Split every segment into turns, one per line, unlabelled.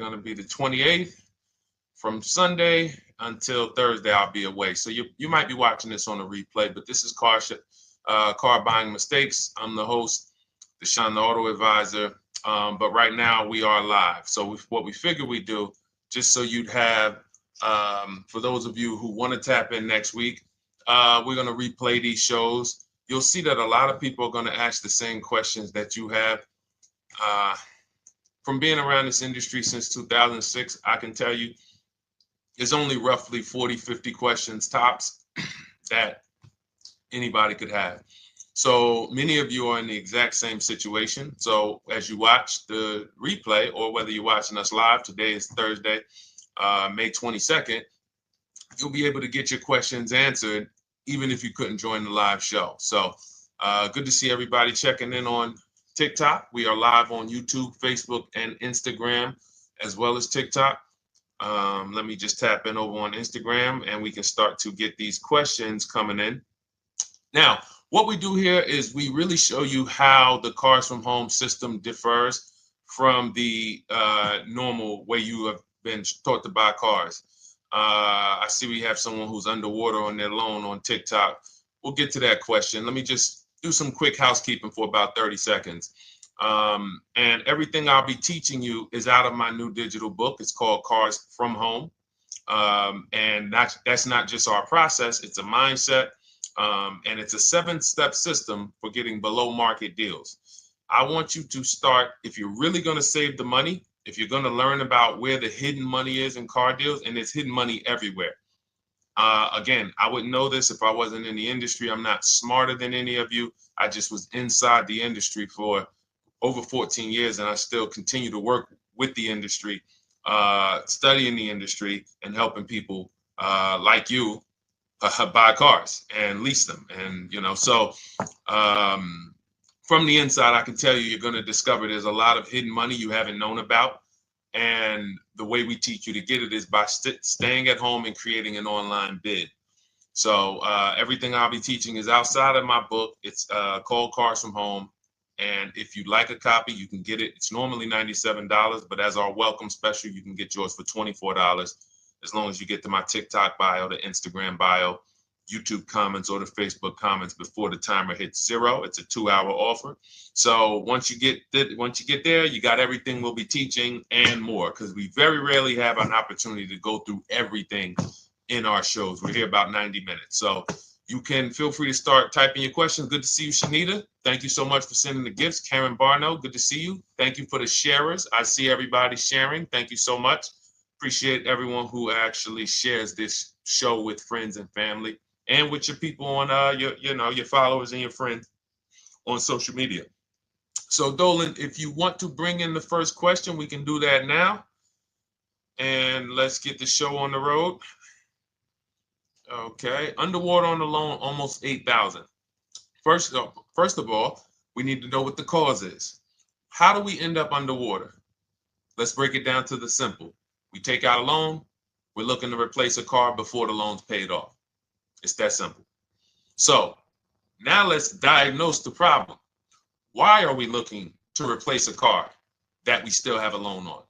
going to be the 28th. From Sunday until Thursday, I'll be away. So you might be watching this on a replay, but this is Car Buying Mistakes. I'm the host, Deshone the Auto Advisor. But right now we are live. So what we figure we do, just so you'd have, for those of you who want to tap in next week, we're going to replay these shows. You'll see that a lot of people are going to ask the same questions that you have. From being around this industry since 2006, I can tell you there's only roughly 40, 50 questions tops that anybody could have. So many of you are in the exact same situation. So as you watch the replay, or whether you're watching us live, today is Thursday, May 22nd, you'll be able to get your questions answered, even if you couldn't join the live show. So good to see everybody checking in on TikTok. We are live on YouTube, Facebook, and Instagram, as well as TikTok. Let me just tap in over on Instagram and we can start to get these questions coming in. Now, what we do here is we really show you how the Cars from Home system differs from the normal way you have been taught to buy cars. I see we have someone who's underwater on their loan on TikTok. We'll get to that question. Let me just do some quick housekeeping for about 30 seconds. And everything I'll be teaching you is out of my new digital book. It's called Cars from Home. And that's not just our process, it's a mindset. And it's a 7-step system for getting below market deals. I want you to start, if you're really going to save the money, if you're going to learn about where the hidden money is in car deals, and there's hidden money everywhere. Again, I wouldn't know this if I wasn't in the industry. I'm not smarter than any of you. I just was inside the industry for over 14 years, and I still continue to work with the industry, studying the industry and helping people like you buy cars and lease them. And, so from the inside, I can tell you, you're going to discover there's a lot of hidden money you haven't known about. And the way we teach you to get it is by staying at home and creating an online bid. So everything I'll be teaching is outside of my book. It's called Cars from Home. And if you'd like a copy, you can get it. It's normally $97, but as our welcome special, you can get yours for $24, as long as you get to my TikTok bio, the Instagram bio, YouTube comments, or the Facebook comments before the timer hits 0. It's a 2-hour offer. So once you get there, you got everything we'll be teaching and more, because we very rarely have an opportunity to go through everything in our shows. We're here about 90 minutes. So you can feel free to start typing your questions. Good to see you, Shanita. Thank you so much for sending the gifts. Karen Barno, good to see you. Thank you for the sharers. I see everybody sharing. Thank you so much. Appreciate everyone who actually shares this show with friends and family, and with your people on your followers and your friends on social media. So Dolan, if you want to bring in the first question, we can do that now. And let's get the show on the road. Okay, underwater on the loan, almost 8,000. First of all, we need to know what the cause is. How do we end up underwater? Let's break it down to the simple. We take out a loan, we're looking to replace a car before the loan's paid off. It's that simple. So now let's diagnose the problem. Why are we looking to replace a car that we still have a loan on?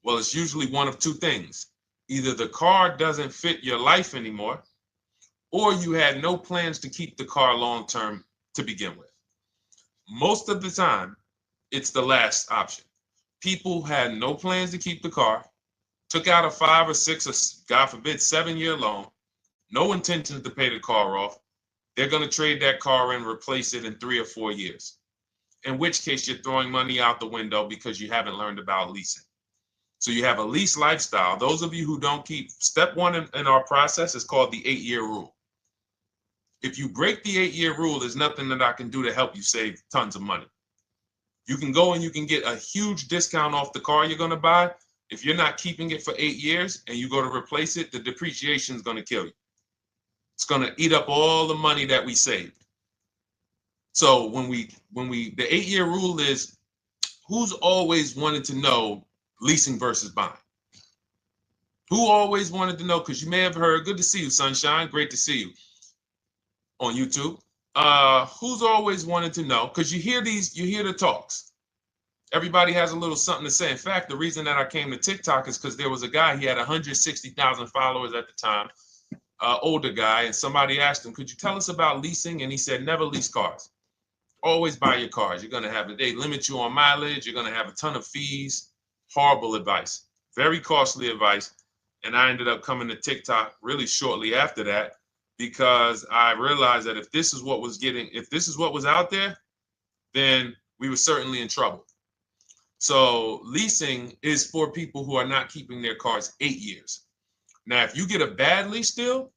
Well, it's usually one of two things. Either the car doesn't fit your life anymore, or you had no plans to keep the car long-term to begin with. Most of the time, it's the last option. People had no plans to keep the car, took out a 5 or 6 or, God forbid, 7-year loan, no intention to pay the car off. They're going to trade that car and replace it in 3 or 4 years, in which case you're throwing money out the window because you haven't learned about leasing. So you have a lease lifestyle. Those of you who don't keep, step 1 in our process is called the 8-year rule. If you break the 8-year rule, there's nothing that I can do to help you save tons of money. You can go and you can get a huge discount off the car you're going to buy. If you're not keeping it for 8 years and you go to replace it, the depreciation is going to kill you. It's going to eat up all the money that we saved. So the 8-year rule is, who's always wanted to know leasing versus buying? Who always wanted to know? Because you may have heard, good to see you, Sunshine. Great to see you on YouTube. Who's always wanted to know? Because you hear the talks. Everybody has a little something to say. In fact, the reason that I came to TikTok is because there was a guy, he had 160,000 followers at the time, older guy, and somebody asked him, could you tell us about leasing? And he said, never lease cars. Always buy your cars. You're going to have, they limit you on mileage. You're going to have a ton of fees. Horrible advice. Very costly advice. And I ended up coming to TikTok really shortly after that because I realized that if this is what was out there, then we were certainly in trouble. So leasing is for people who are not keeping their cars 8 years. Now, if you get a bad lease deal,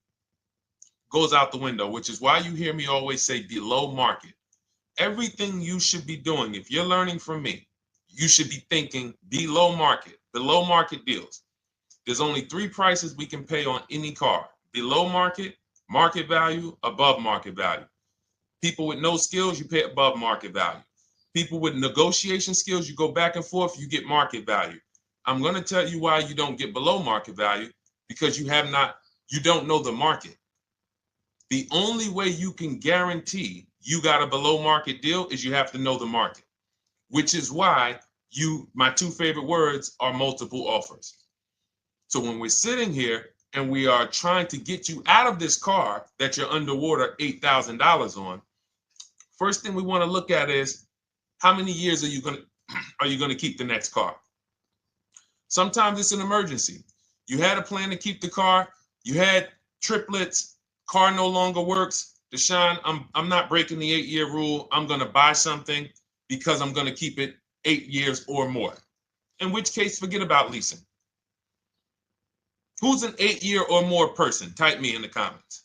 goes out the window, which is why you hear me always say below market. Everything you should be doing, if you're learning from me, you should be thinking below market deals. There's only 3 prices we can pay on any car: below market, market value, above market value. People with no skills, you pay above market value. People with negotiation skills, you go back and forth, you get market value. I'm going to tell you why you don't get below market value, because you don't know the market. The only way you can guarantee you got a below market deal is you have to know the market, which is why my 2 favorite words are multiple offers. So when we're sitting here and we are trying to get you out of this car that you're underwater $8,000 on, first thing we want to look at is how many years are you going to keep the next car? Sometimes it's an emergency. You had a plan to keep the car. You had triplets. Car no longer works. Deshone, I'm not breaking the 8-year rule. I'm going to buy something because I'm going to keep it 8 years or more. In which case, forget about leasing. Who's an 8-year or more person? Type me in the comments.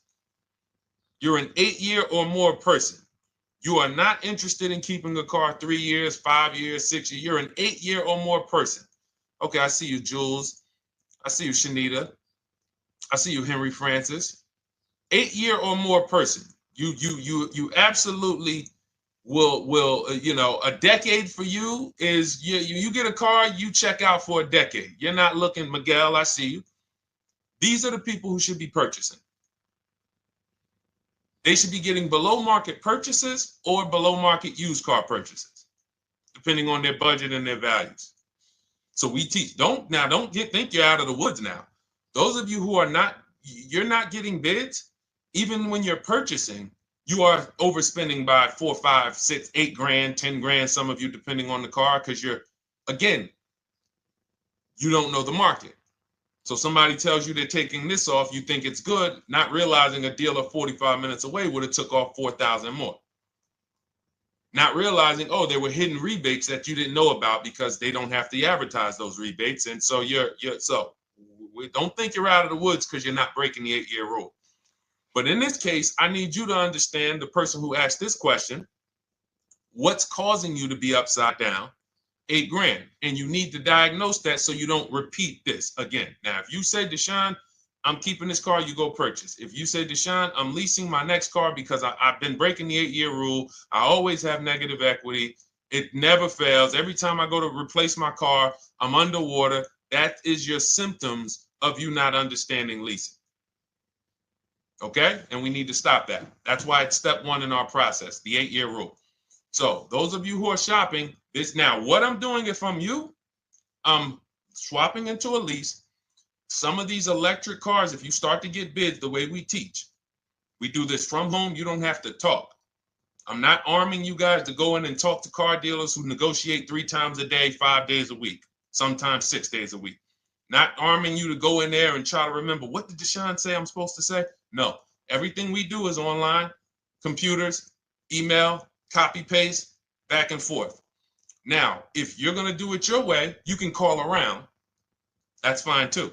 You're an 8-year or more person. You are not interested in keeping a car 3 years, 5 years, 6 years. You're an 8-year or more person. Okay, I see you, Jules. I see you, Shanita. I see you, Henry Francis. 8-year or more person. You absolutely will a decade for you is you get a car, you check out for a decade. You're not looking, Miguel, I see you. These are the people who should be purchasing. They should be getting below market purchases or below market used car purchases, depending on their budget and their values. So we teach, think you're out of the woods now. Those of you who you're not getting bids, even when you're purchasing, you are overspending by 4, 5, 6, 8 grand, 10 grand, some of you, depending on the car, because you don't know the market. So somebody tells you they're taking this off, you think it's good, not realizing a dealer 45 minutes away would have took off 4,000 more. Not realizing, there were hidden rebates that you didn't know about because they don't have to advertise those rebates. And so don't think you're out of the woods because you're not breaking the 8-year rule. But in this case, I need you to understand, the person who asked this question, what's causing you to be upside down 8 grand? And you need to diagnose that so you don't repeat this again. Now, if you say, Deshone, I'm keeping this car, you go purchase. If you say, Deshone, I'm leasing my next car because I've been breaking the 8-year rule. I always have negative equity. It never fails. Every time I go to replace my car, I'm underwater. That is your symptoms of you not understanding leasing. Okay? And we need to stop that. That's why it's step 1 in our process, the 8-year rule. So those of you who are shopping this now, what I'm doing if I'm you, I'm swapping into a lease. Some of these electric cars, if you start to get bids the way we teach, we do this from home. You don't have to talk. I'm not arming you guys to go in and talk to car dealers who negotiate 3 times a day, 5 days a week, sometimes 6 days a week. Not arming you to go in there and try to remember, what did Deshone say I'm supposed to say? No, everything we do is online, computers, email, copy, paste, back and forth. Now, if you're going to do it your way, you can call around. That's fine too.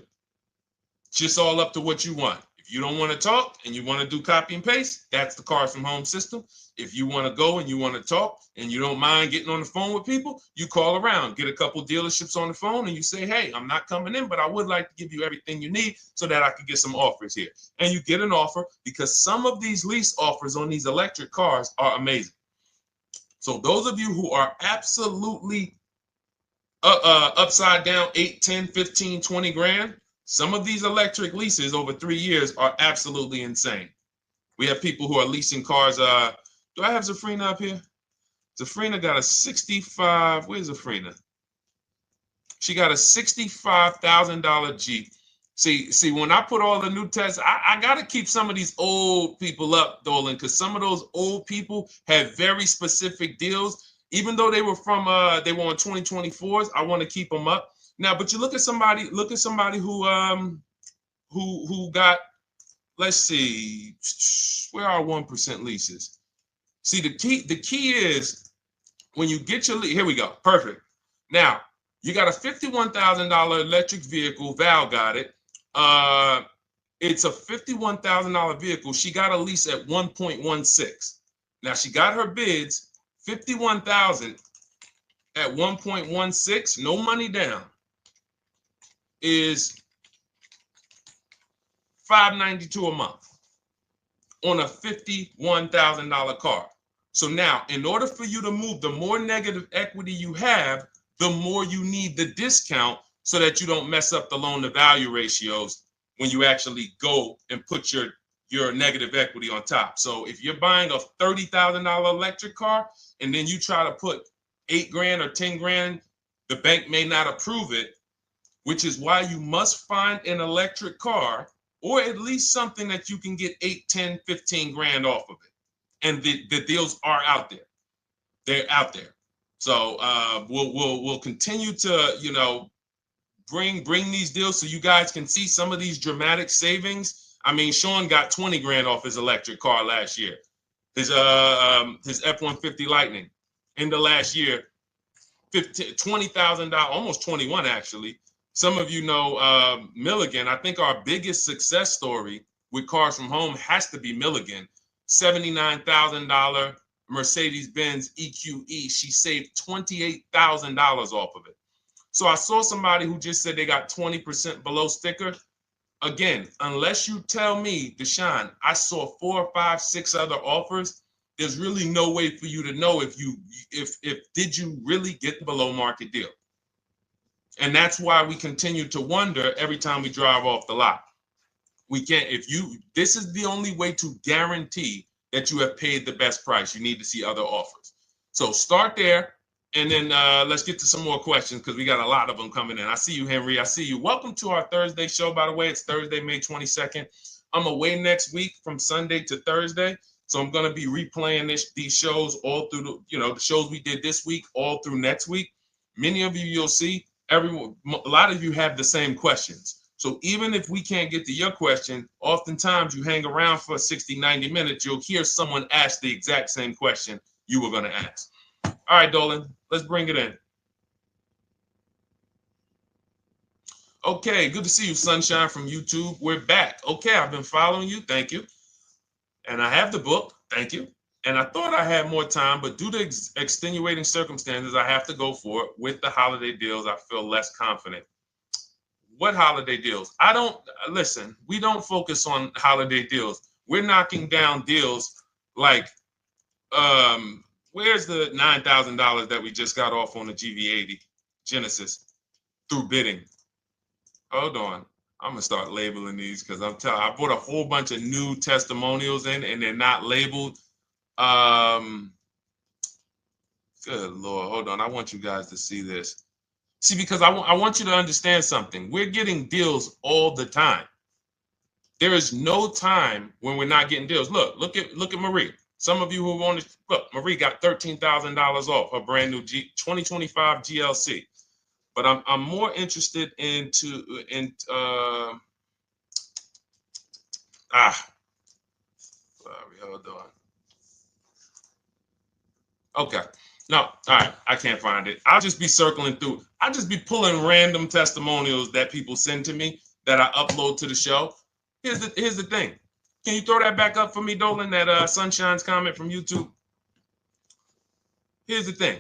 It's just all up to what you want. If you don't want to talk and you want to do copy and paste, that's the Cars from Home system. If you want to go and you want to talk and you don't mind getting on the phone with people, you call around, get a couple dealerships on the phone and you say, hey, I'm not coming in, but I would like to give you everything you need so that I could get some offers here. And you get an offer, because some of these lease offers on these electric cars are amazing. So those of you who are absolutely upside down 8, 10, 15, 20 grand, some of these electric leases over 3 years are absolutely insane. We have people who are leasing cars. Do I have Zafrina up here? Zafrina got a 65. Where's Zafrina? She got a $65,000 Jeep. See, when I put all the new tests, I got to keep some of these old people up, Dolan, because some of those old people have very specific deals. Even though they were on 2024s, I want to keep them up. Now, but you look at somebody who got, let's see, where are 1% leases? See, the key is when you get your lease, here we go, perfect. Now, you got a $51,000 electric vehicle, Val got it. It's a $51,000 vehicle. She got a lease at 1.16. Now she got her bids, 51,000 at 1.16, no money down, is $592 a month on a $51,000 car. So now, in order for you to move, the more negative equity you have, the more you need the discount so that you don't mess up the loan to value ratios when you actually go and put your negative equity on top. So if you're buying a $30,000 electric car and then you try to put $8,000 or $10,000, the bank may not approve it, which is why you must find an electric car or at least something that you can get 8, 10, 15 grand off of it. And the deals are out there. They're out there. So we'll continue to, bring these deals so you guys can see some of these dramatic savings. I mean, Sean got 20 grand off his electric car last year. His F-150 Lightning in the last year, $20,000, almost 21 actually. Some of you know Milligan. I think our biggest success story with Cars from Home has to be Milligan. $79,000 Mercedes-Benz EQE. She saved $28,000 off of it. So I saw somebody who just said they got 20% below sticker. Again, unless you tell me, Deshone, I saw 4, 5, 6 other offers, there's really no way for you to know if did you really get the below market deal. And that's why we continue to wonder every time we drive off the lot. We can't, this is the only way to guarantee that you have paid the best price. You need to see other offers. So start there. And then let's get to some more questions because we got a lot of them coming in. I see you, Henry. I see you. Welcome to our Thursday show, by the way. It's Thursday, May 22nd. I'm away next week from Sunday to Thursday. So I'm going to be replaying these shows all through, the shows we did this week, all through next week. Many of you, you'll see, a lot of you have the same questions. So even if we can't get to your question, oftentimes you hang around for 60, 90 minutes, you'll hear someone ask the exact same question you were going to ask. All right, Dolan, let's bring it in. Okay, good to see you, Sunshine from YouTube. We're back. Okay, I've been following you. Thank you. And I have the book. Thank you. And I thought I had more time, but due to extenuating circumstances, I have to go for it. With the holiday deals, I feel less confident. What holiday deals? Listen, we don't focus on holiday deals. We're knocking down deals like, where's the $9,000 that we just got off on the GV80 Genesis through bidding? Hold on. I'm going to start labeling these because I bought a whole bunch of new testimonials in and they're not labeled. Good Lord. Hold on. I want you guys to see this. See, because I want you to understand something. We're getting deals all the time. There is no time when we're not getting deals. Look at Marie. Some of you who want to look, Marie got $13,000 off her brand new 2025 GLC. But I'm more interested sorry, hold on. Okay. No, all right. I can't find it. I'll just be circling through. I'll just be pulling random testimonials that people send to me that I upload to the show. Here's the thing. Can you throw that back up for me, Dolan, that Sunshine's comment from YouTube? Here's the thing.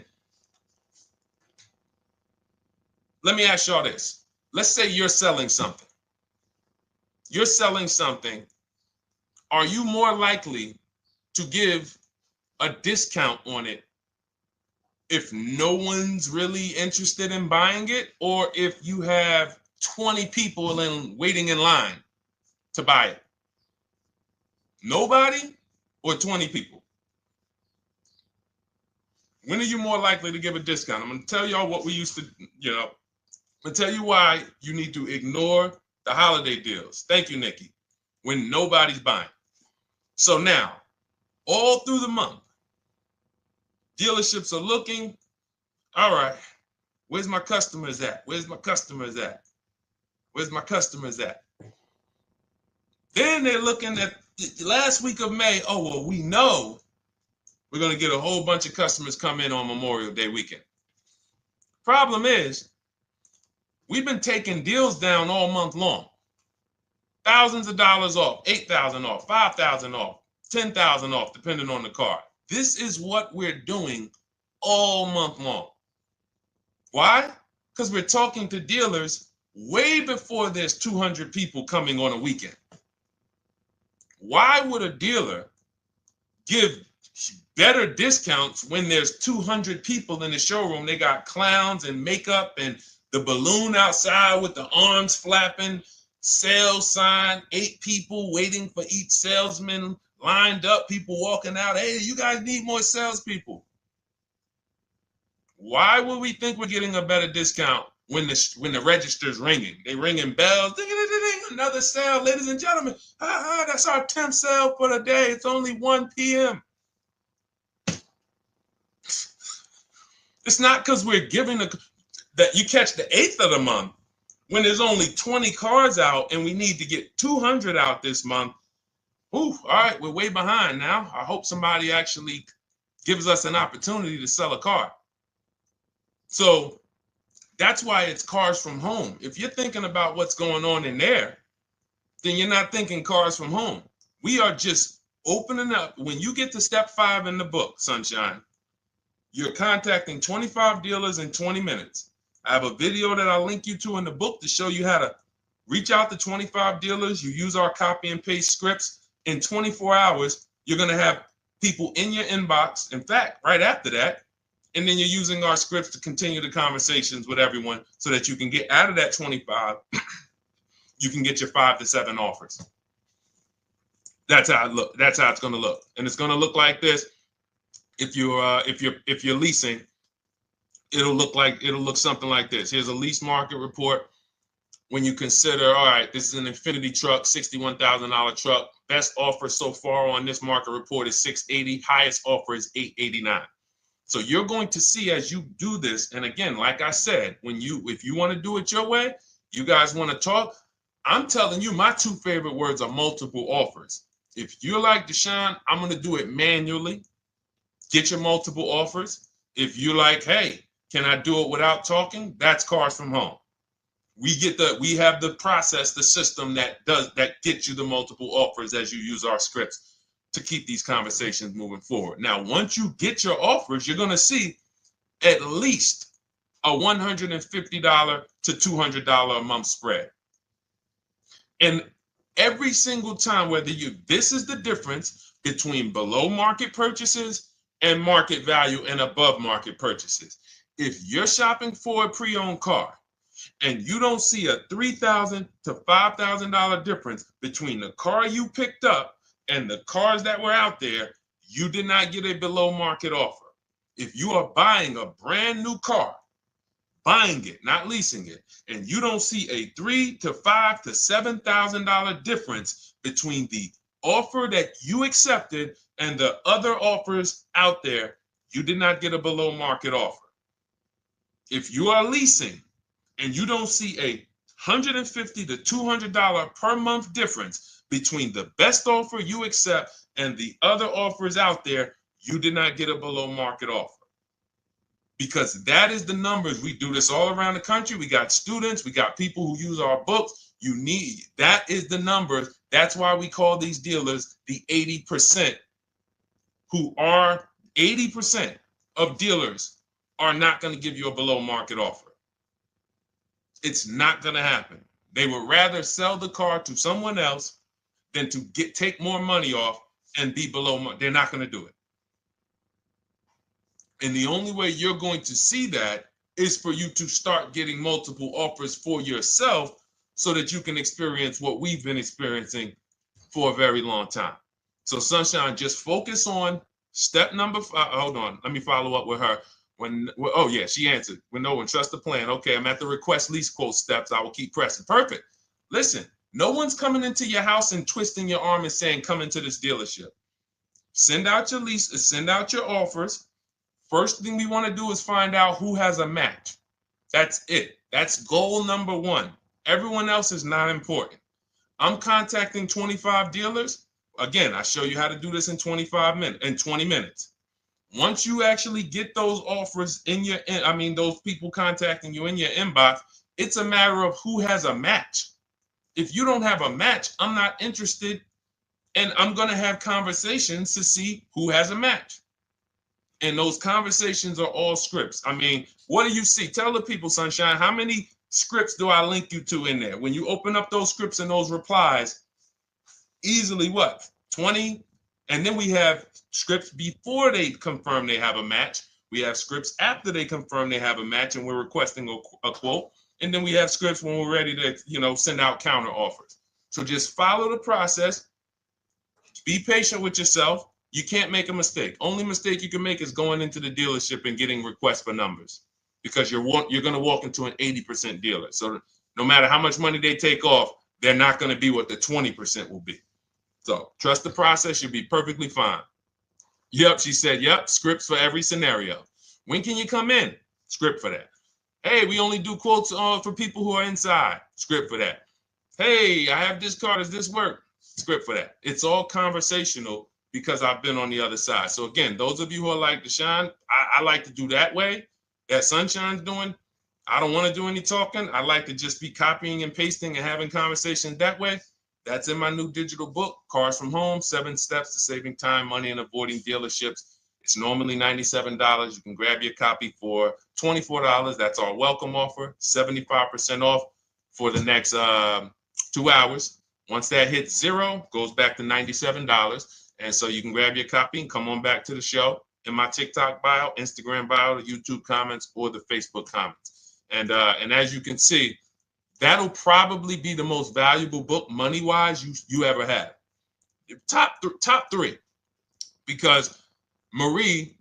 Let me ask y'all this. Let's say you're selling something. You're selling something. Are you more likely to give a discount on it if no one's really interested in buying it, or if you have 20 people waiting in line to buy it? Nobody or 20 people? When are you more likely to give a discount? I'm going to tell y'all what we used to, I'm going to tell you why you need to ignore the holiday deals. Thank you, Nikki. When nobody's buying. So now, all through the month, dealerships are looking, all right, where's my customers at? Where's my customers at? Where's my customers at? Then they're looking at the last week of May. Oh, well, we know we're going to get a whole bunch of customers come in on Memorial Day weekend. Problem is, we've been taking deals down all month long. Thousands of dollars off, 8,000 off, 5,000 off, 10,000 off, depending on the car. This is what we're doing all month long. Why? Because we're talking to dealers way before there's 200 people coming on a weekend. Why would a dealer give better discounts when there's 200 people in the showroom? They got clowns and makeup and the balloon outside with the arms flapping, sales sign, 8 people waiting for each salesman lined up, people walking out. Hey, you guys need more salespeople. Why would we think we're getting a better discount when the register's ringing? They ringing bells, ding, ding, ding, ding, another sale, ladies and gentlemen. That's our 10th sale for the day. It's only 1 p.m. It's not because we're giving that you catch the 8th of the month when there's only 20 cars out and we need to get 200 out this month. Ooh, all right, we're way behind now. I hope somebody actually gives us an opportunity to sell a car. So that's why it's cars from home. If you're thinking about what's going on in there, then you're not thinking cars from home. We are just opening up. When you get to step 5 in the book, Sunshine, you're contacting 25 dealers in 20 minutes. I have a video that I'll link you to in the book to show you how to reach out to 25 dealers. You use our copy and paste scripts. In 24 hours, you're going to have people in your inbox. In fact, right after that, and then you're using our scripts to continue the conversations with everyone so that you can get out of that 25, you can get your 5 to 7 offers. That's how it look. That's how it's going to look. And it's going to look like this. If you're leasing, it'll look something like this. Here's a lease market report. When you consider, all right, this is an Infinity truck, $61,000 truck. Best offer so far on this market report is $680. Highest offer is $889. So you're going to see as you do this, and again, like I said, if you want to do it your way, you guys want to talk, I'm telling you, my 2 favorite words are multiple offers. If you're like Deshone, I'm going to do it manually. Get your multiple offers. If you're like, hey, can I do it without talking? That's cars from home. We have the process, the system that gets you the multiple offers as you use our scripts to keep these conversations moving forward. Now, once you get your offers, you're going to see at least a $150 to $200 a month spread. And every single time, this is the difference between below market purchases and market value and above market purchases. If you're shopping for a pre-owned car and you don't see a $3,000 to $5,000 difference between the car you picked up and the cars that were out there, you did not get a below market offer. If you are buying a brand new car, buying it, not leasing it, and you don't see a $3,000 to $5,000 to $7,000 difference between the offer that you accepted and the other offers out there, you did not get a below market offer. If you are leasing and you don't see a $150 to $200 per month difference between the best offer you accept and the other offers out there, you did not get a below market offer. Because that is the numbers. We do this all around the country. We got students, we got people who use our books. That is the numbers. That's why we call these dealers the 80%, who are 80% of dealers are not going to give you a below market offer. It's not going to happen. They would rather sell the car to someone else than to take more money off and be below market. They're not going to do it. And the only way you're going to see that is for you to start getting multiple offers for yourself so that you can experience what we've been experiencing for a very long time. So Sunshine, just focus on Step number five, hold on, let me follow up with her. Oh yeah, she answered. When no one trusts the plan. Okay, I'm at the request lease quote steps. I will keep pressing. Perfect. Listen, no one's coming into your house and twisting your arm and saying, come into this dealership. Send out your leases, send out your offers. First thing we want to do is find out who has a match. That's it. That's goal number one. Everyone else is not important. I'm contacting 25 dealers. Again, I show you how to do this in 20 minutes. Once you actually get those offers in your, those people contacting you in your inbox, it's a matter of who has a match. If you don't have a match, I'm not interested, and I'm going to have conversations to see who has a match. And those conversations are all scripts. I mean, what do you see? Tell the people, Sunshine, how many scripts do I link you to in there? When you open up those scripts and those replies, easily what? 20? And then we have scripts before they confirm they have a match. We have scripts after they confirm they have a match and we're requesting a quote. And then we have scripts when we're ready to, send out counter offers. So just follow the process. Be patient with yourself. You can't make a mistake. Only mistake you can make is going into the dealership and getting requests for numbers, because you're going to walk into an 80% dealer. So no matter how much money they take off, they're not going to be what the 20% will be. So trust the process. You'll be perfectly fine. Yep, she said, yep, scripts for every scenario. When can you come in? Script for that. Hey, we only do quotes for people who are inside. Script for that. Hey, I have this car. Does this work? Script for that. It's all conversational because I've been on the other side. So again, those of you who are like Deshone, I like to do that way, that Sunshine's doing. I don't want to do any talking. I like to just be copying and pasting and having conversations that way. That's in my new digital book, Cars from Home, 7 Steps to Saving Time, Money, and Avoiding Dealerships. It's normally $97. You can grab your copy for $24. That's our welcome offer, 75% off for the next 2 hours. Once that hits zero, goes back to $97. And so you can grab your copy and come on back to the show in my TikTok bio, Instagram bio, the YouTube comments, or the Facebook comments. And as you can see, that'll probably be the most valuable book money-wise you ever have. Top three. Because Marie,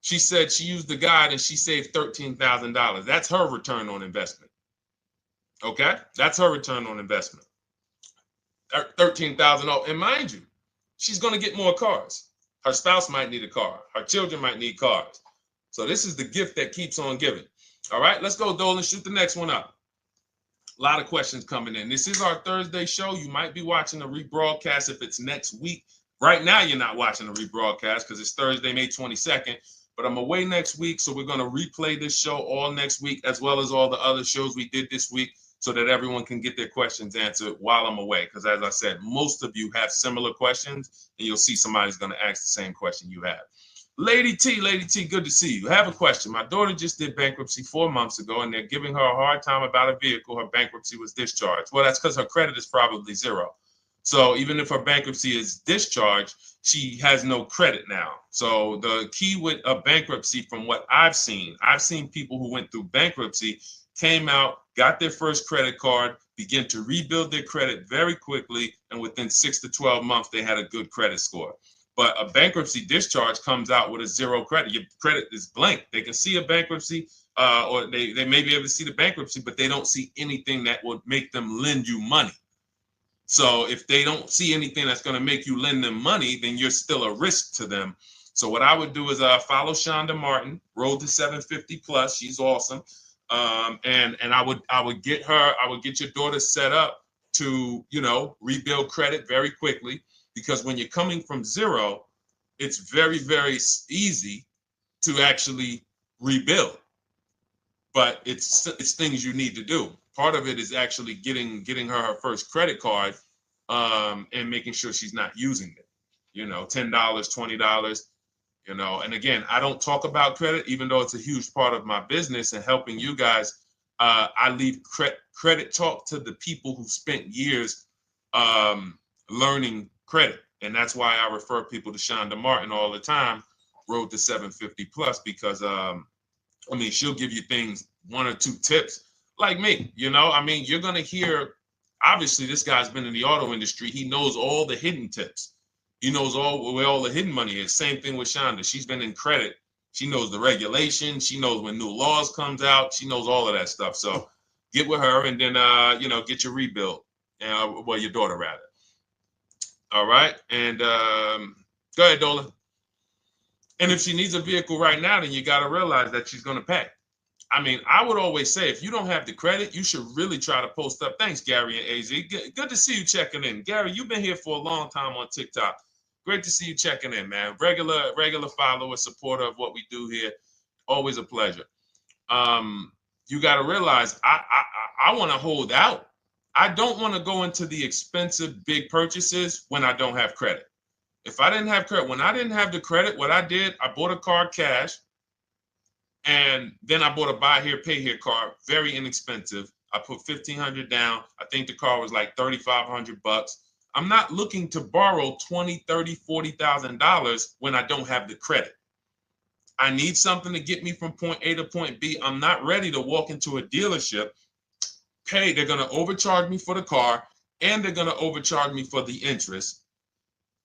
she said she used the guide and she saved $13,000. That's her return on investment. Okay? That's her return on investment. $13,000. And mind you, she's going to get more cars. Her spouse might need a car. Her children might need cars. So this is the gift that keeps on giving. All right, let's go, Dolan. Shoot the next one up. A lot of questions coming in. This is our Thursday show. You might be watching a rebroadcast if it's next week. Right now, you're not watching a rebroadcast because it's Thursday, May 22nd. But I'm away next week, so we're going to replay this show all next week, as well as all the other shows we did this week, so that everyone can get their questions answered while I'm away. Because as I said, most of you have similar questions, and you'll see somebody's going to ask the same question you have. Lady T, good to see you. I have a question. My daughter just did bankruptcy 4 months ago, and they're giving her a hard time about a vehicle. Her bankruptcy was discharged. Well, that's because her credit is probably zero. So even if her bankruptcy is discharged, she has no credit now. So the key with a bankruptcy, from what I've seen people who went through bankruptcy, came out, got their first credit card, began to rebuild their credit very quickly, and within 6 to 12 months, they had a good credit score. But a bankruptcy discharge comes out with a zero credit. Your credit is blank. They can see a bankruptcy, or they may be able to see the bankruptcy, but they don't see anything that would make them lend you money. So if they don't see anything that's going to make you lend them money, then you're still a risk to them. So what I would do is follow Shonda Martin, Road to 750 Plus. She's awesome. And I would get your daughter set up to, rebuild credit very quickly, because when you're coming from zero, it's very, very easy to actually rebuild. But it's things you need to do. Part of it is actually getting her first credit card, and making sure she's not using it. $10, $20. And again, I don't talk about credit, even though it's a huge part of my business and helping you guys. I leave credit talk to the people who spent years learning credit. And that's why I refer people to Shonda Martin all the time, Road to 750 Plus, because she'll give you things, 1 or 2 tips, like me. You're going to hear, obviously this guy's been in the auto industry. He knows all the hidden tips. He knows where all the hidden money is. Same thing with Shonda. She's been in credit. She knows the regulations. She knows when new laws comes out. She knows all of that stuff. So get with her and then, get your rebuild. Well, your daughter rather. All right. And go ahead, Dola. And if she needs a vehicle right now, then you got to realize that she's going to pay. I mean, I would always say if you don't have the credit, you should really try to post up. Thanks, Gary and AZ. Good to see you checking in. Gary, you've been here for a long time on TikTok. Great to see you checking in, man. Regular follower, supporter of what we do here. Always a pleasure. You got to realize I want to hold out. I don't want to go into the expensive big purchases when I don't have credit. If I didn't have credit, when I didn't have the credit, what I did, I bought a car cash, and then I bought a buy here, pay here car, very inexpensive. I put $1,500 down. I think the car was like $3,500. I'm not looking to borrow $20,000, $30,000, $40,000 when I don't have the credit. I need something to get me from point A to point B. I'm not ready to walk into a dealership, pay. They're going to overcharge me for the car, and they're going to overcharge me for the interest.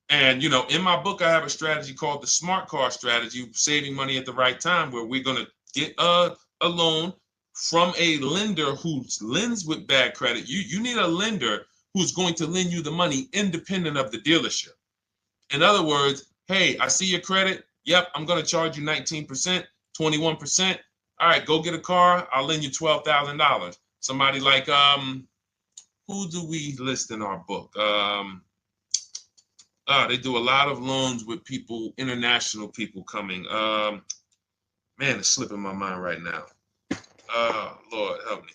And, in my book, I have a strategy called the smart car strategy, saving money at the right time, where we're going to get a loan from a lender who lends with bad credit. You need a lender who's going to lend you the money independent of the dealership. In other words, hey, I see your credit. Yep, I'm going to charge you 19%, 21%. All right, go get a car. I'll lend you $12,000. Somebody like, who do we list in our book? They do a lot of loans with people, international people coming. Man, it's slipping my mind right now. Lord help me.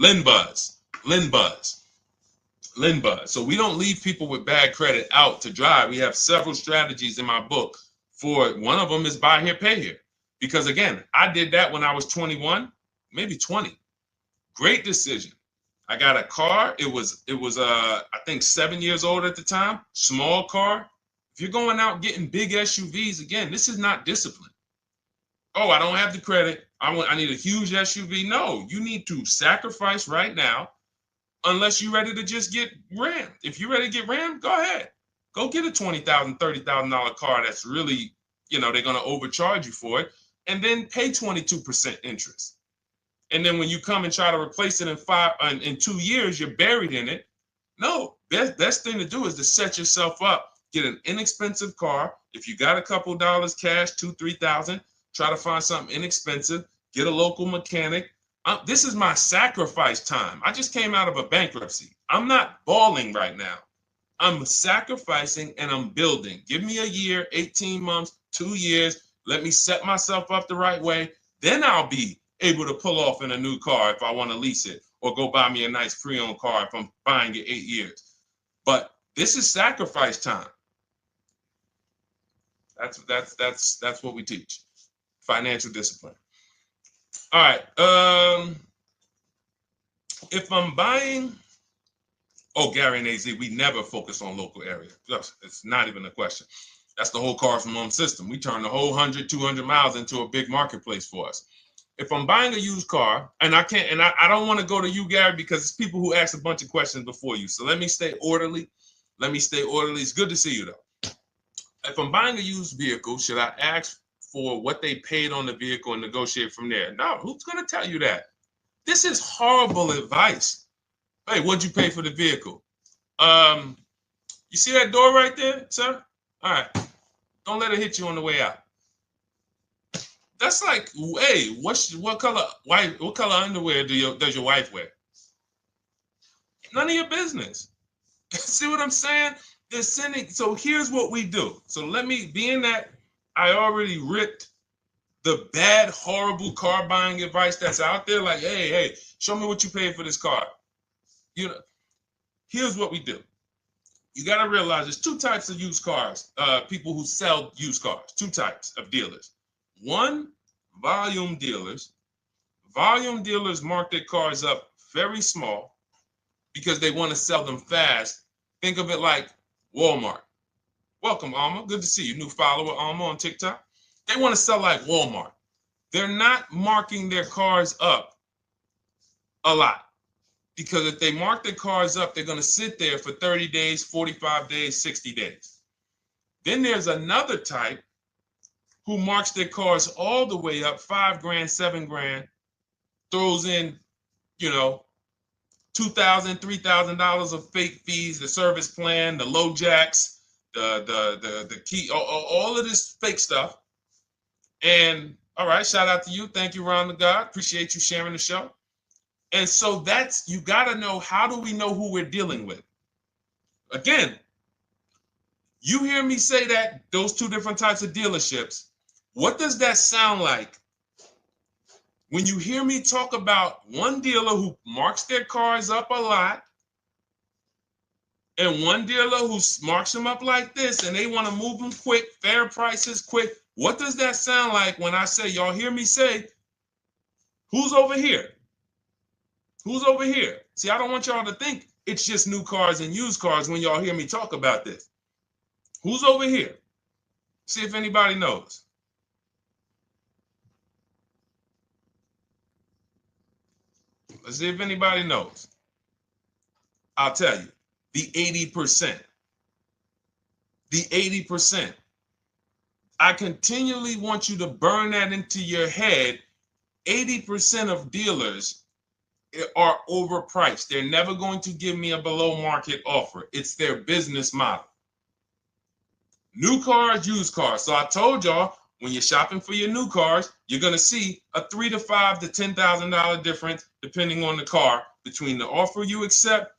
LendBuzz. So we don't leave people with bad credit out to dry. We have several strategies in my book. For one of them is buy here, pay here. Because again, I did that when I was 21, maybe 20. Great decision. I got a car. It was I think 7 years old at the time. Small car. If you're going out getting big SUVs, again, this is not discipline. Oh, I don't have the credit. I need a huge SUV. No, you need to sacrifice right now, unless you're ready to just get rammed. If you're ready to get rammed, go ahead. Go get a $20,000, $30,000 car that's really, they're going to overcharge you for it, and then pay 22% interest. And then when you come and try to replace it in 2 years, you're buried in it. No, best thing to do is to set yourself up. Get an inexpensive car. If you got a couple dollars cash, $2,000, $3,000, try to find something inexpensive. Get a local mechanic. This is my sacrifice time. I just came out of a bankruptcy. I'm not balling right now. I'm sacrificing and I'm building. Give me a year, 18 months, 2 years. Let me set myself up the right way. Then I'll be able to pull off in a new car if I want to lease it, or go buy me a nice pre-owned car if I'm buying it 8 years. But this is sacrifice time. That's what we teach. Financial discipline. All right. If I'm buying, Gary and AZ, we never focus on local area. It's not even a question. That's the whole car from home system. We turn the whole 100, 200 miles into a big marketplace for us. If I'm buying a used car, and I don't want to go to you, Gary, because it's people who ask a bunch of questions before you. So let me stay orderly. It's good to see you, though. If I'm buying a used vehicle, should I ask for what they paid on the vehicle and negotiate from there? No, who's going to tell you that? This is horrible advice. Hey, what'd you pay for the vehicle? You see that door right there, sir? All right. Don't let it hit you on the way out. That's like, hey, what color underwear does your wife wear? None of your business. See what I'm saying? They're sending. So here's what we do. So being that I already ripped the bad, horrible car buying advice that's out there, like, hey, show me what you paid for this car. Here's what we do. You got to realize there's two types of used cars, people who sell used cars, two types of dealers. One, volume dealers. Volume dealers mark their cars up very small because they want to sell them fast. Think of it like Walmart. Welcome, Alma. Good to see you. New follower, Alma, on TikTok. They want to sell like Walmart. They're not marking their cars up a lot. Because if they mark their cars up, they're going to sit there for 30 days, 45 days, 60 days. Then there's another type who marks their cars all the way up, 5 grand, 7 grand, throws in, you know, $2,000, $3,000 of fake fees, the service plan, the low jacks, the key, all of this fake stuff. And all right, shout out to you. Thank you, Ron the God. Appreciate you sharing the show. And so that's, you got to know, how do we know who we're dealing with? Again, you hear me say that, those two different types of dealerships. What does that sound like when you hear me talk about one dealer who marks their cars up a lot and one dealer who marks them up like this and they want to move them quick, fair prices, quick? What does that sound like when I say, y'all hear me say, who's over here? Who's over here? See, I don't want y'all to think it's just new cars and used cars when y'all hear me talk about this. Who's over here? See if anybody knows. Let's see if anybody knows. I'll tell you, the 80%. The 80%. I continually want you to burn that into your head. 80% of dealers are overpriced. They're never going to give me a below market offer. It's their business model. New cars, used cars. So I told y'all, when you're shopping for your new cars, you're going to see a $3,000 to $5,000 to $10,000 difference, depending on the car, between the offer you accept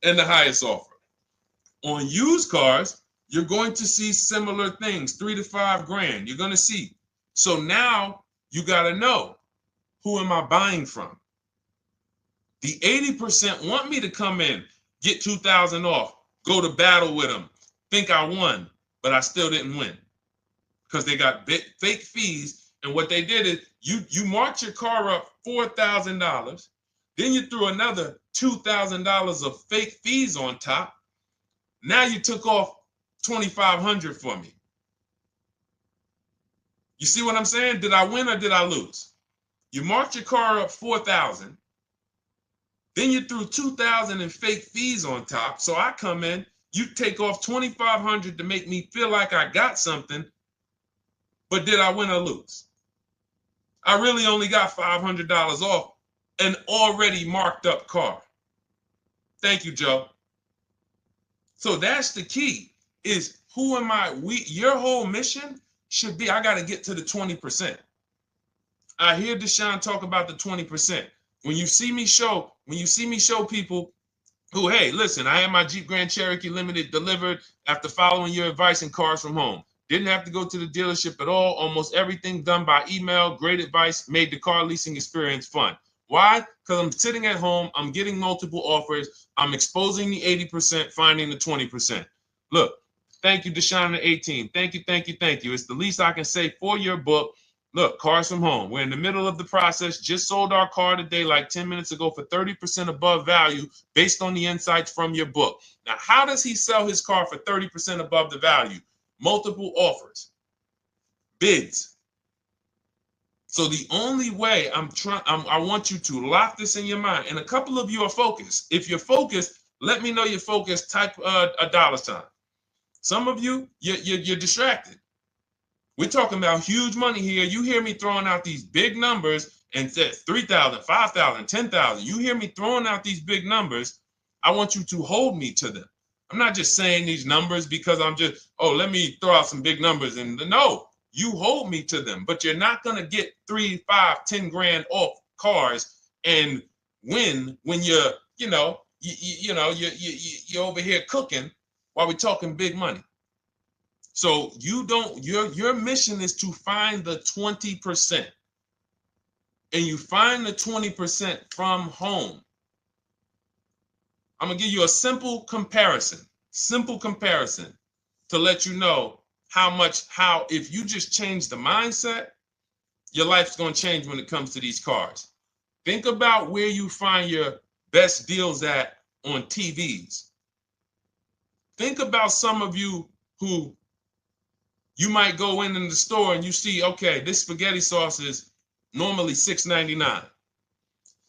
and the highest offer. On used cars, you're going to see similar things, 3 to 5 grand. You're going to see. So now you got to know, who am I buying from? The 80% want me to come in, get 2,000 off, go to battle with them, think I won, but I still didn't win because they got fake fees. And what they did is you marked your car up $4,000, then you threw another $2,000 of fake fees on top. Now you took off $2,500 for me. You see what I'm saying? Did I win or did I lose? You marked your car up $4,000. Then you threw $2,000 in fake fees on top. So I come in, you take off $2,500 to make me feel like I got something. But did I win or lose? I really only got $500 off an already marked up car. Thank you, Joe. So that's the key, is who am I? Your whole mission should be, I got to get to the 20%. I hear Deshone talk about the 20%. When you see me show people who, hey, listen, I had my Jeep Grand Cherokee Limited delivered after following your advice and cars from home. Didn't have to go to the dealership at all. Almost everything done by email. Great advice. Made the car leasing experience fun. Why? Because I'm sitting at home. I'm getting multiple offers. I'm exposing the 80%, finding the 20%. Look, thank you, Deshone the 18. Thank you, thank you, thank you. It's the least I can say for your book. Look, cars from home. We're in the middle of the process. Just sold our car today, like 10 minutes ago, for 30% above value based on the insights from your book. Now, how does he sell his car for 30% above the value? Multiple offers, bids. So the only way I want you to lock this in your mind. And a couple of you are focused. If you're focused, let me know you're focused. Type a $. Some of you, you're distracted. We're talking about huge money here. You hear me throwing out these big numbers and said 3,000, 5,000, 10,000. You hear me throwing out these big numbers. I want you to hold me to them. I'm not just saying these numbers because I'm just, let me throw out some big numbers. And no, you hold me to them, but you're not going to get 3, 5, 10 grand off cars and win when you're over here cooking while we're talking big money. So your mission is to find the 20%. And you find the 20% from home. I'm going to give you a simple comparison to let you know how if you just change the mindset, your life's going to change when it comes to these cars. Think about where you find your best deals at on TVs. Think about some of you who you might go in the store and you see, okay, this spaghetti sauce is normally $6.99.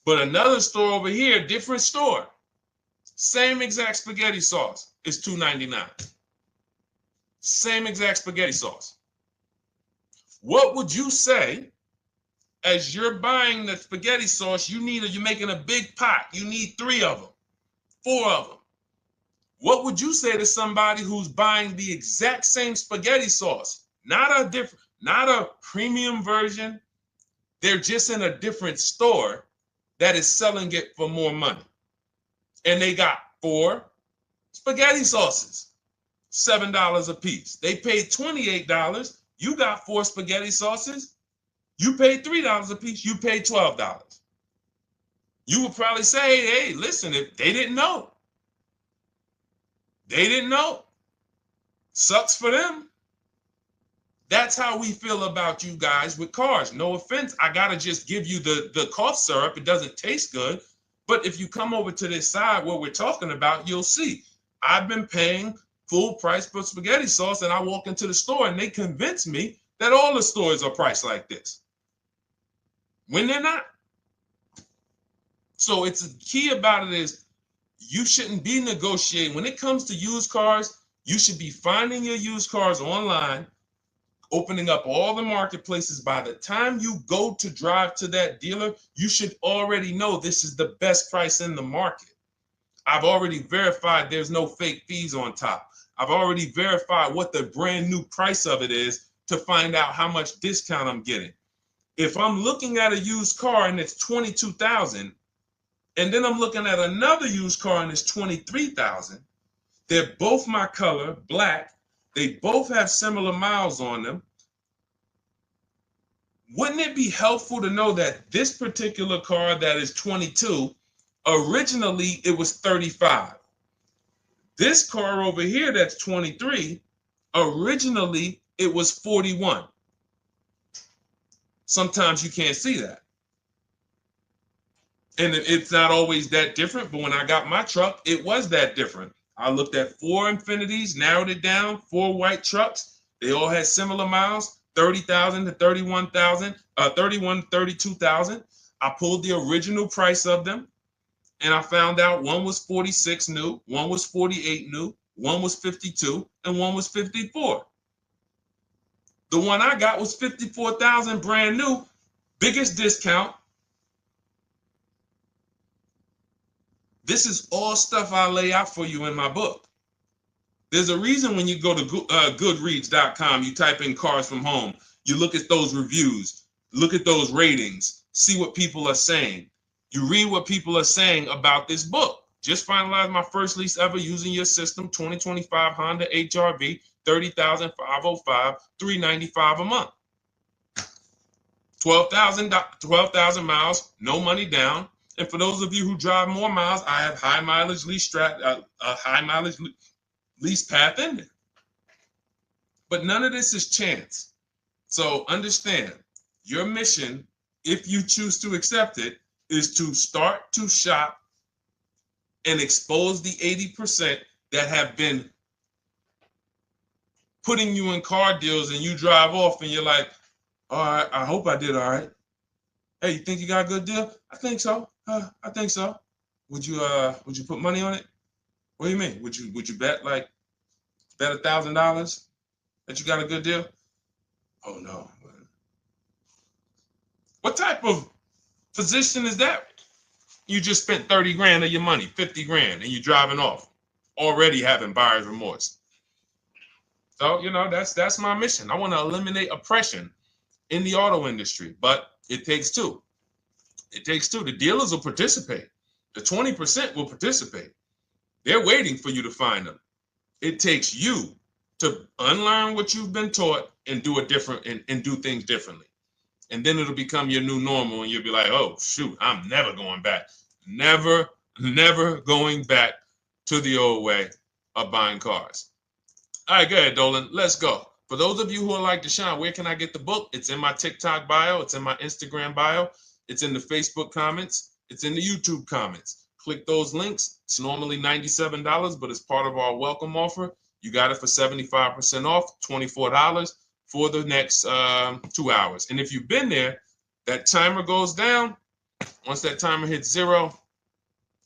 But another store over here, different store, same exact spaghetti sauce is $2.99. Same exact spaghetti sauce. What would you say as you're buying the spaghetti sauce? You're making a big pot. You need 3 of them, 4 of them. What would you say to somebody who's buying the exact same spaghetti sauce? Not a premium version. They're just in a different store that is selling it for more money. And they got 4 spaghetti sauces, $7 a piece. They paid $28. You got 4 spaghetti sauces. You paid $3 a piece. You paid $12. You would probably say, hey, listen, if they didn't know. They didn't know. Sucks for them. That's how we feel about you guys with cars. No offense. I got to just give you the cough syrup. It doesn't taste good. But if you come over to this side where we're talking about, you'll see. I've been paying full price for spaghetti sauce, and I walk into the store and they convince me that all the stores are priced like this, when they're not. So it's the key about it is you shouldn't be negotiating. When it comes to used cars, you should be finding your used cars online, opening up all the marketplaces. By the time you go to drive to that dealer, you should already know this is the best price in the market. I've already verified there's no fake fees on top. I've already verified what the brand new price of it is to find out how much discount I'm getting. If I'm looking at a used car and it's $22,000, and then I'm looking at another used car and it's $23,000, they're both my color, black. They both have similar miles on them. Wouldn't it be helpful to know that this particular car that is 22, originally it was 35? This car over here that's 23, originally it was 41. Sometimes you can't see that. And it's not always that different, but when I got my truck, it was that different. I looked at 4 Infinities, narrowed it down, 4 white trucks. They all had similar miles, 30,000 to 31,000, 31, 32,000. I pulled the original price of them, and I found out one was 46 new, one was 48 new, one was 52, and one was 54. The one I got was 54,000 brand new, biggest discount. This is all stuff I lay out for you in my book. There's a reason when you go to Goodreads.com, you type in cars from home, you look at those reviews, look at those ratings, see what people are saying. You read what people are saying about this book. Just finalized my first lease ever using your system, 2025 Honda HRV, 30,505, $395 a month. 12,000 miles, no money down. And for those of you who drive more miles, I have high mileage lease lease path in there. But none of this is chance. So understand, your mission, if you choose to accept it, is to start to shop and expose the 80% that have been putting you in car deals, and you drive off and you're like, all right, I hope I did all right. Hey, you think you got a good deal? I think so. I think so. Would you put money on it? What do you mean? Would you bet $1,000 that you got a good deal? Oh no. What type of position is that? You just spent 30 grand of your money, 50 grand, and you're driving off, already having buyer's remorse. So, that's my mission. I want to eliminate oppression in the auto industry, but it takes two. It takes two. The dealers will participate. The 20% will participate. They're waiting for you to find them. It takes you to unlearn what you've been taught and do it different and do things differently. And then it'll become your new normal, and you'll be like, oh, shoot, I'm never going back. Never going back to the old way of buying cars. All right, go ahead, Dolan. Let's go. For those of you who are like Deshone, where can I get the book? It's in my TikTok bio. It's in my Instagram bio. It's in the Facebook comments. It's in the YouTube comments. Click those links. It's normally $97, but it's part of our welcome offer. You got it for 75% off, $24 for the next 2 hours. And if you've been there, that timer goes down. Once that timer hits 0,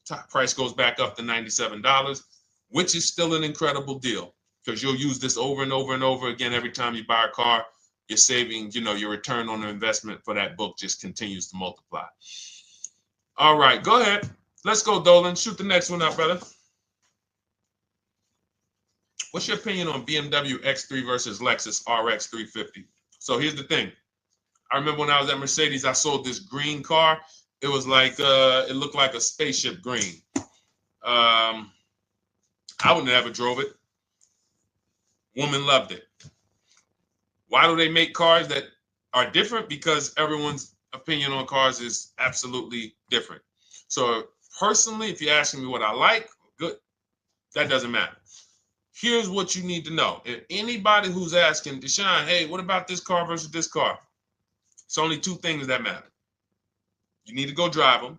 top price goes back up to $97, which is still an incredible deal because you'll use this over and over and over again every time you buy a car. You're saving, your return on the investment for that book just continues to multiply. All right, go ahead. Let's go, Dolan. Shoot the next one up, brother. What's your opinion on BMW X3 versus Lexus RX 350? So here's the thing. I remember when I was at Mercedes, I sold this green car. It was like, it looked like a spaceship green. I would never drove it. Woman loved it. Why do they make cars that are different? Because everyone's opinion on cars is absolutely different. So personally, if you're asking me what I like, good, that doesn't matter. Here's what you need to know. If anybody who's asking, Deshone, hey, what about this car versus this car? It's only two things that matter. You need to go drive them.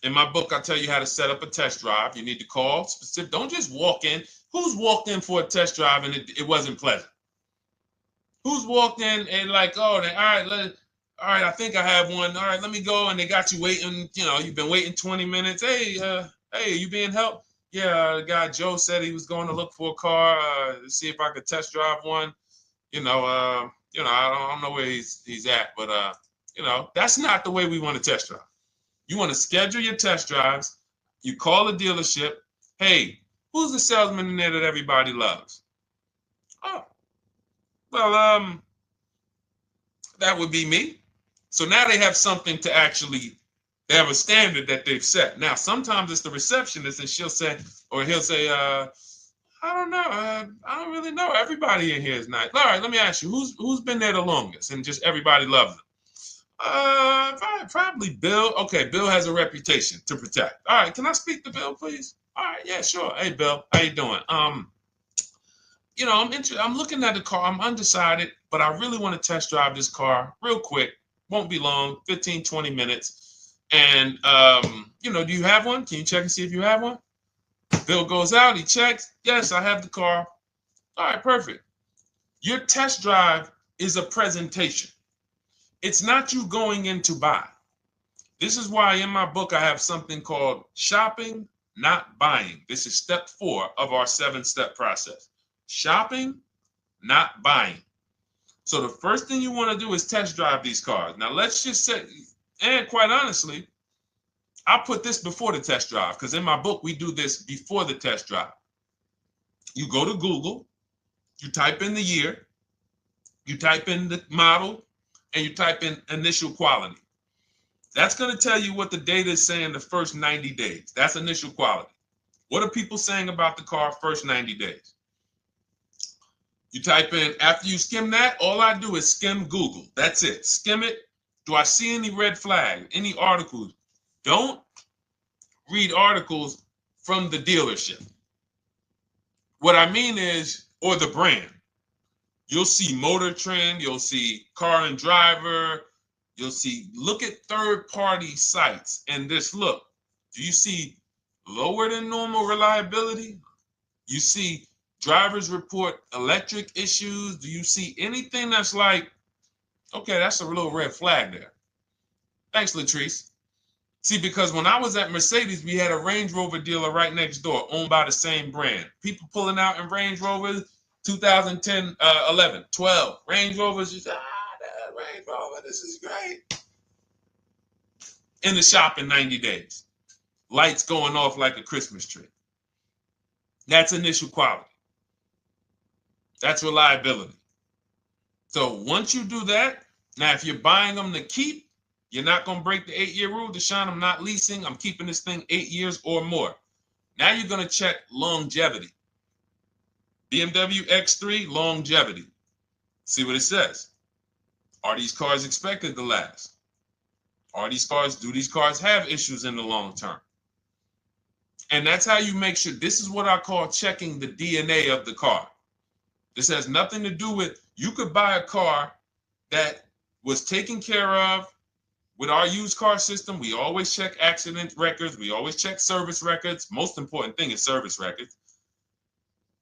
In my book, I tell you how to set up a test drive. You need to call specific. Don't just walk in. Who's walked in for a test drive and it wasn't pleasant? Who's walked in and like, oh, all right, I think I have one. All right, let me go. And they got you waiting. You've been waiting 20 minutes. Hey, you being helped? Yeah, the guy Joe said he was going to look for a car to see if I could test drive one. I don't know where he's at, but that's not the way we want to test drive. You want to schedule your test drives. You call the dealership. Hey, who's the salesman in there that everybody loves? Oh, well, that would be me. So now they have something to actually, they have a standard that they've set. Now, sometimes it's the receptionist and he'll say, I don't know. I don't really know. Everybody in here is nice. All right, let me ask you, who's been there the longest? And just everybody loves them. Probably Bill. Okay, Bill has a reputation to protect. All right, can I speak to Bill, please? All right, yeah, sure. Hey, Bill, how you doing? I'm looking at the car. I'm undecided, but I really want to test drive this car real quick. Won't be long, 15, 20 minutes. And, do you have one? Can you check and see if you have one? Bill goes out, he checks. Yes, I have the car. All right, perfect. Your test drive is a presentation. It's not you going in to buy. This is why in my book I have something called shopping, not buying. This is step 4 of our 7-step process. Shopping, not buying. So the first thing you want to do is test drive these cars. Now let's just say, and quite honestly, I put this before the test drive because in my book we do this before the test drive. You go to Google, you type in the year, you type in the model, and you type in initial quality. That's going to tell you what the data is saying the first 90 days. That's initial quality. What are people saying about the car first 90 days? You type in, after you skim that, all I do is skim Google. That's it. Skim it. Do I see any red flags, any articles? Don't read articles from the dealership. What I mean is, or the brand. You'll see Motor Trend, you'll see Car and Driver, look at third-party sites and just look. Do you see lower than normal reliability? You see drivers report electric issues? Do you see anything that's like, okay, that's a little red flag there? Thanks, Latrice. See, because when I was at Mercedes, we had a Range Rover dealer right next door owned by the same brand. People pulling out in Range Rovers, 2010, 11, 12. Range Rovers, that Range Rover, this is great. In the shop in 90 days. Lights going off like a Christmas tree. That's initial quality. That's reliability. So once you do that, now if you're buying them to keep, you're not going to break the 8-year rule. Deshone, I'm not leasing. I'm keeping this thing 8 years or more. Now you're going to check longevity. BMW X3, longevity. See what it says. Are these cars expected to last? Do these cars have issues in the long term? And that's how you make sure. This is what I call checking the DNA of the car. This has nothing to do with, you could buy a car that was taken care of with our used car system. We always check accident records. We always check service records. Most important thing is service records.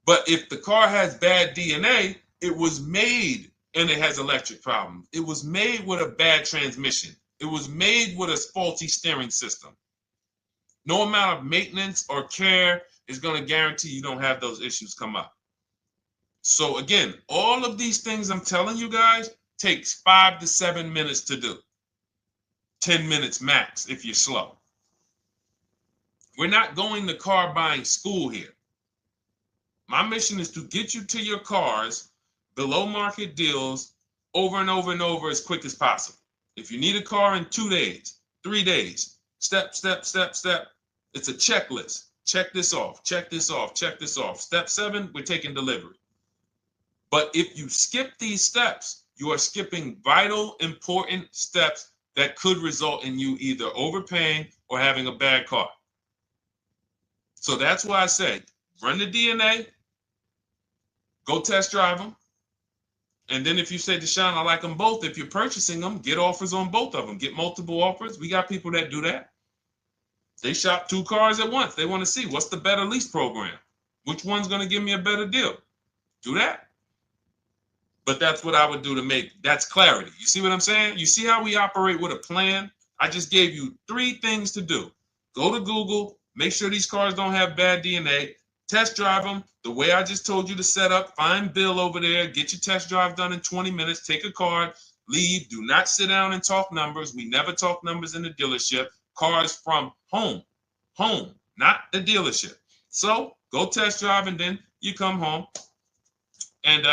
But if the car has bad DNA, it was made and it has electric problems. It was made with a bad transmission. It was made with a faulty steering system. No amount of maintenance or care is going to guarantee you don't have those issues come up. So again, all of these things I'm telling you guys takes 5 to 7 minutes to do. 10 minutes max if you're slow. We're not going to car buying school here. My mission is to get you to your cars below market deals over and over and over as quick as possible. If you need a car in 2 days, 3 days, step, step, step, step. It's a checklist. Check this off, check this off, check this off. Step 7, we're taking delivery. But if you skip these steps, you are skipping vital, important steps that could result in you either overpaying or having a bad car. So that's why I say, run the DNA, go test drive them. And then if you say, Deshone, I like them both, if you're purchasing them, get offers on both of them. Get multiple offers. We got people that do that. They shop 2 cars at once. They want to see what's the better lease program. Which one's going to give me a better deal? Do that. But that's what I would do to make, that's clarity. You see what I'm saying? You see how we operate with a plan? I just gave you 3 things to do. Go to Google, make sure these cars don't have bad DNA, test drive them the way I just told you to set up, find Bill over there, get your test drive done in 20 minutes, take a card, leave, do not sit down and talk numbers. We never talk numbers in the dealership. Cars from home, not the dealership. So go test drive and then you come home. And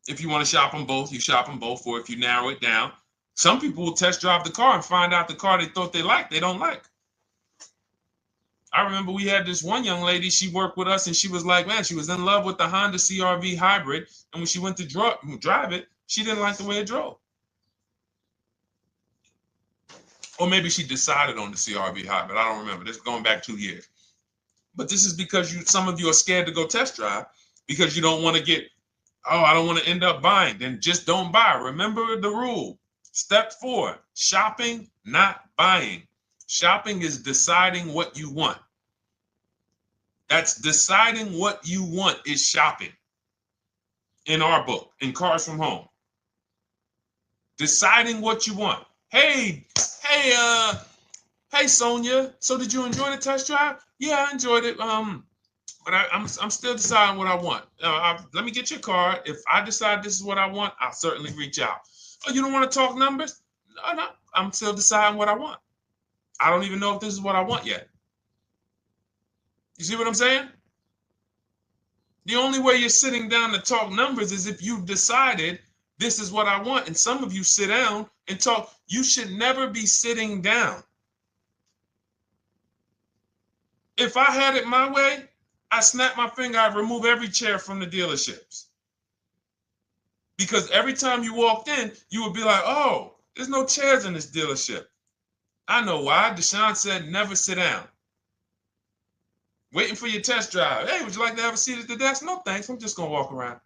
if you want to shop them both, you shop them both. Or if you narrow it down, some people will test drive the car and find out the car they thought they liked, they don't like. I remember we had this one young lady, she worked with us and she was like, man, she was in love with the Honda CR-V hybrid. And when she went to drive it, she didn't like the way it drove. Or maybe she decided on the CR-V hybrid. I don't remember. This is going back 2 years. But this is because some of you are scared to go test drive because you don't want to get, oh, I don't want to end up buying. Then just don't buy. Remember the rule. Step 4, shopping, not buying. Shopping is deciding what you want. That's deciding what you want is shopping. In our book, in Cars from Home. Deciding what you want. Hey, Sonia. So did you enjoy the test drive? Yeah, I enjoyed it. But I'm still deciding what I want. Let me get your card. If I decide this is what I want, I'll certainly reach out. Oh, you don't want to talk numbers? No. I'm still deciding what I want. I don't even know if this is what I want yet. You see what I'm saying? The only way you're sitting down to talk numbers is if you've decided this is what I want. And some of you sit down and talk. You should never be sitting down. If I had it my way, I snap my finger, I'd remove every chair from the dealerships. Because every time you walked in, you would be like, oh, there's no chairs in this dealership. I know why. Deshone said never sit down. Waiting for your test drive. Hey, would you like to have a seat at the desk? No, thanks. I'm just going to walk around.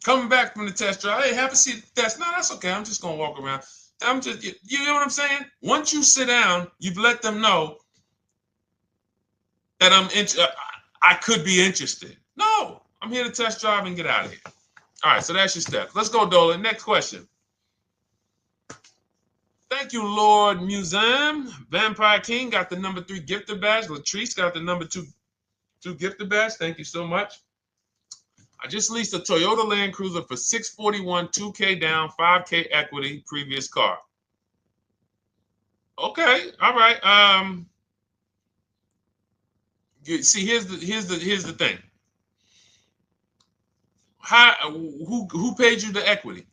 Coming back from the test drive. Hey, have a seat at the desk. No, that's okay. I'm just going to walk around. You know what I'm saying? Once you sit down, you've let them know that I could be interested. No, I'm here to test drive and get out of here. All right, so that's your steps. Let's go, Dolan. Next question. Thank you, Lord Museum. Vampire King got the number 3 gifter badge. Latrice got the number 2 gifter badge. Thank you so much. I just leased a Toyota Land Cruiser for $641, $2K down, $5K equity, previous car. Okay, all right. See, here's the thing. Who paid you the equity?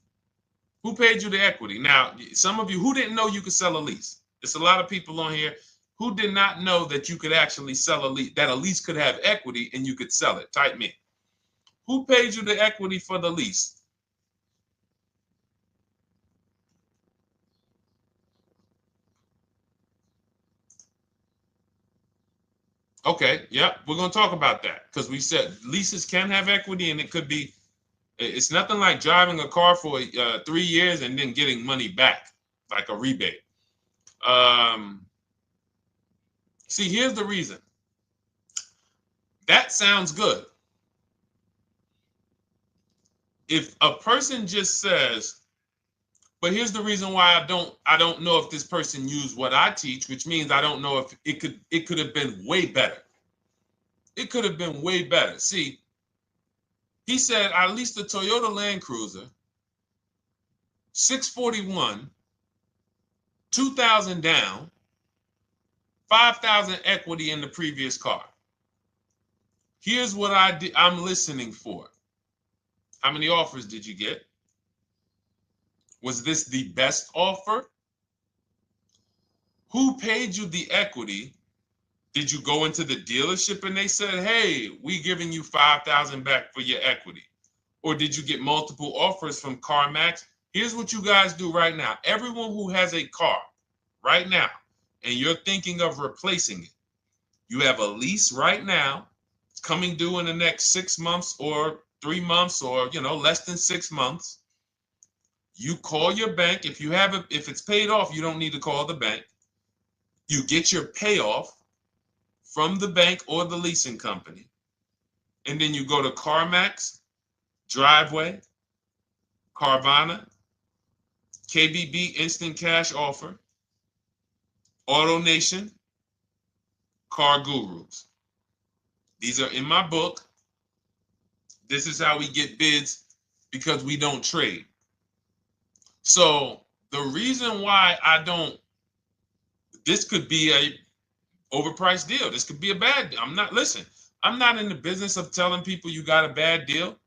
Who paid you the equity? Now, some of you who didn't know you could sell a lease. There's a lot of people on here who did not know that you could actually sell a lease, that a lease could have equity and you could sell it. Type me. Who paid you the equity for the lease? Okay, yep, we're going to talk about that because we said leases can have equity and it could be, it's nothing like driving a car for 3 years and then getting money back, like a rebate. See, here's the reason. That sounds good. If a person just says, But here's the reason why I don't know if this person used what I teach, which means I don't know if it could have been way better. It could have been way better. See, he said I leased a Toyota Land Cruiser, 641, 2,000 down, 5,000 equity in the previous car. Here's what I'm listening for. How many offers did you get? Was this the best offer? Who paid you the equity? Did you go into the dealership and they said, hey, we giving you 5,000 back for your equity? Or did you get multiple offers from CarMax? Here's what you guys do right now. Everyone who has a car right now, and you're thinking of replacing it, you have a lease right now. It's coming due in the next 6 months or 3 months or, less than 6 months. You call your bank. If it's paid off, you don't need to call the bank. You get your payoff from the bank or the leasing company. And then you go to CarMax, Driveway, Carvana, KBB Instant Cash Offer, AutoNation, Car Gurus. These are in my book. This is how we get bids because we don't trade. So the reason why this could be a overpriced deal. This could be a bad deal. I'm not in the business of telling people you got a bad deal.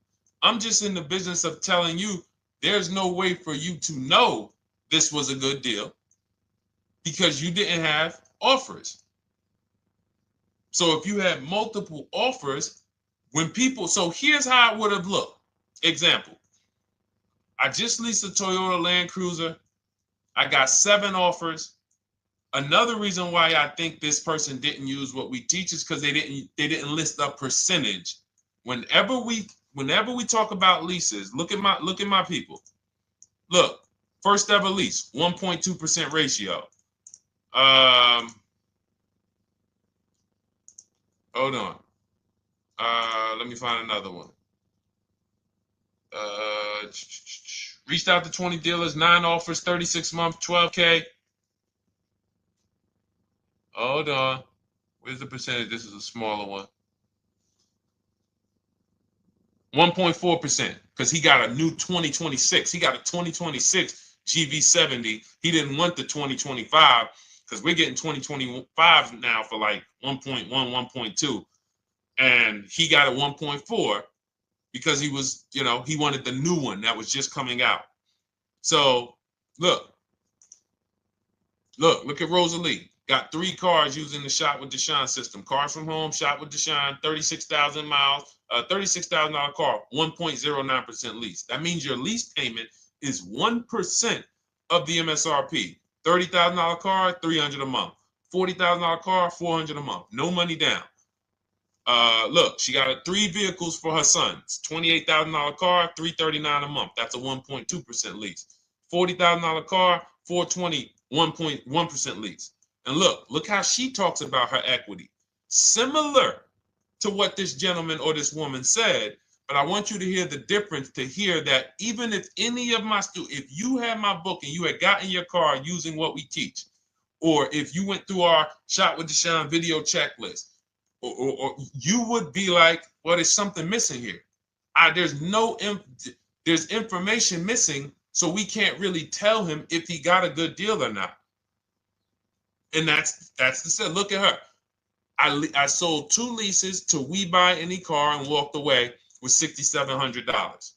I'm just in the business of telling you there's no way for you to know this was a good deal because you didn't have offers. So if you had multiple offers, so here's how it would have looked. Example, I just leased a Toyota Land Cruiser. I got 7 offers. Another reason why I think this person didn't use what we teach is because they didn't list a percentage. Whenever we talk about leases, look at my people. Look, first ever lease, 1.2% ratio. Hold on. Let me find another one. Reached out to 20 dealers, 9 offers, 36 months, 12K. Hold on. Where's the percentage? This is a smaller one. 1.4%, because he got a new 2026. He got a 2026 GV70. He didn't want the 2025 because we're getting 2025 now for like 1.1, 1.2. And he got a 1.4 because he was, he wanted the new one that was just coming out. So look at Rosalie. Got 3 cars using the Shop with Deshone system. Cars from home, Shop with Deshone, 36,000 miles, $36,000 car, 1.09% lease. That means your lease payment is 1% of the MSRP. $30,000 car, $300 a month. $40,000 car, $400 a month. No money down. Look, she got 3 vehicles for her sons. $28,000 car, $339 a month. That's a 1.2% lease. $40,000 car, $420, 1.1% lease. And look how she talks about her equity. Similar to what this gentleman or this woman said, but I want you to hear the difference, to hear that even if any of my students, if you had my book and you had gotten your car using what we teach, or if you went through our Shop with Deshone video checklist, or you would be like, well, there's something missing here. There's information missing, so we can't really tell him if he got a good deal or not. And that's the set. Look at her. I sold 2 leases to We Buy Any Car and walked away with $6,700.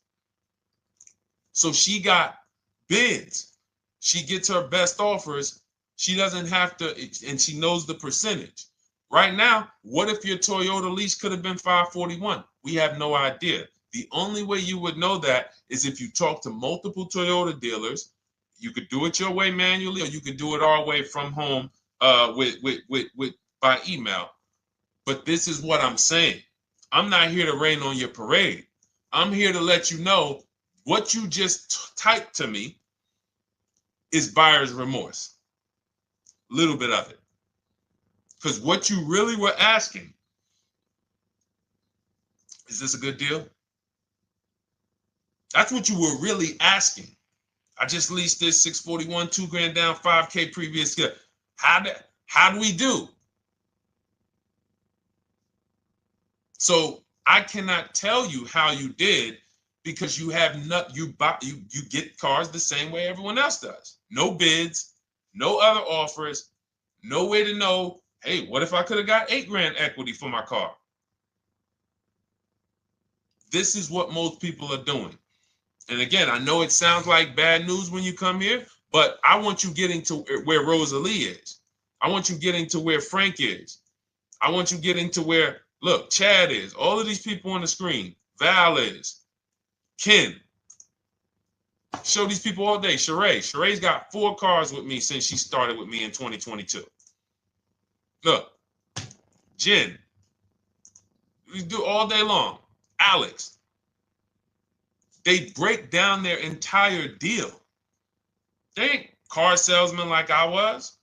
So she got bids. She gets her best offers. She doesn't have to, and she knows the percentage. Right now, what if your Toyota lease could have been 541? We have no idea. The only way you would know that is if you talk to multiple Toyota dealers. You could do it your way manually, or you could do it our way from home by email. But this is what I'm saying. I'm not here to rain on your parade. I'm here to let you know what you just typed to me is buyer's remorse. A little bit of it. Because what you really were asking, is this a good deal? That's what you were really asking. I just leased this 641, 2 grand down, 5K previous. How do we do? So I cannot tell you how you did because you have not you get cars the same way everyone else does. No bids, no other offers, no way to know, hey, what if I could have got 8 grand equity for my car? This is what most people are doing. And again, I know it sounds like bad news when you come here, but I want you getting to where Rosalie is. I want you getting to where Frank is. I want you getting to where, look, Chad is. All of these people on the screen. Val is. Ken. Show these people all day. Sheree. Sheree's got 4 cars with me since she started with me in 2022. Look. Jen. We do all day long. Alex. They break down their entire deal. They ain't car salesmen like I was.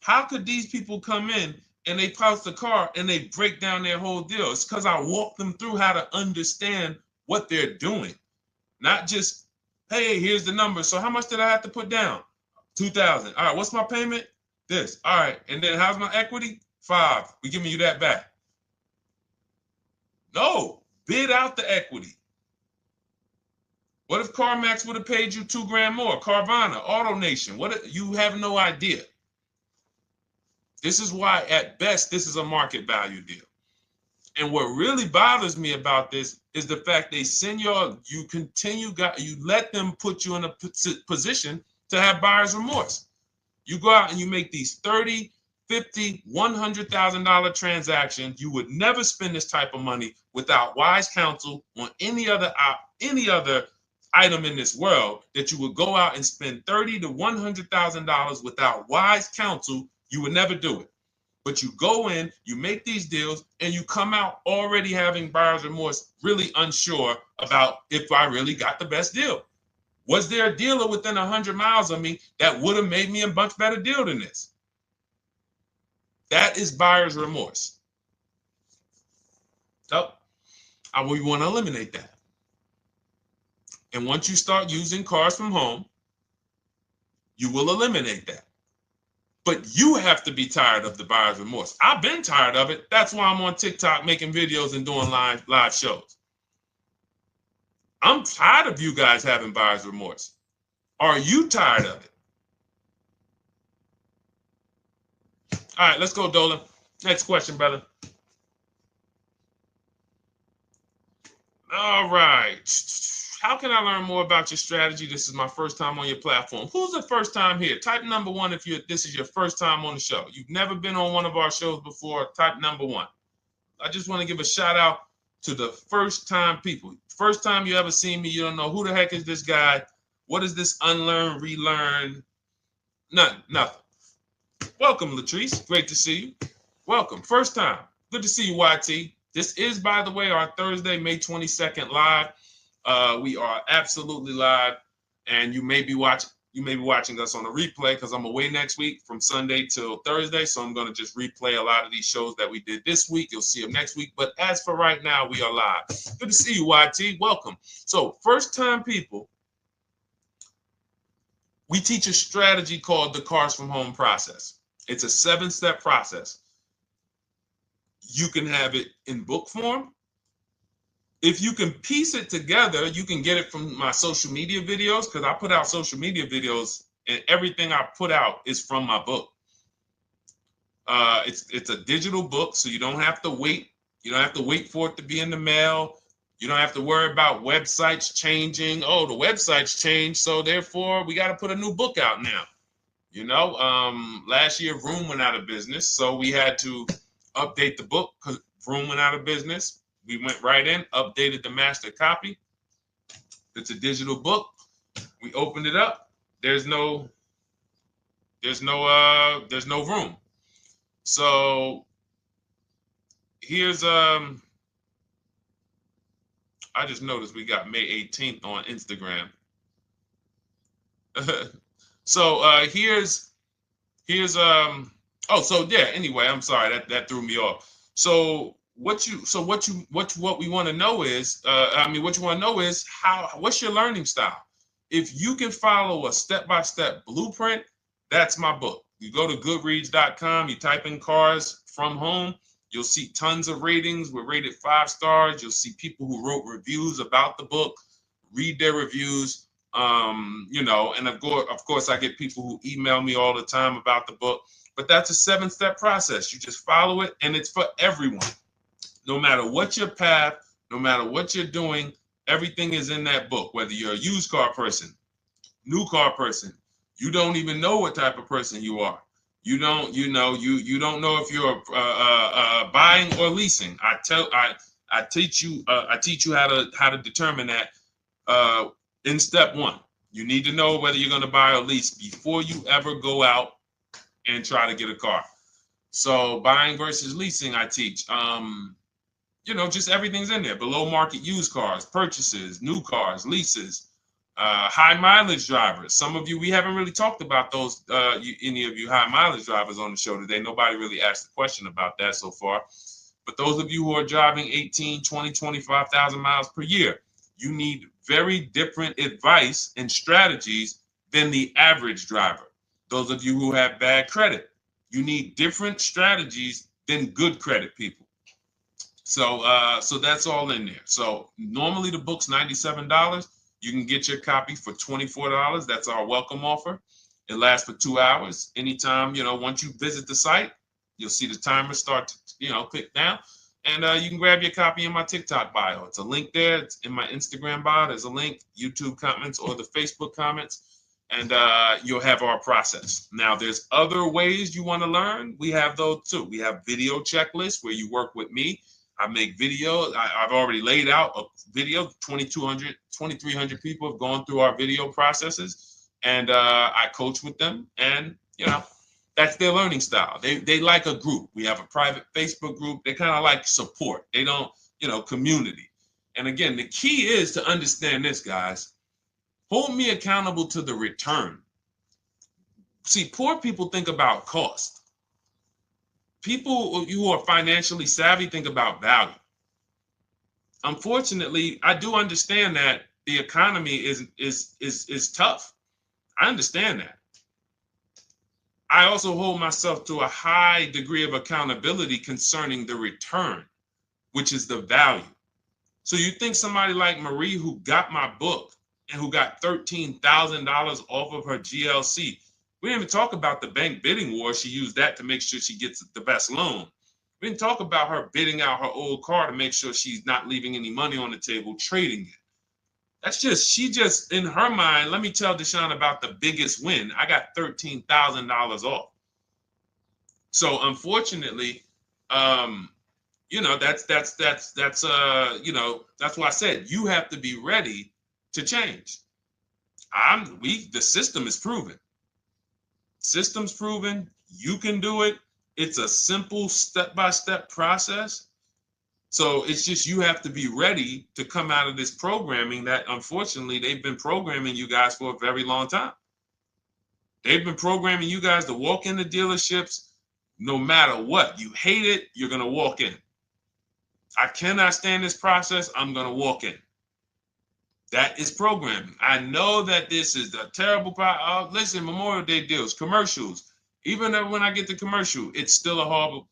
How could these people come in and they post the car and they break down their whole deal? It's because I walk them through how to understand what they're doing. Not just, hey, here's the number. So how much did I have to put down? 2,000. All right, what's my payment? This. All right, and then how's my equity? 5. We giving you that back. No, bid out the equity. What if CarMax would have paid you 2 grand more? Carvana, AutoNation, what? You have no idea. This is why, at best, this is a market value deal. And what really bothers me about this is the fact they send you let them put you in a position to have buyer's remorse. You go out and you make these $30,000, $50,000, $100,000 transactions. You would never spend this type of money without wise counsel on any other item in this world, that you would go out and spend $30,000 to $100,000 without wise counsel. You would never do it. But you go in, you make these deals, and you come out already having buyer's remorse, really unsure about if I really got the best deal. Was there a dealer within 100 miles of me that would have made me a much better deal than this? That is buyer's remorse. So we want to eliminate that. And once you start using cars from home, you will eliminate that. But you have to be tired of the buyer's remorse. I've been tired of it. That's why I'm on TikTok making videos and doing live shows. I'm tired of you guys having buyer's remorse. Are you tired of it? All right, let's go, Dolan. Next question, brother. All right. How can I learn more about your strategy? This is my first time on your platform. Who's the first time here? Type number 1 if this is your first time on the show. You've never been on one of our shows before. Type number 1. I just want to give a shout out to the first time people. First time you ever seen me, you don't know who the heck is this guy. What is this unlearn, relearn? Nothing. Welcome, Latrice. Great to see you. Welcome. First time. Good to see you, YT. This is, by the way, our Thursday, May 22nd live. We are absolutely live, and you may be watching us on a replay because I'm away next week from Sunday till Thursday, so I'm going to just replay a lot of these shows that we did this week. You'll see them next week, but as for right now, we are live. Good to see you, YT. Welcome. So, first-time people, we teach a strategy called the Cars from Home process. It's a 7-step process. You can have it in book form. If you can piece it together, you can get it from my social media videos, because I put out social media videos and everything I put out is from my book. It's a digital book, so you don't have to wait. You don't have to wait for it to be in the mail. You don't have to worry about websites changing. Oh, the website's changed, so therefore we got to put a new book out now. You know, last year Vroom went out of business, so we had to update the book because Vroom went out of business. We went right in, updated the master copy. It's a digital book. We opened it up. There's no room. So here's I just noticed we got May 18th on Instagram. So here's anyway, I'm sorry, that threw me off. So what we want to know is, what's your learning style? If you can follow a step-by-step blueprint, that's my book. You go to goodreads.com, you type in cars from home, you'll see tons of ratings. We're rated 5 stars. You'll see people who wrote reviews about the book, read their reviews. And of course, I get people who email me all the time about the book. But that's a 7-step process. You just follow it, and it's for everyone. No matter what your path, no matter what you're doing, everything is in that book. Whether you're a used car person, new car person, you don't even know what type of person you are. You don't know if you're buying or leasing. I teach you how to determine that in step 1. You need to know whether you're going to buy or lease before you ever go out and try to get a car. So buying versus leasing, I teach. Just everything's in there. Below market used cars, purchases, new cars, leases, high mileage drivers. Some of you, we haven't really talked about those, any of you high mileage drivers on the show today. Nobody really asked a question about that so far. But those of you who are driving 18, 20, 25,000 miles per year, you need very different advice and strategies than the average driver. Those of you who have bad credit, you need different strategies than good credit people. So that's all in there. So normally the book's $97. You can get your copy for $24. That's our welcome offer. It lasts for 2 hours. Anytime, once you visit the site, you'll see the timer start to, click down. And you can grab your copy in my TikTok bio. It's a link there. It's in my Instagram bio. There's a link, YouTube comments or the Facebook comments. And you'll have our process. Now, there's other ways you want to learn. We have those too. We have video checklists where you work with me. I make videos. I've already laid out a video. 2,300 people have gone through our video processes, and I coach with them. And that's their learning style. They like a group. We have a private Facebook group. They kind of like support. They don't, community. And again, the key is to understand this, guys. Hold me accountable to the return. See, poor people think about cost. People who are financially savvy think about value. Unfortunately, I do understand that the economy is tough. I understand that. I also hold myself to a high degree of accountability concerning the return, which is the value. So you think somebody like Marie, who got my book and who got $13,000 off of her GLC, we didn't even talk about the bank bidding war. She used that to make sure she gets the best loan. We didn't talk about her bidding out her old car to make sure she's not leaving any money on the table, trading it. She just, in her mind, let me tell Deshone about the biggest win. I got $13,000 off. So unfortunately, that's why I said you have to be ready to change. The system is proven. System's proven. You can do it. It's a simple step-by-step process. So it's just you have to be ready to come out of this programming that, unfortunately, they've been programming you guys for a very long time. They've been programming you guys to walk into dealerships no matter what. You hate it, you're going to walk in. I cannot stand this process, I'm going to walk in. That is programming. I know that this is a terrible problem. Listen, Memorial Day deals, commercials. Even when I get the commercial, it's still a horrible.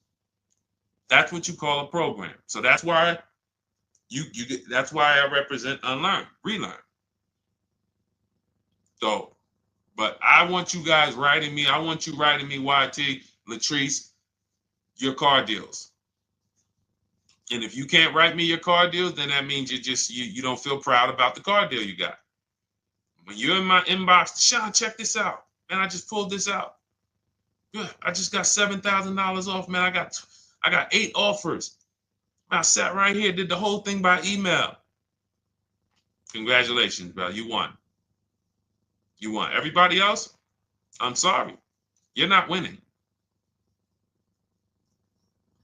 That's what you call a program. So that's why that's why I represent unlearn, relearn. So, but I want you guys writing me. I want you writing me, YT, Latrice, your car deals. And if you can't write me your car deals, then that means you don't feel proud about the car deal you got. When you're in my inbox, Deshone, check this out. Man, I just pulled this out. Yeah, I just got $7,000 off, man. I got 8 offers. I sat right here, did the whole thing by email. Congratulations, bro. You won. You won. Everybody else, I'm sorry. You're not winning.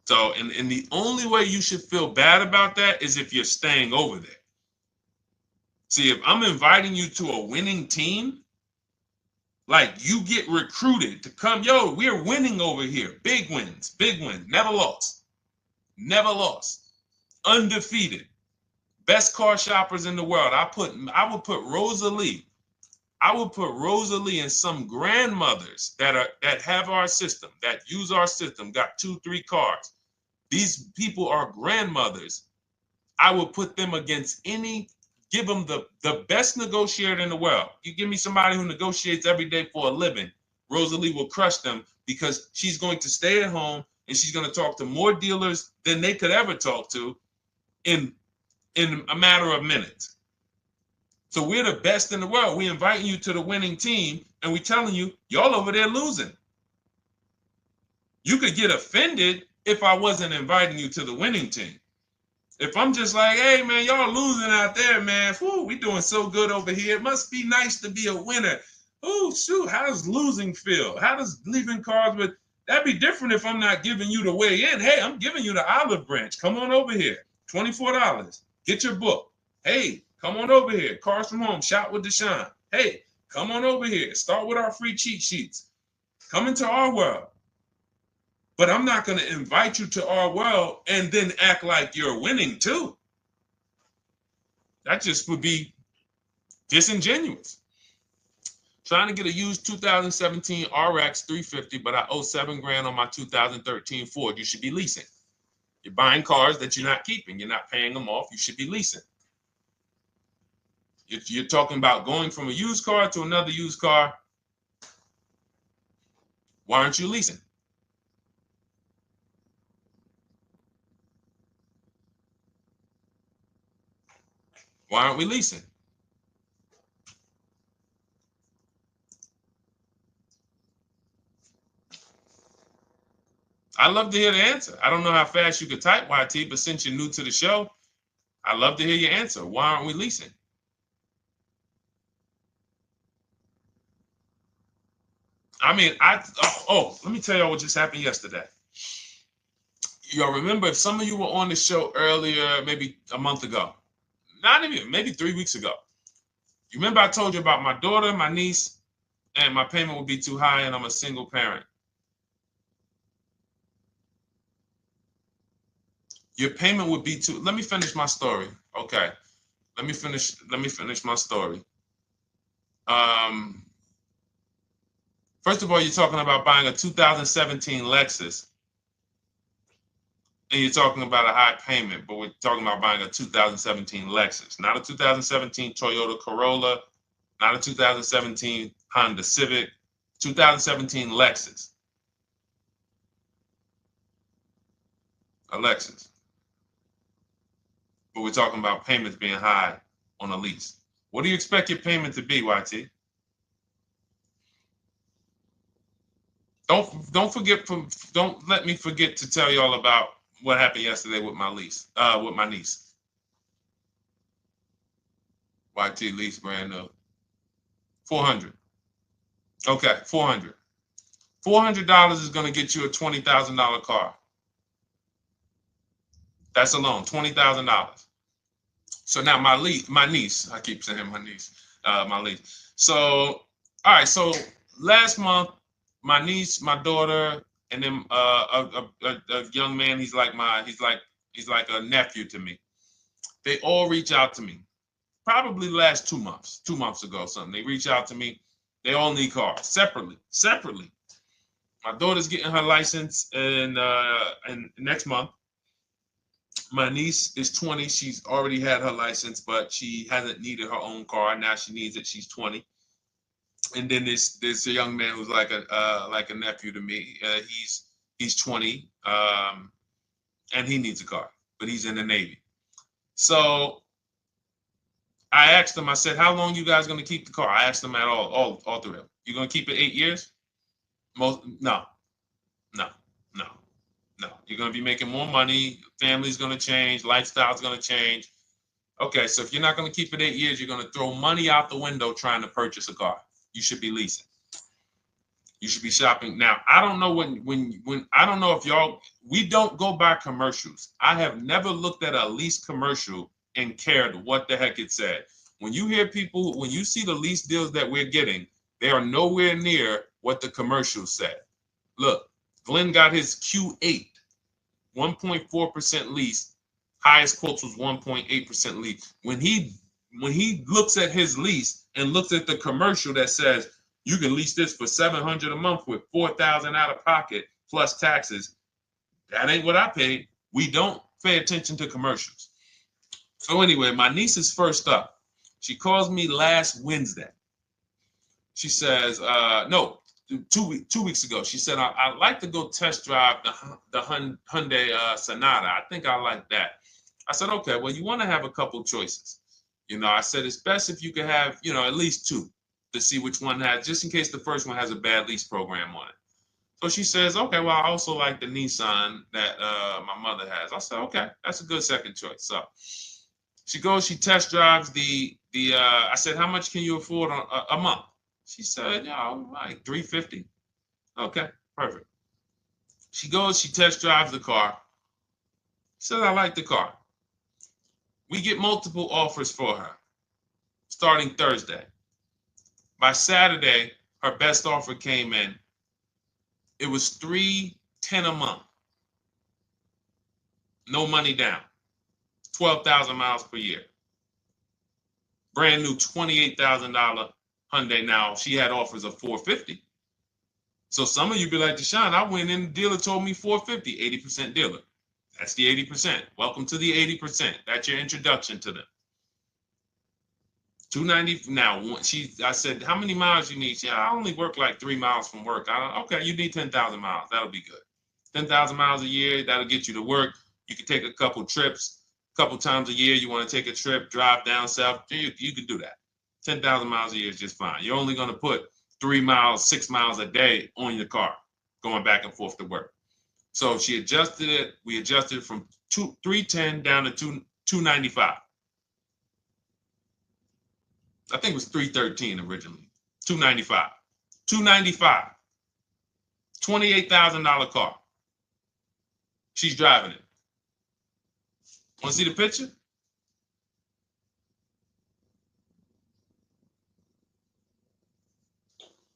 So, and the only way you should feel bad about that is if you're staying over there. See, if I'm inviting you to a winning team, like you get recruited to come, yo, we're winning over here. Big wins, never lost. Never lost. Undefeated. Best car shoppers in the world. I would put Rosalie I will put Rosalie and some grandmothers that have our system, that use our system, got 2-3 cars. These people are grandmothers. I will put them against give them the best negotiator in the world. You give me somebody who negotiates every day for a living, Rosalie will crush them because she's going to stay at home and she's going to talk to more dealers than they could ever talk to in a matter of minutes. So we're the best in the world. We inviting you to the winning team and we telling you, y'all over there losing. You could get offended if I wasn't inviting you to the winning team. If I'm just like, hey, man, y'all losing out there, man. Whew, we doing so good over here. It must be nice to be a winner. Oh, shoot, how does losing feel? How does leaving cars with... That'd be different if I'm not giving you the way in. Hey, I'm giving you the olive branch. Come on over here. $24. Get your book. Hey, come on over here. Cars from Home. Shop with Deshone. Hey, come on over here. Start with our free cheat sheets. Come into our world. But I'm not going to invite you to our world and then act like you're winning too. That just would be disingenuous. Trying to get a used 2017 RX 350, but I owe $7,000 on my 2013 Ford. You should be leasing. You're buying cars that you're not keeping. You're not paying them off. You should be leasing. If you're talking about going from a used car to another used car, why aren't you leasing? Why aren't we leasing? I'd love to hear the answer. I don't know how fast you could type, YT, but since you're new to the show, I'd love to hear your answer. Why aren't we leasing? I mean, let me tell y'all what just happened yesterday. Y'all remember, if some of you were on the show earlier, maybe a month ago, not even, maybe 3 weeks ago. You remember I told you about my daughter, my niece, and my payment would be too high and I'm a single parent. Your payment would be too, let me finish my story. Okay. Let me finish my story. First of all, you're talking about buying a 2017 Lexus. And you're talking about a high payment, but we're talking about buying a 2017 Lexus, not a 2017 Toyota Corolla, not a 2017 Honda Civic, 2017 Lexus. A Lexus. But we're talking about payments being high on a lease. What do you expect your payment to be, YT? Don't let me forget to tell y'all about what happened yesterday with my niece. YT lease brand new. $400. Okay, $400. $400 is going to get you a $20,000 car. That's alone, $20,000. So now my niece, I keep saying my niece, my niece. So, all right, so last month, my niece, my daughter, and then a young man, he's like a nephew to me. They all reach out to me. Probably the last 2 months ago, something. They reach out to me. They all need cars separately. My daughter's getting her license in next month. My niece is 20. She's already had her license, but she hasn't needed her own car. Now she needs it. She's 20. And then there's a young man who's like a nephew to me. He's 20, and he needs a car, but he's in the Navy. So I asked them. I said, "How long you guys gonna keep the car?" I asked them at all three of them. You gonna keep it 8 years? No. You're gonna be making more money. Family's gonna change. Lifestyle's gonna change. Okay, so if you're not gonna keep it 8 years, you're gonna throw money out the window trying to purchase a car. You should be leasing. You should be shopping. Now, I don't know when I don't know if y'all, we don't go by commercials. I have never looked at a lease commercial and cared what the heck it said. When you hear people, when you see the lease deals that we're getting, they are nowhere near what the commercial said. Look, Glenn got his Q8, 1.4% lease. Highest quotes was 1.8% lease. When he looks at his lease, and looks at the commercial that says you can lease this for $700 a month with $4,000 out of pocket plus taxes, that ain't what I paid. We don't pay attention to commercials. So anyway, my niece is first up. She calls me last Wednesday. She says, no, 2 weeks ago. She said, I'd like to go test drive the Hyundai Sonata. I think I like that. I said, okay, well, you want to have a couple choices. I said, it's best if you could have, at least two to see which one has, just in case the first one has a bad lease program on it. So she says, okay, well, I also like the Nissan that my mother has. I said, okay, that's a good second choice. So she goes, she test drives I said, how much can you afford a month? She said, like $350. Okay, perfect. She goes, she test drives the car. She says, I like the car. We get multiple offers for her starting Thursday. By Saturday, her best offer came in. It was $310 a month. No money down. 12,000 miles per year. Brand new $28,000 Hyundai. Now, she had offers of $450. So some of you be like, Deshone, I went in, the dealer told me $450, 80% dealer. That's the 80%. Welcome to the 80%. That's your introduction to them. $290. Now, I said, how many miles you need? She said, I only work like 3 miles from work. Okay, you need 10,000 miles. That'll be good. 10,000 miles a year, that'll get you to work. You can take a couple trips, a couple times a year. You want to take a trip, drive down south. You can do that. 10,000 miles a year is just fine. You're only going to put 3 miles, 6 miles a day on your car, going back and forth to work. So she adjusted it. We adjusted it from $310 down to $295. I think it was $313 originally. $295. $295. $28,000 car. She's driving it. Want to see the picture?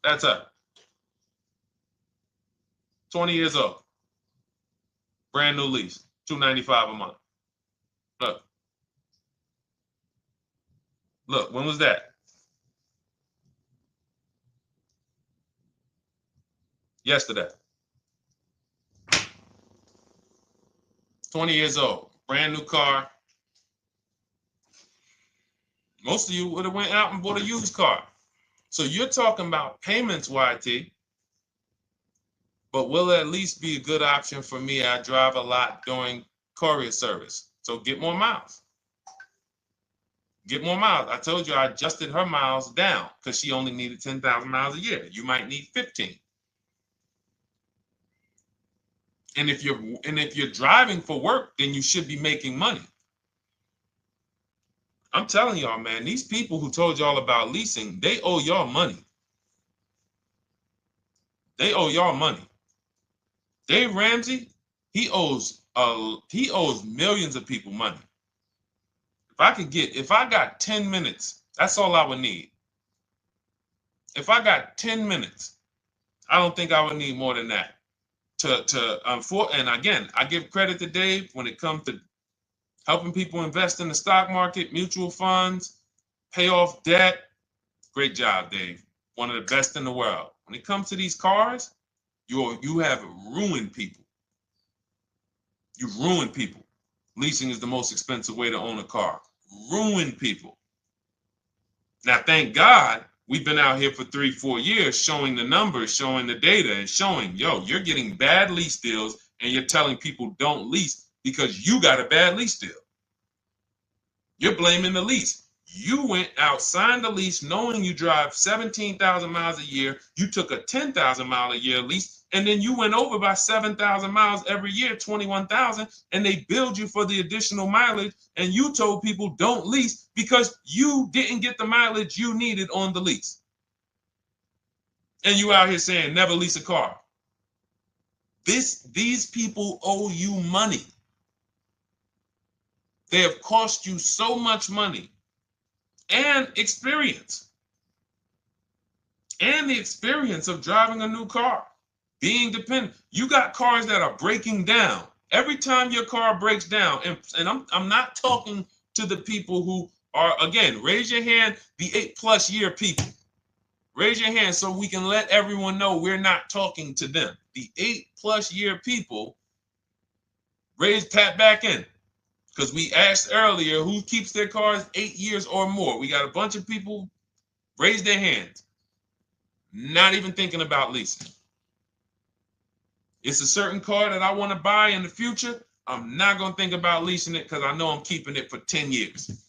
That's her. 20 years old. Brand new lease. $295 a month. Look. Look, when was that? Yesterday. 20 years old. Brand new car. Most of you would have went out and bought a used car. So you're talking about payments, YT. But will it at least be a good option for me? I drive a lot during courier service. So get more miles. Get more miles. I told you I adjusted her miles down because she only needed 10,000 miles a year. You might need 15. And if you're driving for work, then you should be making money. I'm telling y'all, man, these people who told y'all about leasing, they owe y'all money. They owe y'all money. Dave Ramsey, he owes millions of people money. If I got 10 minutes, that's all I would need. If I got 10 minutes, I don't think I would need more than that. And again, I give credit to Dave when it comes to helping people invest in the stock market, mutual funds, pay off debt. Great job, Dave. One of the best in the world. When it comes to these cars, you have ruined people. You've ruined people. Leasing is the most expensive way to own a car. Ruined people. Now, thank God, we've been out here for 3-4 years showing the numbers, showing the data, and showing, you're getting bad lease deals, and you're telling people don't lease because you got a bad lease deal. You're blaming the lease. You went out, signed the lease, knowing you drive 17,000 miles a year. You took a 10,000 mile a year lease, and then you went over by 7,000 miles every year, 21,000, and they billed you for the additional mileage, and you told people don't lease because you didn't get the mileage you needed on the lease. And you out here saying never lease a car. These people owe you money. They have cost you so much money and experience. And the experience of driving a new car, being dependent. You got cars that are breaking down. Every time your car breaks down, and I'm not talking to the people who Or again, raise your hand, the 8+ year people. Raise your hand so we can let everyone know we're not talking to them. The 8+ year people, tap back in. Because we asked earlier who keeps their cars 8 years or more. We got a bunch of people raise their hands, not even thinking about leasing. It's a certain car that I want to buy in the future. I'm not going to think about leasing it because I know I'm keeping it for 10 years.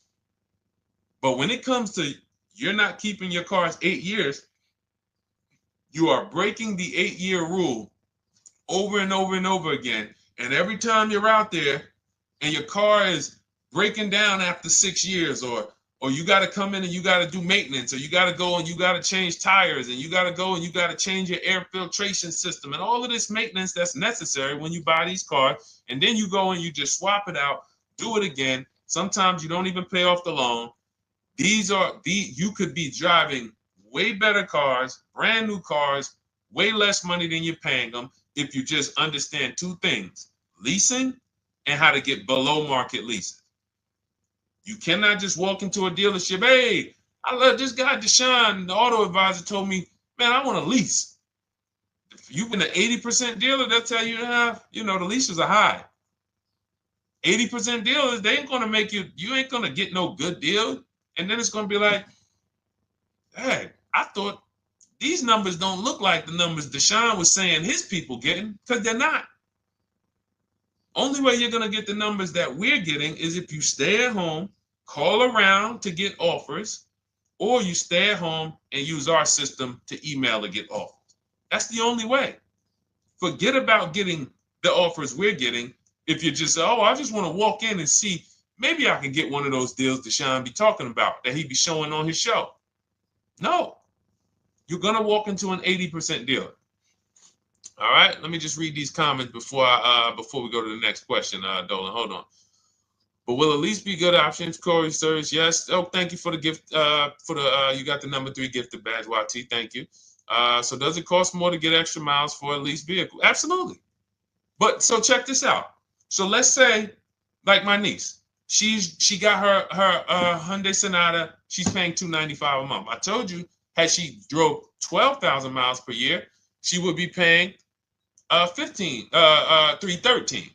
But when it comes to you're not keeping your cars 8 years, you are breaking the 8-year rule over and over and over again. And every time you're out there and your car is breaking down after 6 years, or you got to come in and you got to do maintenance, or you got to go and you got to change tires, and you got to go and you got to change your air filtration system, and all of this maintenance that's necessary when you buy these cars, and then you go and you just swap it out, do it again. Sometimes you don't even pay off the loan. You could be driving way better cars, brand new cars, way less money than you're paying them if you just understand 2 things: leasing and how to get below market leases. You cannot just walk into a dealership. Hey, I love this guy, Deshone, the auto advisor, told me, man, I want to lease. If you've been an 80% dealer, they'll tell you, the leases are high. 80% dealers, they ain't going to make you ain't going to get no good deal. And then it's going to be like, hey, I thought these numbers don't look like the numbers Deshone was saying his people getting, because they're not. Only way you're going to get the numbers that we're getting is if you stay at home, call around to get offers, or you stay at home and use our system to email to get offers. That's the only way. Forget about getting the offers we're getting. If you just say, oh, I just want to walk in and see, maybe I can get one of those deals Deshone be talking about that he be showing on his show. No, you're going to walk into an 80% dealer. All right, let me just read these comments before we go to the next question, Dolan. Hold on. But will a lease be good options? Corey Sirs, yes. Oh, thank you for the gift. You got the number 3 gifted badge, YT. Thank you. So does it cost more to get extra miles for a leased vehicle? Absolutely. But so check this out. So let's say, like my niece, she got her Hyundai Sonata. She's paying $295 a month. I told you, had she drove 12,000 miles per year, she would be paying $313.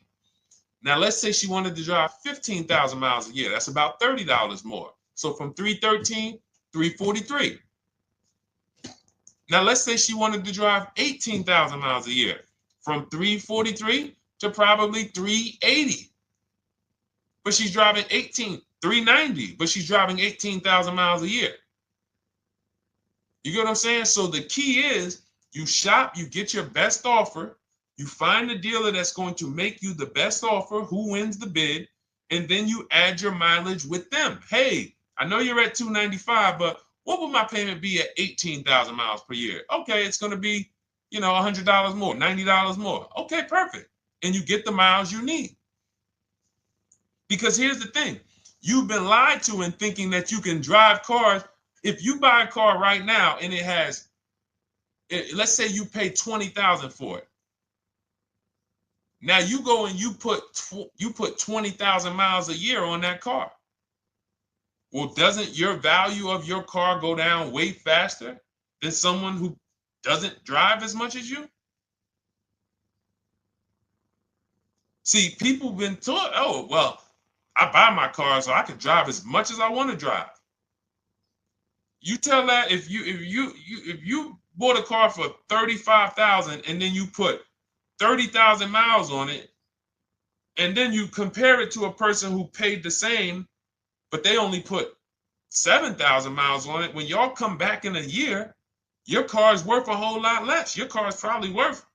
Now let's say she wanted to drive 15,000 miles a year. That's about $30 more. So from $313, $343. Now let's say she wanted to drive 18,000 miles a year, from $343 to probably $380. But she's driving $390, but she's driving 18,000 miles a year. You get what I'm saying? So the key is you shop, you get your best offer, you find the dealer that's going to make you the best offer, who wins the bid, and then you add your mileage with them. Hey, I know you're at $295, but what would my payment be at 18,000 miles per year? Okay, it's going to be, $100 more, $90 more. Okay, perfect. And you get the miles you need. Because here's the thing. You've been lied to in thinking that you can drive cars. If you buy a car right now and it has, let's say you pay $20,000 for it. Now you go and you put 20,000 miles a year on that car. Well, doesn't your value of your car go down way faster than someone who doesn't drive as much as you? See, people have been taught, oh, well, I buy my car so I can drive as much as I want to drive. You tell that if you bought a car for $35,000 and then you put 30,000 miles on it, and then you compare it to a person who paid the same, but they only put 7,000 miles on it. When y'all come back in a year, your car is worth a whole lot less. Your car is probably worth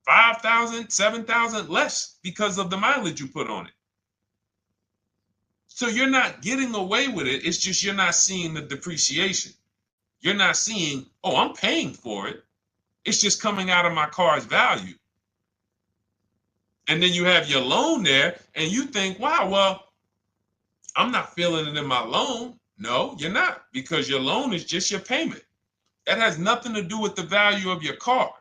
5,000, 7,000 less because of the mileage you put on it. So you're not getting away with it. It's just you're not seeing the depreciation. You're not seeing, oh, I'm paying for it. It's just coming out of my car's value. And then you have your loan there and you think, wow, well, I'm not feeling it in my loan. No, you're not, because your loan is just your payment. That has nothing to do with the value of your car.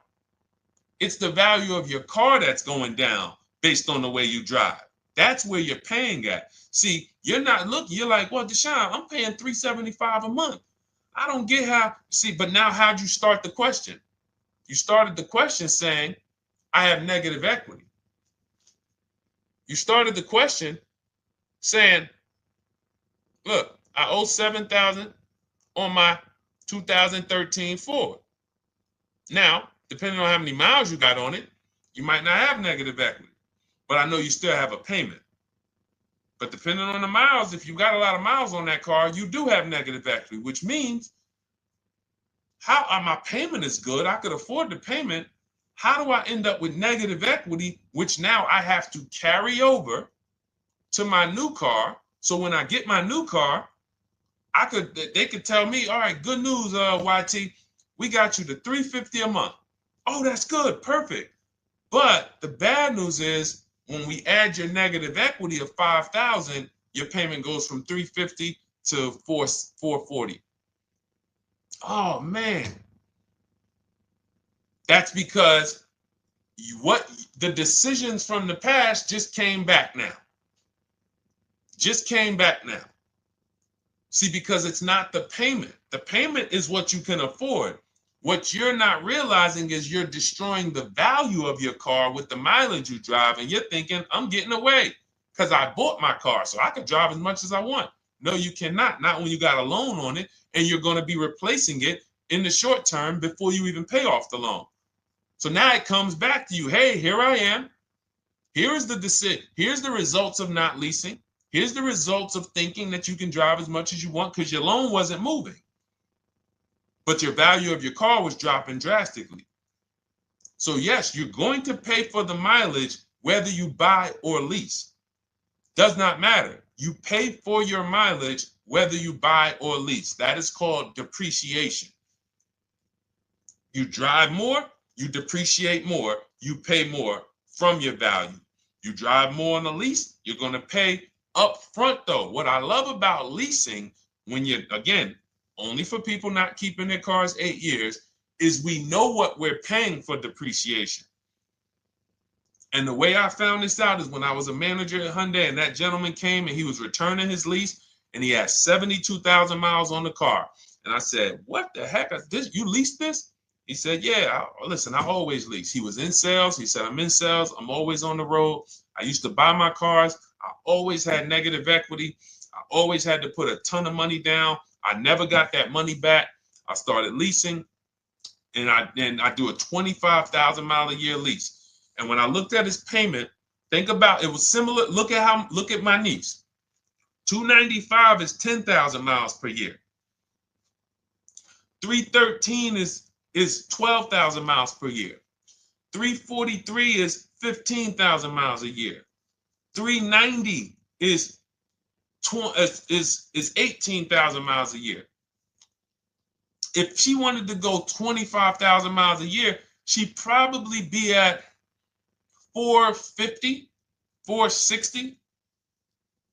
It's the value of your car that's going down based on the way you drive. That's where you're paying at. See, You're not looking, you're like, well, Deshone, I'm paying $375 a month. I don't get how, see, but now how'd you start the question? You started the question saying, I have negative equity. You started the question saying, look, I owe $7,000 on my 2013 Ford. Now, depending on how many miles you got on it, you might not have negative equity, but I know you still have a payment. But depending on the miles, if you got a lot of miles on that car, you do have negative equity, which means my payment is good. I could afford the payment. How do I end up with negative equity, which now I have to carry over to my new car? So when I get my new car, they could tell me, all right, good news, YT, we got you to $350 a month. Oh, that's good, perfect. But the bad news is when we add your negative equity of $5,000, your payment goes from $350 to $440. Oh man, that's because the decisions from the past just came back now. Just came back now. See, because it's not the payment. The payment is what you can afford. What you're not realizing is you're destroying the value of your car with the mileage you drive, and you're thinking, I'm getting away because I bought my car, so I can drive as much as I want. No, you cannot. Not when you got a loan on it, and you're going to be replacing it in the short term before you even pay off the loan. So now it comes back to you. Hey, here I am. Here's the decision. Here's the results of not leasing. Here's the results of thinking that you can drive as much as you want because your loan wasn't moving. But your value of your car was dropping drastically. So yes, you're going to pay for the mileage whether you buy or lease. Does not matter. You pay for your mileage whether you buy or lease. That is called depreciation. You drive more, you depreciate more, you pay more from your value. You drive more on a lease, you're going to pay up front though. What I love about leasing, when you're, again, only for people not keeping their cars 8 years, is we know what we're paying for depreciation. And the way I found this out is when I was a manager at Hyundai and that gentleman came and he was returning his lease and he had 72,000 miles on the car. And I said, what the heck? You leased this? He said, yeah, listen, I always lease. He was in sales. He said, I'm in sales. I'm always on the road. I used to buy my cars. I always had negative equity. I always had to put a ton of money down. I never got that money back. I started leasing, and I do a 25,000 mile a year lease. And when I looked at his payment, think about it was similar. Look at my niece. 295 is 10,000 miles per year. 313 is 12,000 miles per year. 343 is 15,000 miles a year. 390 is 18,000 miles a year. If she wanted to go 25,000 miles a year, she'd probably be at 450, 460.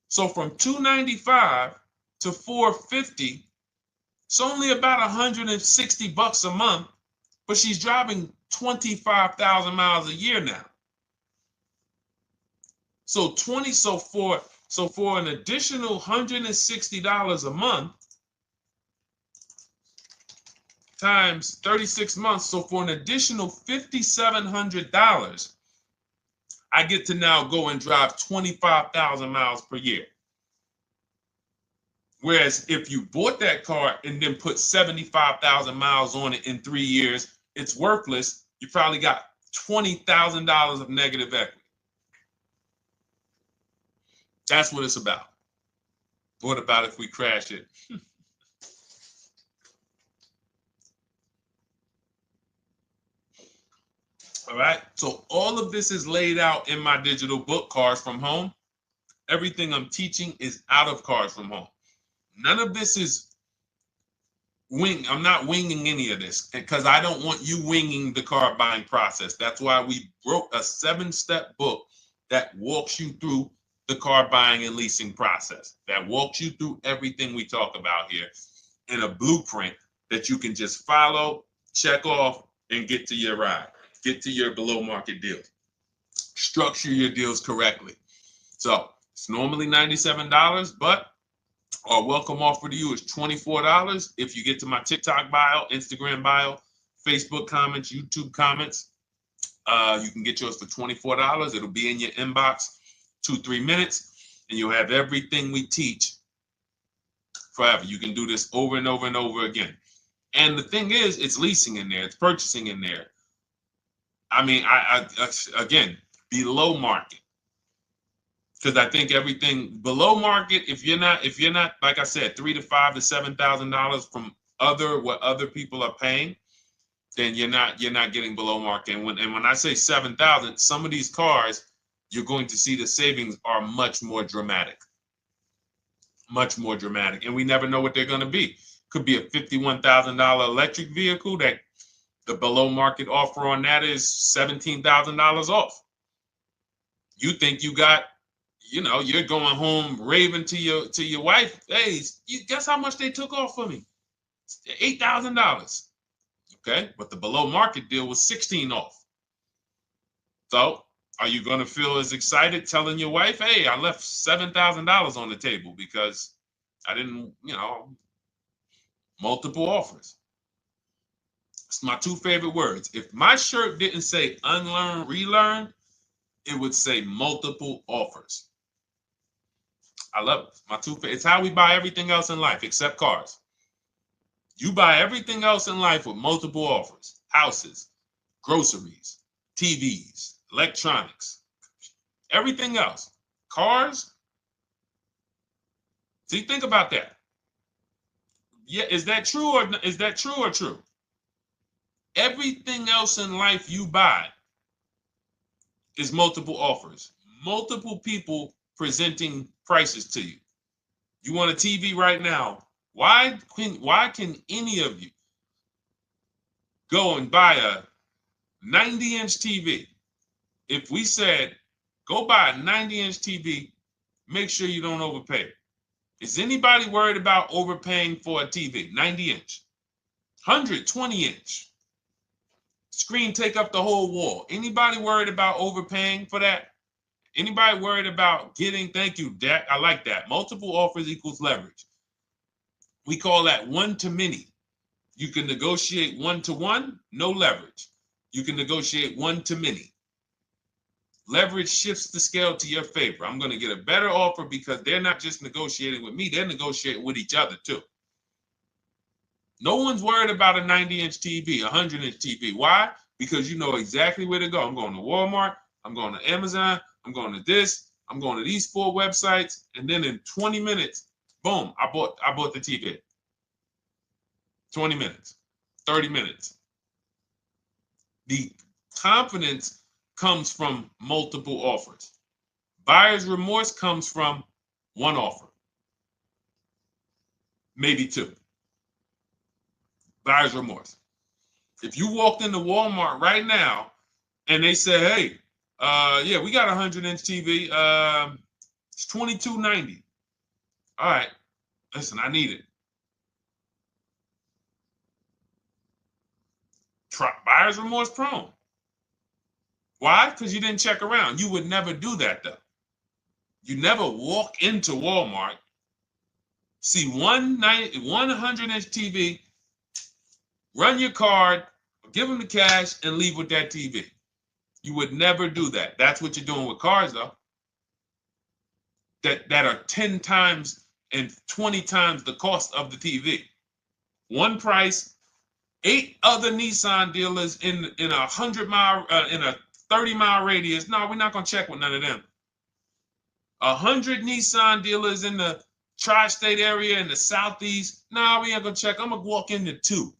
So from 295 to 450, it's only about 160 bucks a month, but she's driving 25,000 miles a year now. So for an additional $160 a month times 36 months, so for an additional $5,700, I get to now go and drive 25,000 miles per year. Whereas if you bought that car and then put 75,000 miles on it in 3 years, it's worthless. You probably got $20,000 of negative equity. That's what it's about. What about if we crash it? All right. So all of this is laid out in my digital book, Cars from Home. Everything I'm teaching is out of Cars from Home. None of this is I'm not winging any of this because I don't want you winging the car buying process. That's why we wrote a 7-step book that walks you through the car buying and leasing process, that walks you through everything we talk about here in a blueprint that you can just follow, check off, and get to your ride, get to your below market deals, structure your deals correctly. So It's normally $97, but our welcome offer to you is $24 if you get to my TikTok bio, Instagram bio, Facebook comments, YouTube comments. You can get yours for $24. It'll be in your inbox 2-3 minutes, and you'll have everything we teach forever. You can do this over and over and over again. And the thing is, it's leasing in there, it's purchasing in there. I mean, I again, below market. Because I think everything below market, if you're not, like I said, $3,000 to $5,000 to $7,000 from what other people are paying, then you're not getting below market. And when I say 7,000, some of these cars, you're going to see the savings are much more dramatic, and we never know what they're going to be. Could be a $51,000 electric vehicle that the below market offer on that is $17,000 off. You think you got, you're going home raving to your wife. Hey, you guess how much they took off for me? $8,000. Okay, but the below market deal was 16 off. So are you going to feel as excited telling your wife, hey, I left $7,000 on the table because I didn't, multiple offers? It's my two favorite words. If my shirt didn't say unlearn, relearn, it would say multiple offers. I love it. My two favorite. It's how we buy everything else in life except cars. You buy everything else in life with multiple offers: houses, groceries, TVs, electronics, everything else. Cars. See, think about that. Yeah, is that true or true? Everything else in life you buy is multiple offers, multiple people presenting prices to you. You want a TV right now? Why can any of you go and buy a 90-inch TV? If we said, go buy a 90-inch TV, make sure you don't overpay. Is anybody worried about overpaying for a TV? 90-inch, 120-inch. Screen take up the whole wall. Anybody worried about overpaying for that? Anybody worried about getting, thank you, Dak, I like that. Multiple offers equals leverage. We call that one to many. You can negotiate 1-to-1, no leverage. You can negotiate 1 to many. Leverage shifts the scale to your favor. I'm going to get a better offer because they're not just negotiating with me, they're negotiating with each other too. No one's worried about a 90-inch TV, a 100-inch TV. Why? Because you know exactly where to go. I'm going to Walmart, I'm going to Amazon, I'm going to this, I'm going to these 4 websites, and then in 20 minutes, boom, I bought the TV. 20 minutes, 30 minutes. The confidence comes from multiple offers. Buyer's remorse comes from one offer, maybe 2. Buyer's remorse. If you walked into Walmart right now and they say, hey, yeah, we got a 100-inch TV. It's $22.90. All right, listen, I need it. Buyer's remorse prone. Why? Because you didn't check around. You would never do that, though. You never walk into Walmart, see one 100-inch TV, run your card, give them the cash, and leave with that TV. You would never do that. That's what you're doing with cars, though. That are 10 times and 20 times the cost of the TV. One price, 8 other Nissan dealers in a 100-mile, in a 30-mile radius. No, we're not gonna check with none of them. 100 Nissan dealers in the tri-state area in the southeast. No, we ain't gonna check. I'm gonna walk into 2,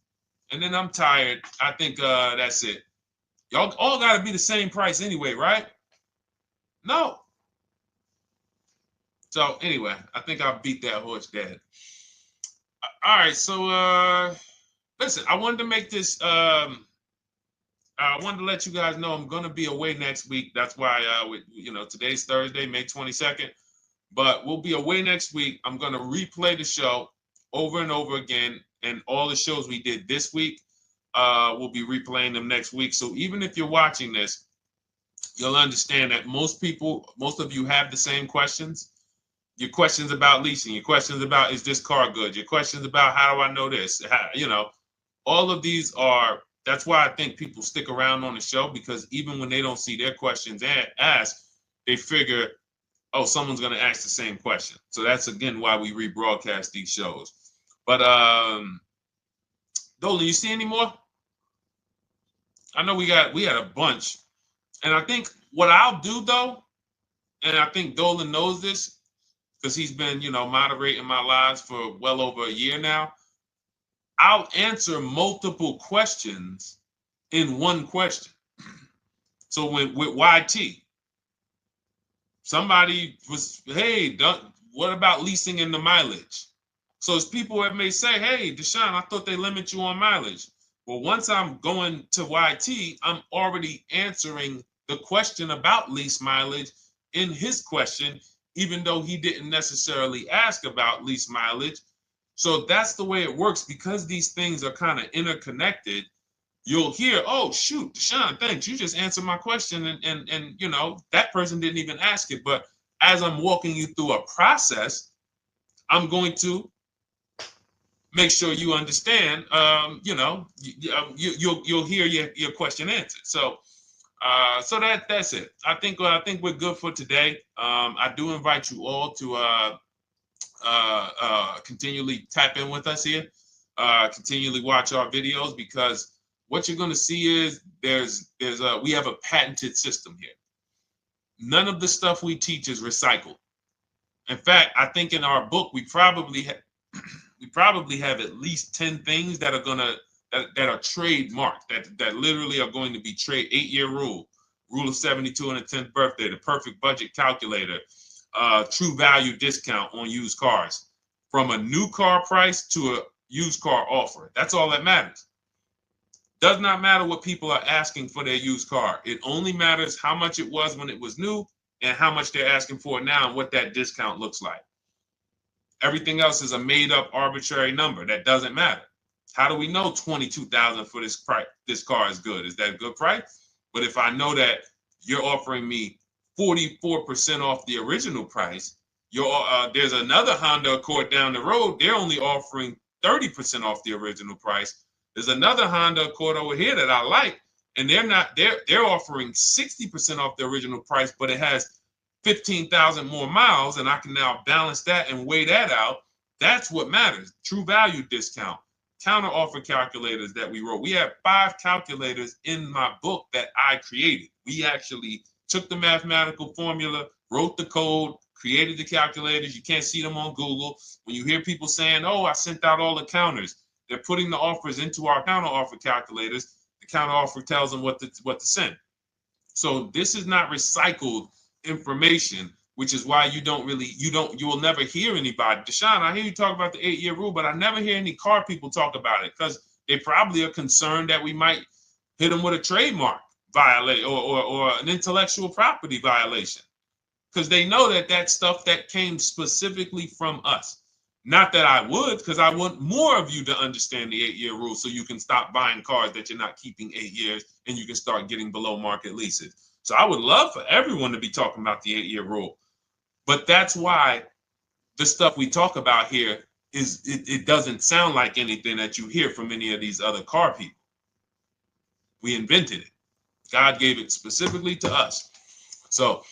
and then I'm tired. I think that's it. Y'all all gotta be the same price anyway, right? No. So anyway, I think I beat that horse dead. All right, so listen, I wanted to make this. I wanted to let you guys know I'm gonna be away next week. That's why today's Thursday, May 22nd, but we'll be away next week. I'm gonna replay the show over and over again, and all the shows we did this week, we'll be replaying them next week. So even if you're watching this you'll understand that most of you have the same questions. Your questions about leasing, your questions about, is this car good? Your questions about, how do I know this? All of these are, that's why I think people stick around on the show, because even when they don't see their questions asked, they figure, oh, someone's going to ask the same question. So that's, again, why we rebroadcast these shows. But Dolan, you see any more? I know we had a bunch. And I think what I'll do, though, and I think Dolan knows this because he's been, moderating my lives for well over a year now, I'll answer multiple questions in one question. So with YT, somebody was, hey, what about leasing in the mileage? So as people that may say, hey, Deshone, I thought they limit you on mileage. Well, once I'm going to YT, I'm already answering the question about lease mileage in his question, even though he didn't necessarily ask about lease mileage. So that's the way it works. Because these things are kind of interconnected, you'll hear, oh, shoot, Deshone, thanks. You just answered my question. And that person didn't even ask it. But as I'm walking you through a process, I'm going to make sure you understand, you'll hear your question answered. So that's it. I think we're good for today. I do invite you all to continually tap in with us here, continually watch our videos, because what you're going to see is we have a patented system here. None of the stuff we teach is recycled. In fact, I think in our book we probably have at least 10 things that are trademarked, that literally are going to be 8-year rule of 72 on the 10th birthday, the perfect budget calculator, true value discount on used cars, from a new car price to a used car offer. That's all that matters. Does not matter what people are asking for their used car. It only matters how much it was when it was new and how much they're asking for it now and what that discount looks like. Everything else is a made-up arbitrary number that doesn't matter. How do we know $22,000 for this price? This car is good. Is that a good price? But if I know that you're offering me 44% off the original price, there's another Honda Accord down the road. They're only offering 30% off the original price. There's another Honda Accord over here that I like, and they're offering 60% off the original price, but it has 15,000 more miles, and I can now balance that and weigh that out. That's what matters. True value discount, counter offer calculators that we wrote. We have 5 calculators in my book that I created. We actually took the mathematical formula, wrote the code, created the calculators. You can't see them on Google. When you hear people saying, oh, I sent out all the counters, they're putting the offers into our counter offer calculators. The counter offer tells them what to send. So this is not recycled information, which is why you will never hear anybody. Deshone, I hear you talk about the 8-year rule, but I never hear any car people talk about it, because they probably are concerned that we might hit them with a trademark violation or an intellectual property violation, because they know that stuff that came specifically from us. Not that I would, because I want more of you to understand the 8-year rule, so you can stop buying cars that you're not keeping 8 years and you can start getting below market leases. So I would love for everyone to be talking about the 8-year rule. But that's why the stuff we talk about here it doesn't sound like anything that you hear from any of these other car people. We invented it. God gave it specifically to us. So,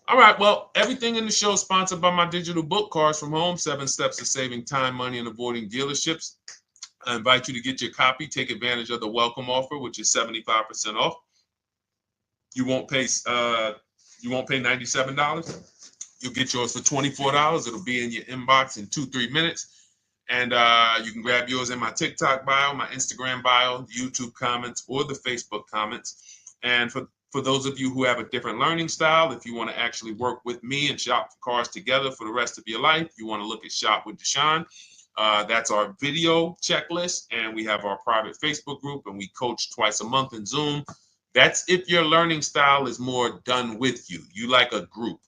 all right, well, everything in the show is sponsored by my digital book, Cars from Home, 7 Steps to Saving Time, Money, and Avoiding Dealerships. I invite you to get your copy. Take advantage of the welcome offer, which is 75% off. You won't pay $97. You'll get yours for $24. It'll be in your inbox in 2-3 minutes. And you can grab yours in my TikTok bio, my Instagram bio, YouTube comments, or the Facebook comments. And for those of you who have a different learning style, if you want to actually work with me and shop for cars together for the rest of your life, you want to look at Shop with Deshone. That's our video checklist. And we have our private Facebook group, and we coach twice a month in Zoom. That's if your learning style is more done with you. You like a group.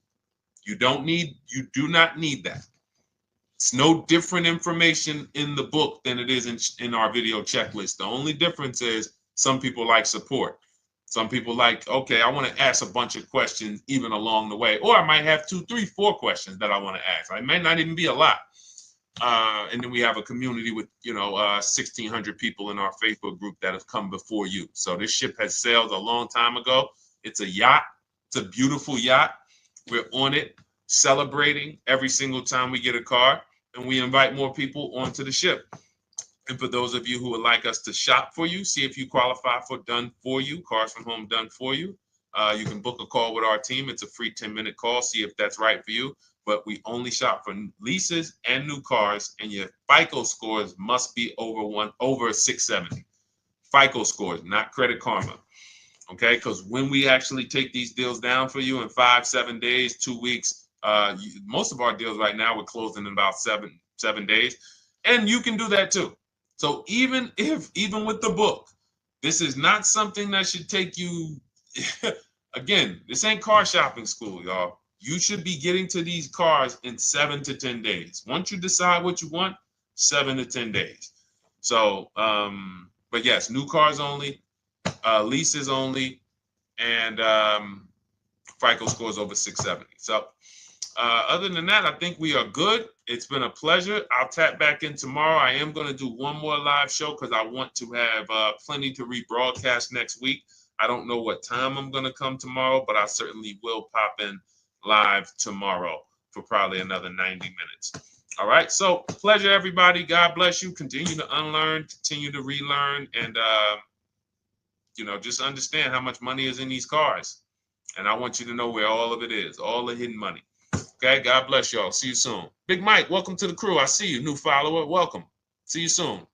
You do not need that. It's no different information in the book than it is in our video checklist. The only difference is some people like support. Some people like, okay, I want to ask a bunch of questions even along the way, or I might have 2, 3, 4 questions that I want to ask. It might not even be a lot. And then we have a community with, 1,600 people in our Facebook group that have come before you. So this ship has sailed a long time ago. It's a yacht. It's a beautiful yacht. We're on it, celebrating every single time we get a car, and we invite more people onto the ship. And for those of you who would like us to shop for you, see if you qualify for Done For You, Cars from Home Done For You. You can book a call with our team. It's a free 10-minute call. See if that's right for you. But we only shop for leases and new cars, and your FICO scores must be over 670. FICO scores, not Credit Karma. Okay, because when we actually take these deals down for you in 5, 7 days, 2 weeks, most of our deals right now we're closing in about seven days, and you can do that too. So even with the book, this is not something that should take you. Again, this ain't car shopping school, y'all. You should be getting to these cars in 7 to 10 days. Once you decide what you want, 7 to 10 days. So, but yes, new cars only, leases only, and FICO scores over 670. So other than that, I think we are good. It's been a pleasure. I'll tap back in tomorrow. I am going to do one more live show because I want to have plenty to rebroadcast next week. I don't know what time I'm going to come tomorrow, but I certainly will pop in live tomorrow for probably another 90 minutes. All right. So pleasure, everybody. God bless you. Continue to unlearn, continue to relearn, and, just understand how much money is in these cars. And I want you to know where all of it is, all the hidden money. Okay. God bless y'all. See you soon. Big Mike, welcome to the crew. I see you. New follower. Welcome. See you soon.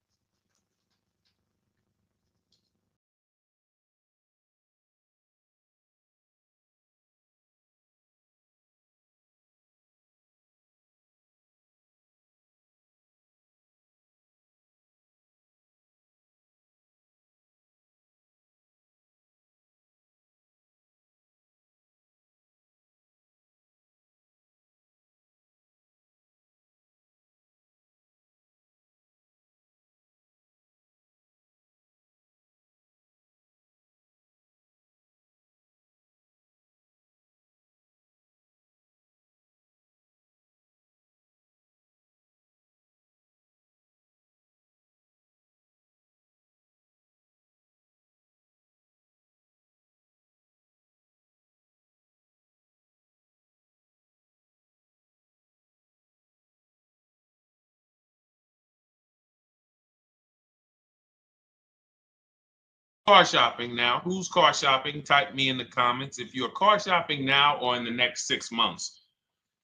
Car shopping now. Who's car shopping? Type me in the comments if you're car shopping now or in the next 6 months.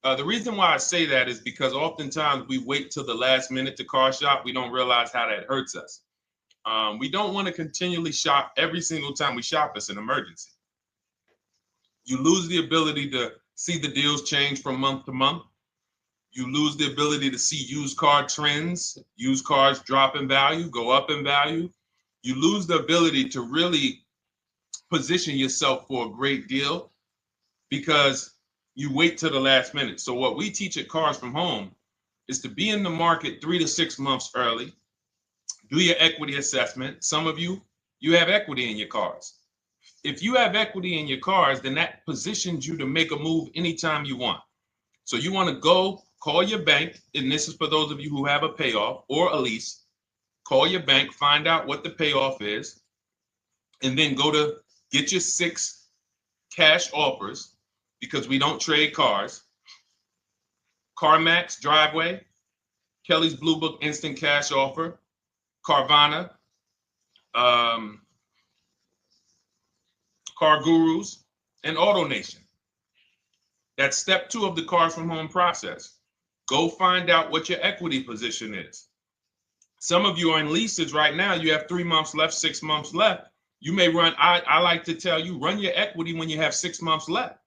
The reason why I say that is because oftentimes we wait till the last minute to car shop. We don't realize how that hurts us. We don't want to continually shop every single time we shop. It's an emergency. You lose the ability to see the deals change from month to month. You lose the ability to see used car trends, used cars drop in value, go up in value. You lose the ability to really position yourself for a great deal because you wait till the last minute. So what we teach at Cars from Home is to be in the market 3 to 6 months early. Do your equity assessment. Some of you have equity in your cars. If you have equity in your cars, then that positions you to make a move anytime you want. So you want to go call your bank, and this is for those of you who have a payoff or a lease. Call your bank, find out what the payoff is, and then go to get your 6 cash offers, because we don't trade cars. CarMax Driveway, Kelly's Blue Book Instant Cash Offer, Carvana, Car Gurus, and AutoNation. That's step 2 of the Cars from Home process. Go find out what your equity position is. Some of you are in leases right now. You have 3 months left, 6 months left. You may run, I like to tell you, run your equity when you have 6 months left.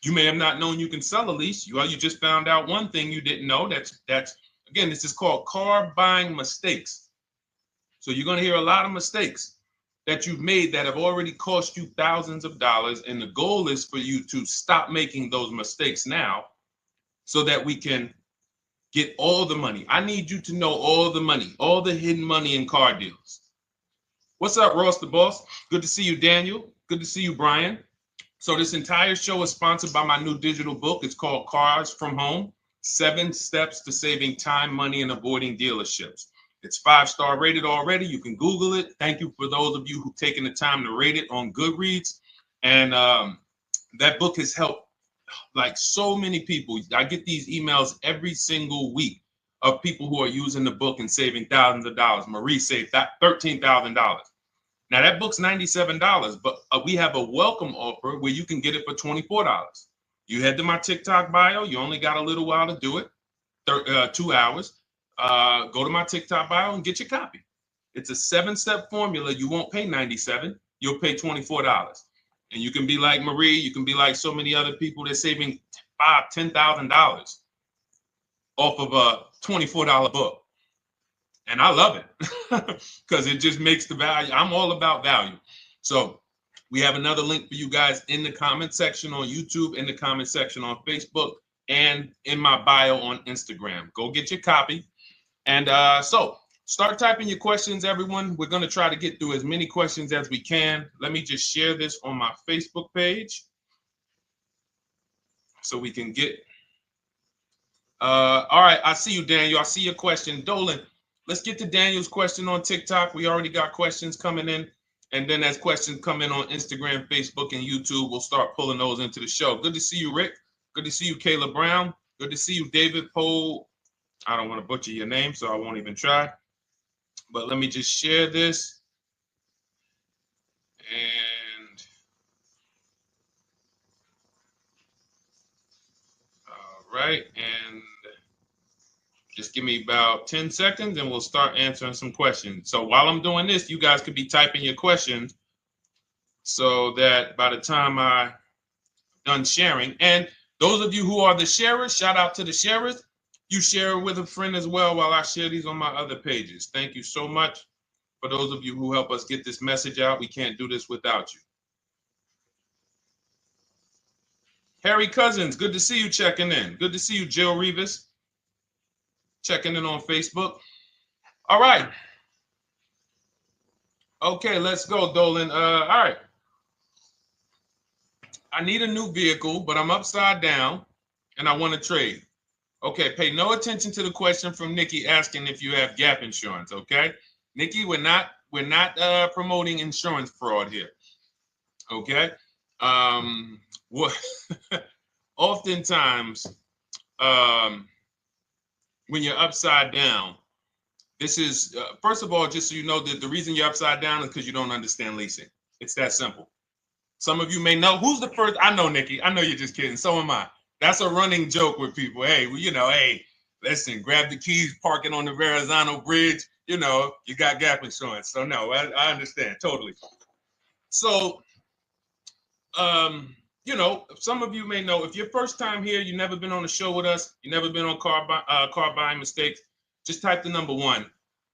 You may have not known you can sell a lease. You just found out one thing you didn't know. That's again, this is called car buying mistakes. So you're going to hear a lot of mistakes that you've made that have already cost you thousands of dollars. And the goal is for you to stop making those mistakes now so that we can get all the money. I need you to know all the money, all the hidden money in car deals. What's up, Ross the Boss? Good to see you, Daniel. Good to see you, Brian. So this entire show is sponsored by my new digital book. It's called Cars from Home, 7 Steps to Saving Time, Money, and Avoiding Dealerships. It's 5-star rated already. You can Google it. Thank you for those of you who've taken the time to rate it on Goodreads. And that book has helped like so many people. I get these emails every single week of people who are using the book and saving thousands of dollars. Marie saved $13,000. Now that book's $97, but we have a welcome offer where you can get it for $24. You head to my TikTok bio. You only got a little while to do it, 2 hours. Go to my TikTok bio and get your copy. It's a 7-step formula. You won't pay $97. You'll pay $24. And you can be like Marie. You can be like so many other people. They're saving $5,000, $10,000 off of a $24 book. And I love it because it just makes the value. I'm all about value. So we have another link for you guys in the comment section on YouTube, in the comment section on Facebook, and in my bio on Instagram. Go get your copy. And so start typing your questions, everyone. We're going to try to get through as many questions as we can. Let me just share this on my Facebook page so we can get. All right. I see you, Daniel. I see your question. Dolan, let's get to Daniel's question on TikTok. We already got questions coming in. And then as questions come in on Instagram, Facebook, and YouTube, we'll start pulling those into the show. Good to see you, Rick. Good to see you, Kayla Brown. Good to see you, David Poe. I don't want to butcher your name, so I won't even try. But let me just share this. And all right. And just give me about 10 seconds and we'll start answering some questions. So while I'm doing this, you guys could be typing your questions so that by the time I'm done sharing, and those of you who are the sharers, shout out to the sharers. You share it with a friend as well while I share these on my other pages. Thank you so much for those of you who help us get this message out. We can't do this without you. Harry Cousins, good to see you checking in. Good to see you, Jill Rivas, checking in on Facebook. All right. Okay, let's go, Dolan. All right. I need a new vehicle, but I'm upside down and I want to trade. Okay, pay no attention to the question from Nikki asking if you have gap insurance, okay? Nikki, we're not promoting insurance fraud here, okay? Oftentimes, when you're upside down, this is, first of all, just so you know that the reason you're upside down is because you don't understand leasing. It's that simple. Some of you may know, who's the first? I know, Nikki. I know you're just kidding. So am I. That's a running joke with people. Hey, well, you know, hey, listen, grab the keys, park it on the Verrazano Bridge. You know, you got gap insurance. So no, I understand totally. So, you know, some of you may know, if you're first time here, you've never been on a show with us, you've never been on car buying mistakes, just type the number 1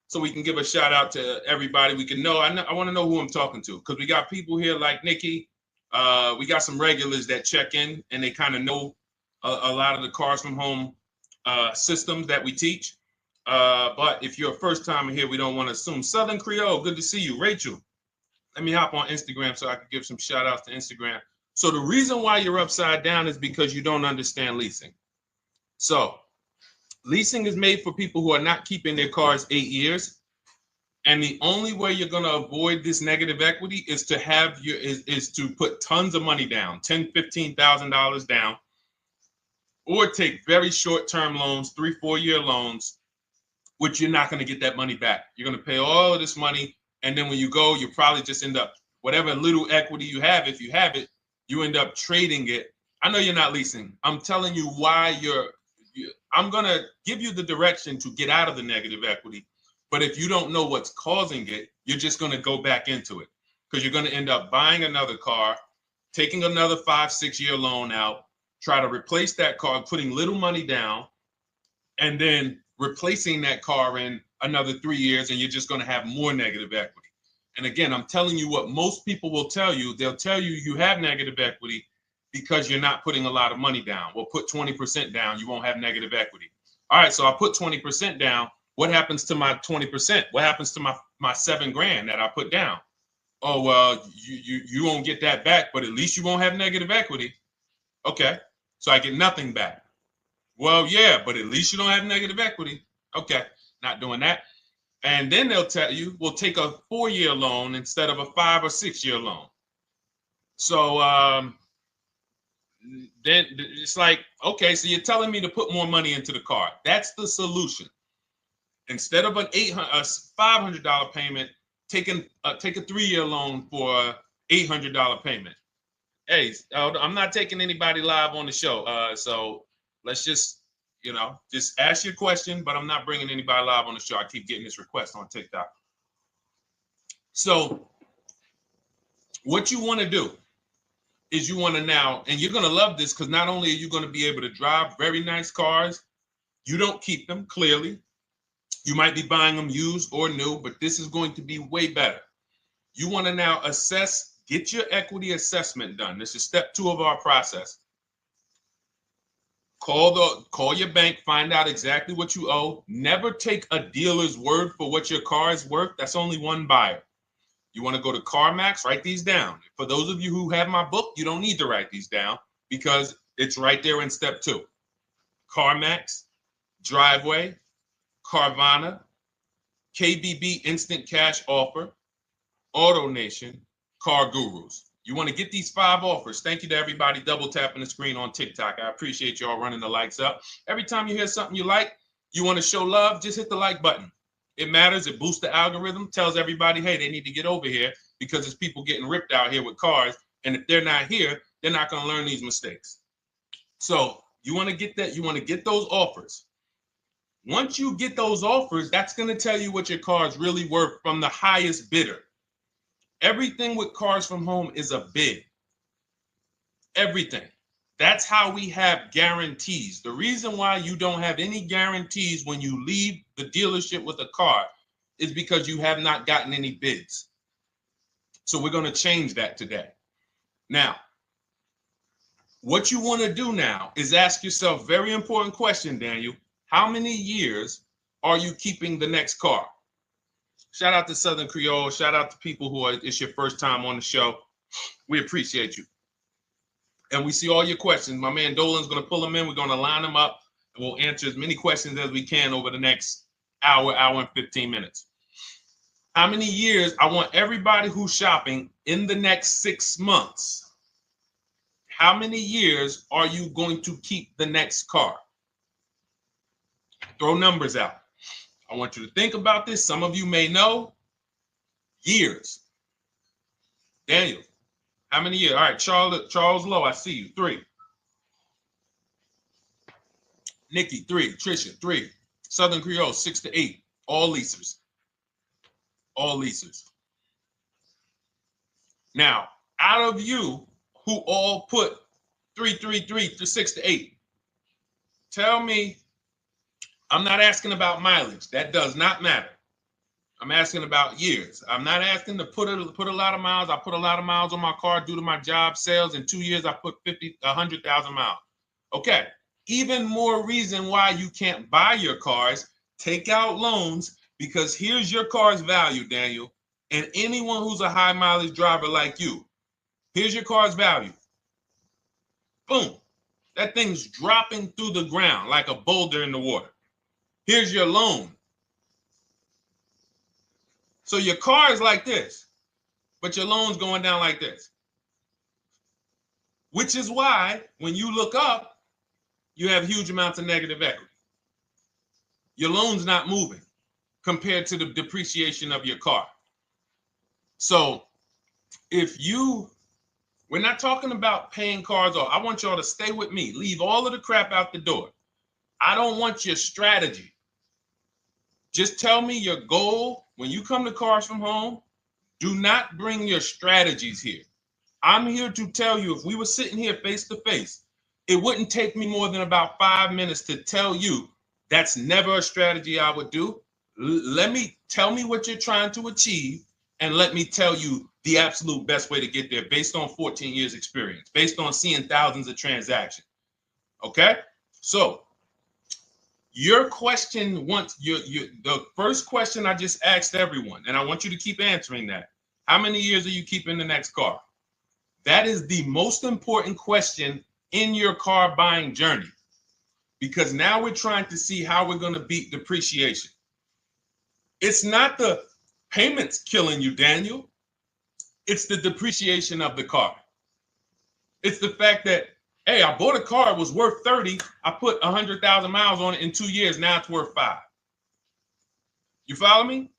so we can give a shout out to everybody. We can know. I want to know who I'm talking to because we got people here like Nikki. We got some regulars that check in and they kind of know a lot of the Cars from Home systems that we teach. But if you're a first timer here, we don't want to assume. Southern Creole, good to see you. Rachel, let me hop on Instagram so I can give some shout outs to Instagram. So the reason why you're upside down is because you don't understand leasing. So leasing is made for people who are not keeping their cars 8 years. And the only way you're going to avoid this negative equity is to have is to put tons of money down, $10,000, $15,000 down, or take very short-term loans, 3-4 year loans, which you're not going to get that money back. You're going to pay all of this money. And then when you go, you probably just end up, whatever little equity you have, if you have it, you end up trading it. I know you're not leasing. I'm telling you why I'm going to give you the direction to get out of the negative equity. But if you don't know what's causing it, you're just going to go back into it because you're going to end up buying another car, taking another 5-6 year loan out, try to replace that car, putting little money down, and then replacing that car in another 3 years, and you're just going to have more negative equity. And again, I'm telling you what most people will tell you. They'll tell you you have negative equity because you're not putting a lot of money down. Well, put 20% down, you won't have negative equity. All right, so I put 20% down. What happens to my 20%? What happens to my my $7,000 that I put down. Oh, well, you won't get that back, but at least you won't have negative equity. Okay, so I get nothing back. Well, yeah, but at least you don't have negative equity. Okay, not doing that. And then they'll tell you, we'll take a 4-year loan instead of a 5 or 6-year loan. So then it's like, okay, so you're telling me to put more money into the car. That's the solution. Instead of a $500 payment, take a 3-year loan for a $800 payment. Hey, I'm not taking anybody live on the show. So let's just, just ask your question, but I'm not bringing anybody live on the show. I keep getting this request on TikTok. So what you want to do is you want to now, and you're going to love this because not only are you going to be able to drive very nice cars, you don't keep them, clearly. You might be buying them used or new, but this is going to be way better. You want to now assess, get your equity assessment done. This is step 2 of our process. Call your bank, find out exactly what you owe. Never take a dealer's word for what your car is worth. That's only one buyer. You want to go to CarMax, write these down. For those of you who have my book, you don't need to write these down because it's right there in step 2. CarMax, Driveway, Carvana, KBB Instant Cash Offer, AutoNation, Car Gurus. You want to get these 5 offers. Thank you to everybody double tapping the screen on TikTok. I appreciate y'all running the likes up. Every time you hear something you like, you want to show love, just hit the like button. It matters. It boosts the algorithm, tells everybody, hey, they need to get over here because there's people getting ripped out here with cars. And if they're not here, they're not going to learn these mistakes. So you want to get that. You want to get those offers. Once you get those offers, that's going to tell you what your car is really worth from the highest bidder. Everything with Cars from Home is a bid. Everything. That's how we have guarantees. The reason why you don't have any guarantees when you leave the dealership with a car is because you have not gotten any bids. So we're going to change that today. Now, what you want to do now is ask yourself, very important question, Daniel. How many years are you keeping the next car? Shout out to Southern Creole. Shout out to people who it's your first time on the show. We appreciate you. And we see all your questions. My man Dolan's going to pull them in. We're going to line them up. And we'll answer as many questions as we can over the next hour and 15 minutes. How many years? I want everybody who's shopping in the next 6 months. How many years are you going to keep the next car? Throw numbers out. I want you to think about this. Some of you may know. Years. Daniel, how many years? All right, Charles Lowe, I see you. 3. Nikki, 3. Trisha, 3. Southern Creole, 6 to 8. All leasers. All leasers. Now, out of you who all put 3 to 6 to 8, tell me. I'm not asking about mileage. That does not matter. I'm asking about years. I'm not asking to put a lot of miles. I put a lot of miles on my car due to my job sales. In 2 years, I put 100,000 miles. Okay. Even more reason why you can't buy your cars. Take out loans because here's your car's value, Daniel. And anyone who's a high mileage driver like you, here's your car's value. Boom. That thing's dropping through the ground like a boulder in the water. Here's your loan. So your car is like this, but your loan's going down like this. Which is why when you look up, you have huge amounts of negative equity. Your loan's not moving compared to the depreciation of your car. So we're not talking about paying cars off. I want y'all to stay with me. Leave all of the crap out the door. I don't want your strategy. Just tell me your goal. When you come to Cars from Home, do not bring your strategies here. I'm here to tell you, if we were sitting here face to face, it wouldn't take me more than about 5 minutes to tell you that's never a strategy I would do. Tell me what you're trying to achieve, and let me tell you the absolute best way to get there based on 14 years experience, based on seeing thousands of transactions. Okay? So Your question the first question I just asked everyone, and I want you to keep answering that. How many years are you keeping the next car? That is the most important question in your car buying journey, because now we're trying to see how we're going to beat depreciation. It's not the payments killing you, Daniel. It's the depreciation of the car. It's the fact that, hey, I bought a car, it was worth 30. I put 100,000 miles on it in 2 years. Now it's worth 5. You follow me?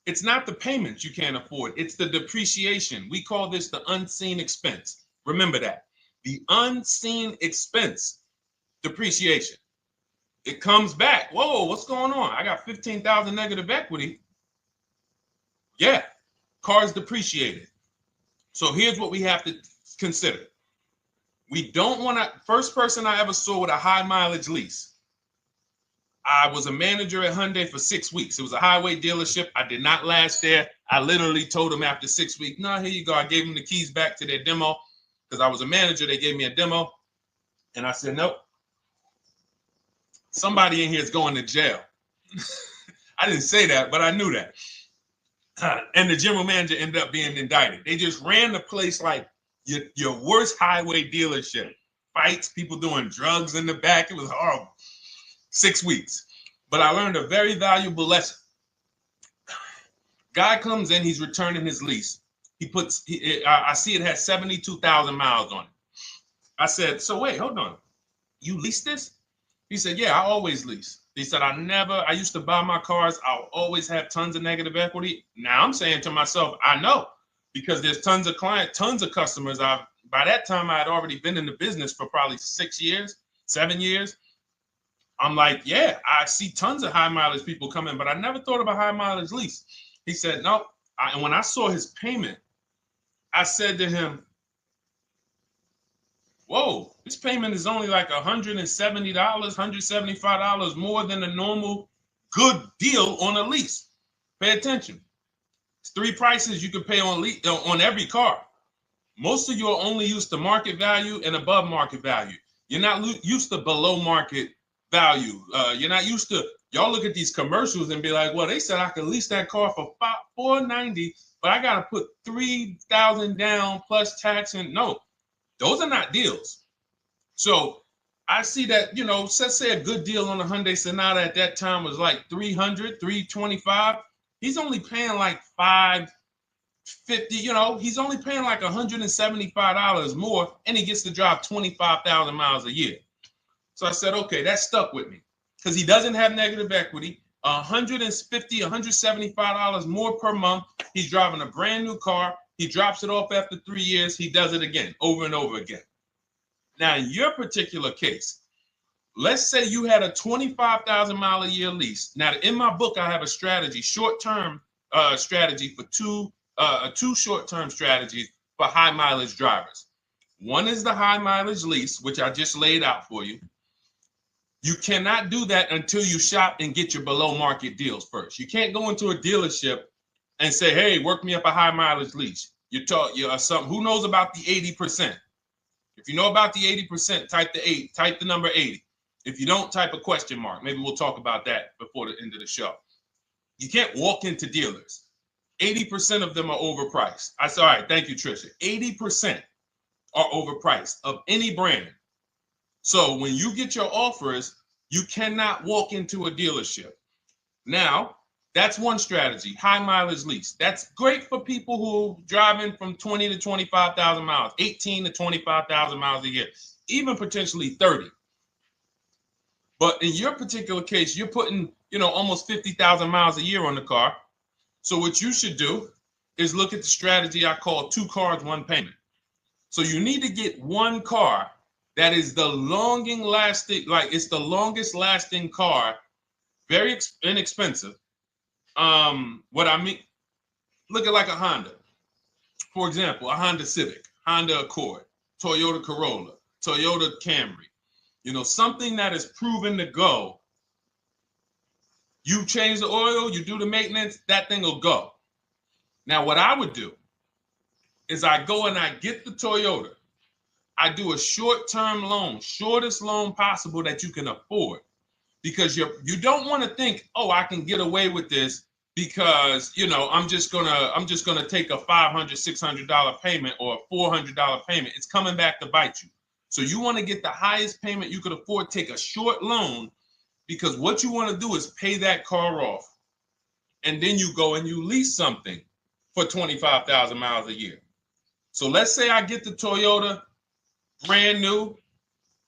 It's not the payments you can't afford. It's the depreciation. We call this the unseen expense. Remember that. The unseen expense, depreciation. It comes back. Whoa, what's going on? I got 15,000 negative equity. Yeah, car's depreciated. So here's what we have to consider. We don't want to, first person I ever saw with a high mileage lease. I was a manager at Hyundai for 6 weeks. It was a highway dealership. I did not last there. I literally told them after 6 weeks, no, here you go. I gave them the keys back to their demo because I was a manager. They gave me a demo. And I said, nope. Somebody in here is going to jail. I didn't say that, but I knew that. And the general manager ended up being indicted. They just ran the place like your worst highway dealership. Fights, people doing drugs in the back. It was horrible. 6 weeks. But I learned a very valuable lesson. Guy comes in, he's returning his lease. I see it has 72,000 miles on it. I said, so wait, hold on. You leased this? He said, yeah, I always lease. He said, I used to buy my cars. I'll always have tons of negative equity. Now I'm saying to myself, I know, because there's tons of clients, tons of customers. By that time, I had already been in the business for probably 6 years, 7 years. I'm like, yeah, I see tons of high mileage people coming, but I never thought about high mileage lease. He said, no. And when I saw his payment, I said to him, whoa, this payment is only like $170, $175 more than a normal good deal on a lease. Pay attention. It's 3 prices you can pay on every car. Most of you are only used to market value and above market value. You're not used to below market value. You're not used to, y'all look at these commercials and be like, well, they said I could lease that car for $490, but I got to put $3,000 down plus tax. And no, those are not deals. So I see that, let's say a good deal on a Hyundai Sonata at that time was like $300, $325. He's only paying like $550, he's only paying like $175 more, and he gets to drive 25,000 miles a year. So I said, okay, that stuck with me because he doesn't have negative equity. $150, $175 more per month. He's driving a brand new car. He drops it off after 3 years. He does it again, over and over again. Now, in your particular case, let's say you had a 25,000 mile a year lease. Now, in my book, I have a strategy, short-term strategy for two short-term strategies for high mileage drivers. One is the high mileage lease, which I just laid out for you. You cannot do that until you shop and get your below market deals first. You can't go into a dealership and say, hey, work me up a high mileage lease. You're something. Who knows about the 80%? If you know about the 80%, type the number 80. If you don't, type a question mark. Maybe we'll talk about that before the end of the show. You can't walk into dealers. 80% of them are overpriced. I said, all right, thank you, Trisha. 80% are overpriced of any brand. So when you get your offers, you cannot walk into a dealership. Now, that's one strategy, high mileage lease. That's great for people who are driving from 20 to 25,000 miles, 18 to 25,000 miles a year, even potentially 30. But in your particular case, you're putting, almost 50,000 miles a year on the car. So what you should do is look at the strategy I call 2 cars, 1 payment. So you need to get one car that is the longest lasting car, very inexpensive. What I mean, look at like a Honda. For example, a Honda Civic, Honda Accord, Toyota Corolla, Toyota Camry. Something that is proven to go. You change the oil, you do the maintenance, that thing will go. Now, what I would do is I go and I get the Toyota. I do a short-term loan, shortest loan possible that you can afford. because you don't want to think, oh, I can get away with this because, you know, I'm just gonna take a $500, $600 payment or a $400 payment. It's coming back to bite you. So you want to get the highest payment you could afford, take a short loan, because what you want to do is pay that car off. And then you go and you lease something for 25,000 miles a year. So let's say I get the Toyota brand new.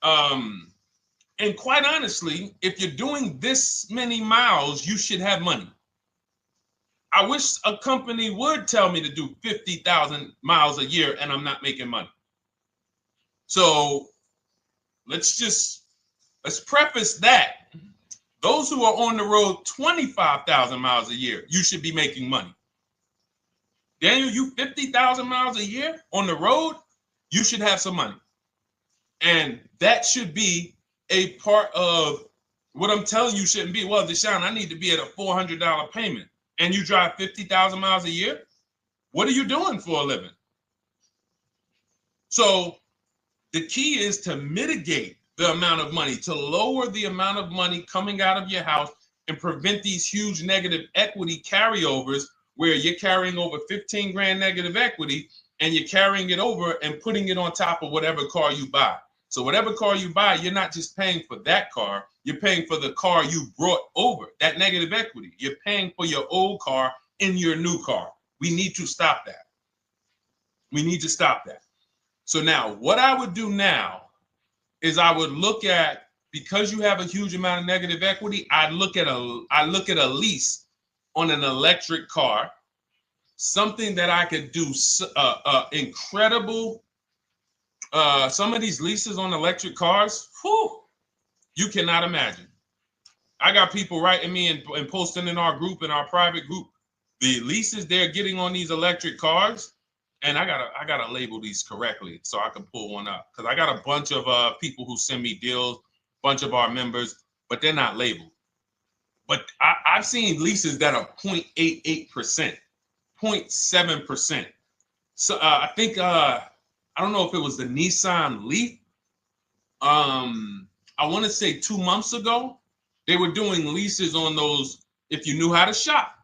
And quite honestly, if you're doing this many miles, you should have money. I wish a company would tell me to do 50,000 miles a year and I'm not making money. So let's preface that. Those who are on the road 25,000 miles a year, you should be making money. Daniel, you 50,000 miles a year on the road, you should have some money. And that should be a part of what I'm telling you shouldn't be. Well, Deshone, I need to be at a $400 payment. And you drive 50,000 miles a year? What are you doing for a living? So the key is to mitigate the amount of money, to lower the amount of money coming out of your house and prevent these huge negative equity carryovers where you're carrying over 15 grand negative equity and you're carrying it over and putting it on top of whatever car you buy. So whatever car you buy, you're not just paying for that car, you're paying for the car you brought over, that negative equity. You're paying for your old car in your new car. We need to stop that. We need to stop that. So now what I would do now is I would look at, because you have a huge amount of negative equity, I look at a lease on an electric car, something that I could do incredible. Some of these leases on electric cars, whew, you cannot imagine. I got people writing me and posting in our group, in our private group, the leases they're getting on these electric cars. And I gotta label these correctly so I can pull one up, because I got a bunch of people who send me deals, bunch of our members, but they're not labeled. But I've seen leases that are 0.88%, 0.7%. So I think I don't know if it was the Nissan Leaf. I want to say 2 months ago, they were doing leases on those. If you knew how to shop,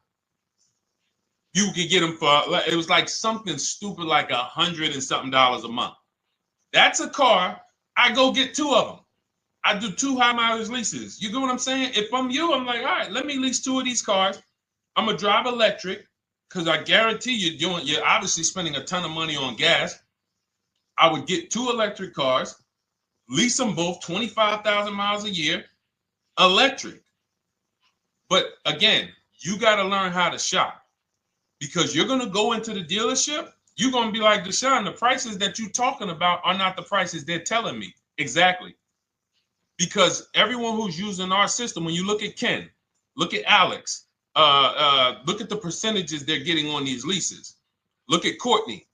you could get them for, it was like something stupid like $100 and something a month. That's a car. I go get 2 of them. I do 2 high mileage leases. You get what I'm saying? If I'm you, I'm like, all right, let me lease 2 of these cars. I'm gonna drive electric, because I guarantee you're obviously spending a ton of money on gas. I would get 2 electric cars, lease them both 25,000 miles a year, electric. But again, you got to learn how to shop. Because you're going to go into the dealership, you're going to be like, Deshone, the prices that you're talking about are not the prices they're telling me. Exactly. Because everyone who's using our system, when you look at Ken, look at Alex, look at the percentages they're getting on these leases. Look at Courtney.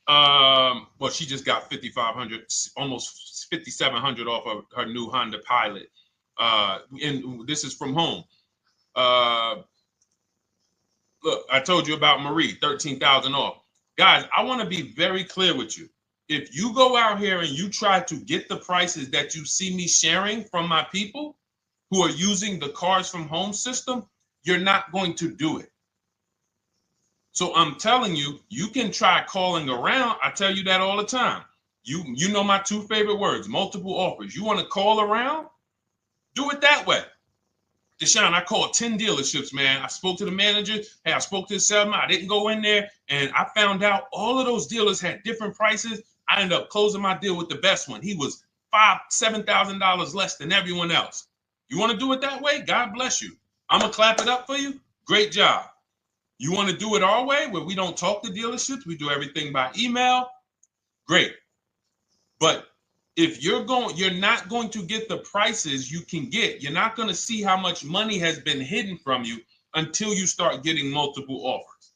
Well, she just got 5,500, almost 5,700 off of her new Honda Pilot. And this is from home. Look, I told you about Marie, 13,000 off. Guys, I want to be very clear with you. If you go out here and you try to get the prices that you see me sharing from my people who are using the Cars from Home system, you're not going to do it. So I'm telling you, you can try calling around. I tell you that all the time. You know my 2 favorite words, multiple offers. You want to call around? Do it that way. Deshone, I called 10 dealerships, man. I spoke to the manager. Hey, I spoke to the salesman. I didn't go in there, and I found out all of those dealers had different prices. I ended up closing my deal with the best one. He was $5,000, $7,000 less than everyone else. You want to do it that way? God bless you. I'm going to clap it up for you. Great job. You want to do it our way, where we don't talk to dealerships? We do everything by email? Great. But if you're not going to get the prices you can get. You're not going to see how much money has been hidden from you until you start getting multiple offers.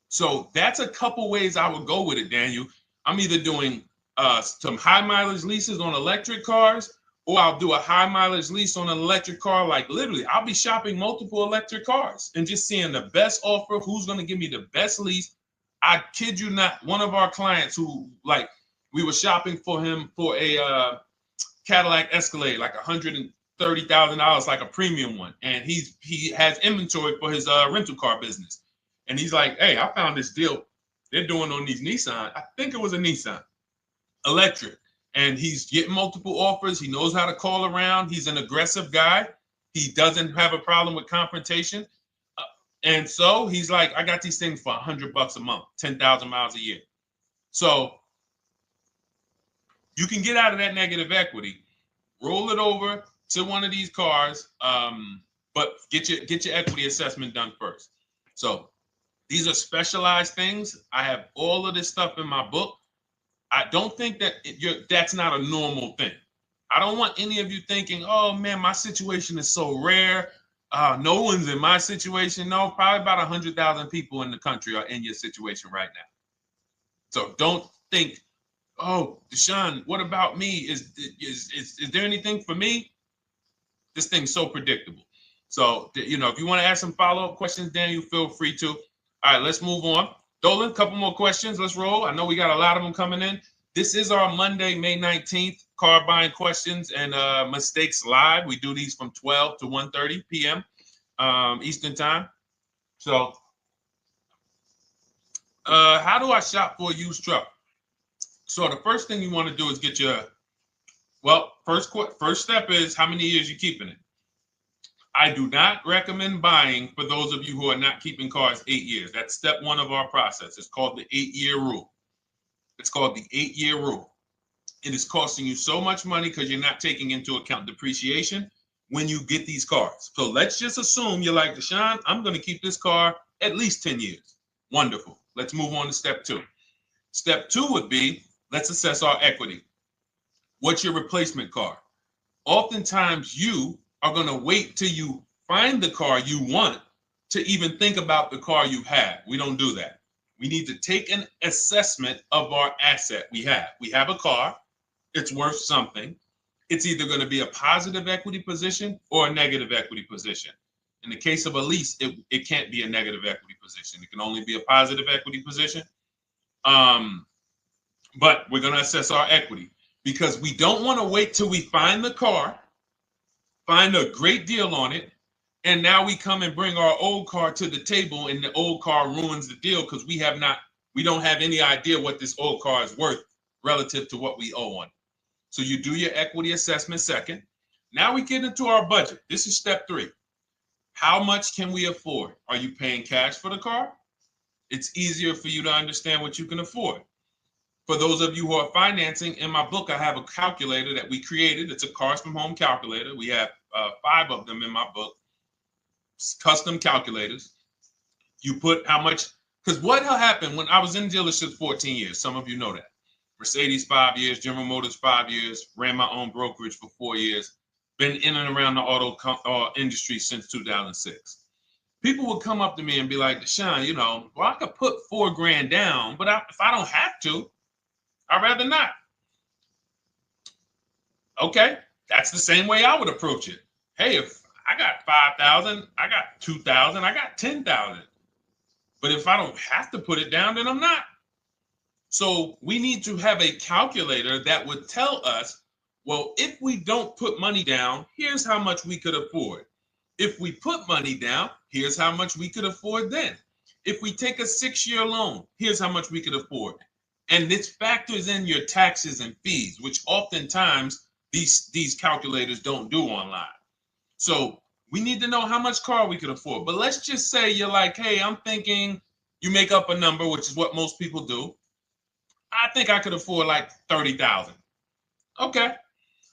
So that's a couple ways I would go with it, Daniel. I'm either doing some high mileage leases on electric cars, or I'll do a high mileage lease on an electric car. Like literally, I'll be shopping multiple electric cars and just seeing the best offer, who's going to give me the best lease. I kid you not, one of our clients who, like, we were shopping for him for a Cadillac Escalade, like $30,000, like a premium one, and he has inventory for his rental car business, and he's like, hey, I found this deal they're doing on these Nissan. I think it was a Nissan electric, and he's getting multiple offers. He knows how to call around. He's an aggressive guy. He doesn't have a problem with confrontation, and so he's like, I got these things for $100 a month, 10,000 miles a year. So you can get out of that negative equity, roll it over to one of these cars, but get your equity assessment done first. So these are specialized things. I have all of this stuff in my book. I don't think that that's not a normal thing. I don't want any of you thinking, oh man, my situation is so rare. No one's in my situation. No, probably about 100,000 people in the country are in your situation right now. So don't think, oh, Deshone, what about me? Is there anything for me? This thing's so predictable. So, if you want to ask some follow-up questions, Daniel, feel free to. All right, let's move on. Dolan, a couple more questions. Let's roll. I know we got a lot of them coming in. This is our Monday, May 19th, car buying questions and mistakes live. We do these from 12 to 1:30 p.m. Eastern time. So, how do I shop for a used truck? So the first thing you want to do is get your, first step is how many years you keeping it. I do not recommend buying for those of you who are not keeping cars 8 years. That's step one of our process. It's called the 8-year rule. It's called the 8-year rule. It is costing you so much money because you're not taking into account depreciation when you get these cars. So let's just assume you're like, Deshone, I'm going to keep this car at least 10 years. Wonderful. Let's move on to step two. Step two would be, let's assess our equity. What's your replacement car? Oftentimes you are going to wait till you find the car you want to even think about the car you have. We don't do that. We need to take an assessment of our asset we have. We have a car. It's worth something. It's either going to be a positive equity position or a negative equity position. In the case of a lease, it can't be a negative equity position. It can only be a positive equity position. But we're going to assess our equity because we don't want to wait till we find the car, find a great deal on it, and now we come and bring our old car to the table and the old car ruins the deal because we don't have any idea what this old car is worth relative to what we owe on it. So you do your equity assessment second. Now we get into our budget. This is step three. How much can we afford? Are you paying cash for the car? It's easier for you to understand what you can afford. For those of you who are financing, in my book, I have a calculator that we created. It's a Cars from Home calculator. We have 5 of them in my book, custom calculators. You put how much, because what happened when I was in dealerships 14 years, some of you know that. Mercedes 5 years, General Motors 5 years, ran my own brokerage for 4 years, been in and around the auto industry since 2006. People would come up to me and be like, Deshone, I could put $4,000 down, but if I don't have to, I'd rather not. Okay, that's the same way I would approach it. Hey, if I got 5,000, I got 2,000, I got 10,000. But if I don't have to put it down, then I'm not. So we need to have a calculator that would tell us, well, if we don't put money down, here's how much we could afford. If we put money down, here's how much we could afford then. If we take a 6-year loan, here's how much we could afford. And this factors in your taxes and fees, which oftentimes these calculators don't do online. So we need to know how much car we could afford. But let's just say you're like, hey, I'm thinking, you make up a number, which is what most people do. I think I could afford like 30,000. Okay.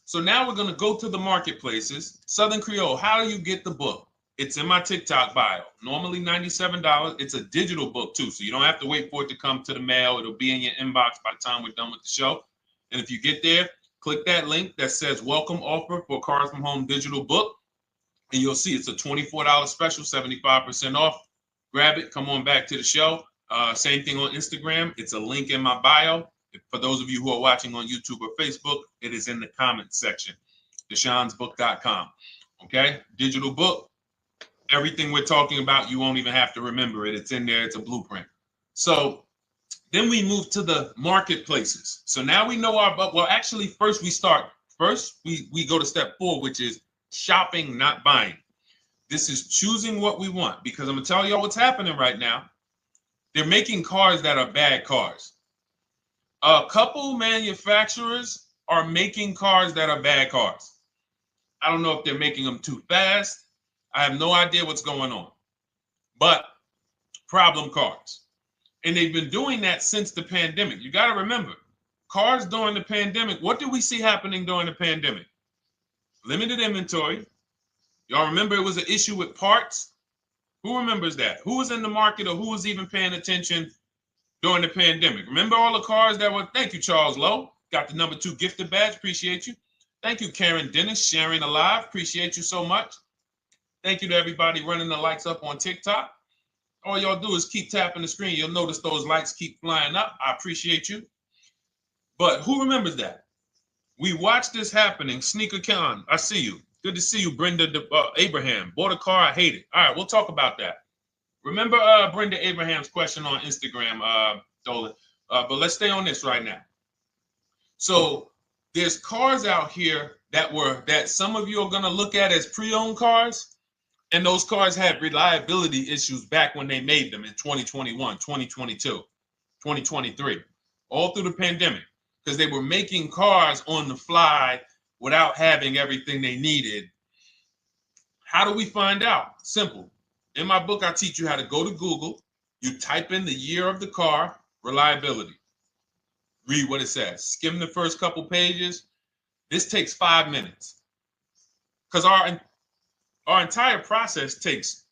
So now we're going to go to the marketplaces. Southern Creole, how do you get the book? It's in my TikTok bio. Normally $97. It's a digital book too, so you don't have to wait for it to come to the mail. It'll be in your inbox by the time we're done with the show. And if you get there, click that link that says welcome offer for Cars from Home digital book. And you'll see it's a $24 special, 75% off. Grab it. Come on back to the show. Same thing on Instagram. It's a link in my bio. For those of you who are watching on YouTube or Facebook, it is in the comments section. DeshonesBook.com. Okay? Digital book. Everything we're talking about, you won't even have to remember it. It's in there. It's a blueprint. So then we move to the marketplaces. So now we know actually first we go to step 4, which is shopping, not buying. This is choosing what we want, because I'm gonna tell y'all what's happening right now. They're making cars that are bad cars. A couple manufacturers are making cars that are bad cars. I don't know if they're making them too fast. I have no idea what's going on, but problem cars. And they've been doing that since the pandemic. You got to remember, cars during the pandemic, what did we see happening during the pandemic? Limited inventory. Y'all remember it was an issue with parts? Who remembers that? Who was in the market or who was even paying attention during the pandemic? Remember all the cars that were, thank you, Charles Lowe. Got the #2 gifted badge, appreciate you. Thank you, Karen Dennis, sharing alive, appreciate you so much. Thank you to everybody running the likes up on TikTok. All y'all do is keep tapping the screen. You'll notice those likes keep flying up. I appreciate you. But who remembers that? We watched this happening. Sneaker Con, I see you. Good to see you, Brenda Abraham. Bought a car, I hate it. All right, we'll talk about that. Remember Brenda Abraham's question on Instagram, Dolan. But let's stay on this right now. So there's cars out here that some of you are going to look at as pre-owned cars. And those cars had reliability issues back when they made them in 2021, 2022, 2023, all through the pandemic, because they were making cars on the fly without having everything they needed. How do we find out? Simple. In my book, I teach you how to go to Google. You type in the year of the car, reliability. Read what it says. Skim the first couple pages. This takes 5 minutes. Because our entire process takes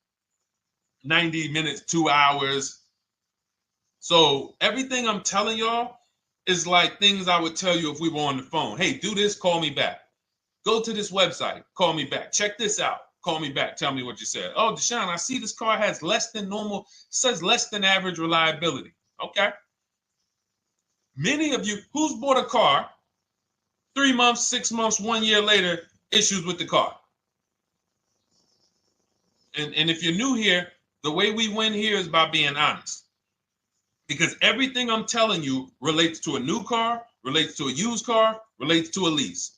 90 minutes, 2 hours. So everything I'm telling y'all is like things I would tell you if we were on the phone. Hey, do this, call me back. Go to this website, call me back. Check this out, call me back. Tell me what you said. Oh, Deshone, I see this car has less than normal, says less than average reliability. Okay. Many of you, who's bought a car 3 months, 6 months, 1 year later, issues with the car? And if you're new here, the way we win here is by being honest. Because everything I'm telling you relates to a new car, relates to a used car, relates to a lease.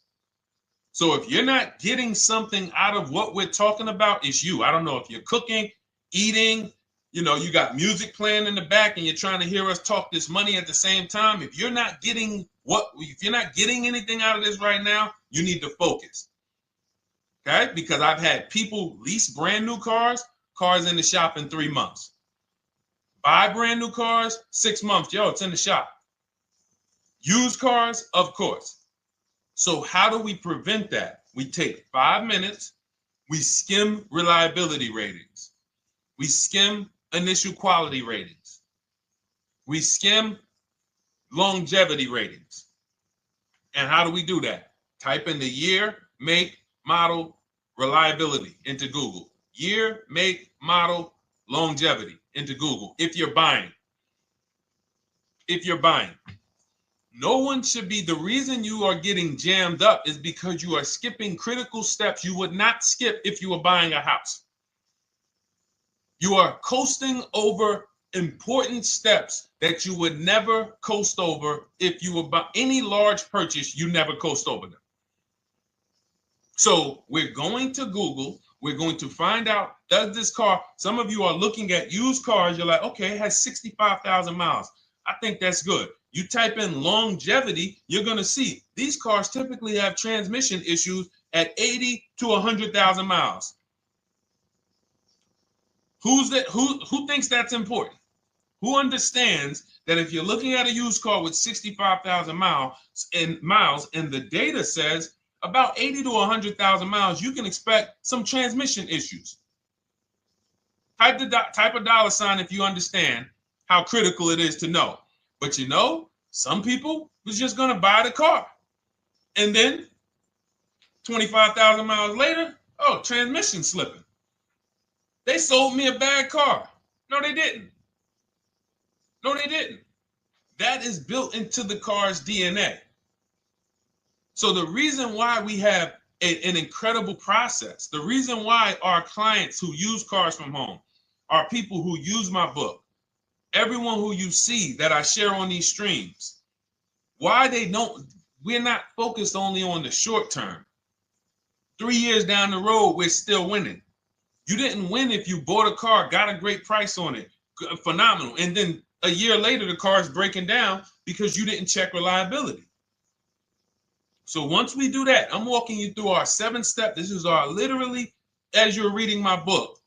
So if you're not getting something out of what we're talking about, it's you. I don't know if you're cooking, eating, you got music playing in the back and you're trying to hear us talk this money at the same time. If you're not getting anything out of this right now, you need to focus. Okay? Because I've had people lease brand new cars in the shop in 3 months. Buy brand new cars, 6 months. Yo, it's in the shop. Used cars, of course. So how do we prevent that? We take 5 minutes. We skim reliability ratings. We skim initial quality ratings. We skim longevity ratings. And how do we do that? Type in the year, make, model, reliability into Google. Year, make, model, longevity into Google. If you're buying. No one should be, the reason you are getting jammed up is because you are skipping critical steps you would not skip if you were buying a house. You are coasting over important steps that you would never coast over if you were buying any large purchase, you never coast over them. So we're going to Google, we're going to find out, does this car, some of you are looking at used cars, you're like, okay, it has 65,000 miles. I think that's good. You type in longevity, you're going to see these cars typically have transmission issues at 80 to 100,000 miles. Who thinks that's important? Who understands that if you're looking at a used car with 65,000 miles and the data says about 80 to 100,000 miles, you can expect some transmission issues. Type a dollar sign if you understand how critical it is to know. But some people was just going to buy the car. And then 25,000 miles later, transmission slipping. They sold me a bad car. No, they didn't. That is built into the car's DNA. So the reason why we have an incredible process, the reason why our clients who use cars from home are people who use my book, everyone who you see that I share on these streams, we're not focused only on the short term. 3 years down the road, we're still winning. You didn't win if you bought a car, got a great price on it, phenomenal, and then a year later the car is breaking down because you didn't check reliability. So once we do that, I'm walking you through our 7-step. This is our literally, as you're reading my book,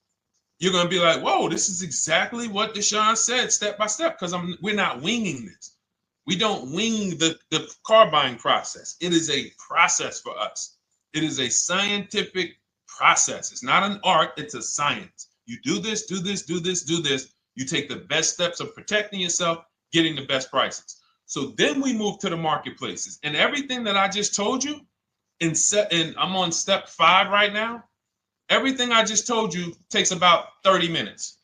you're going to be like, whoa, this is exactly what Deshone said step by step, because we're not winging this. We don't wing the car buying process. It is a process for us. It is a scientific process. It's not an art, it's a science. You do this, do this, do this, do this. You take the best steps of protecting yourself, getting the best prices. So then we move to the marketplaces. And everything that I just told you, and I'm on step 5 right now, everything I just told you takes about 30 minutes.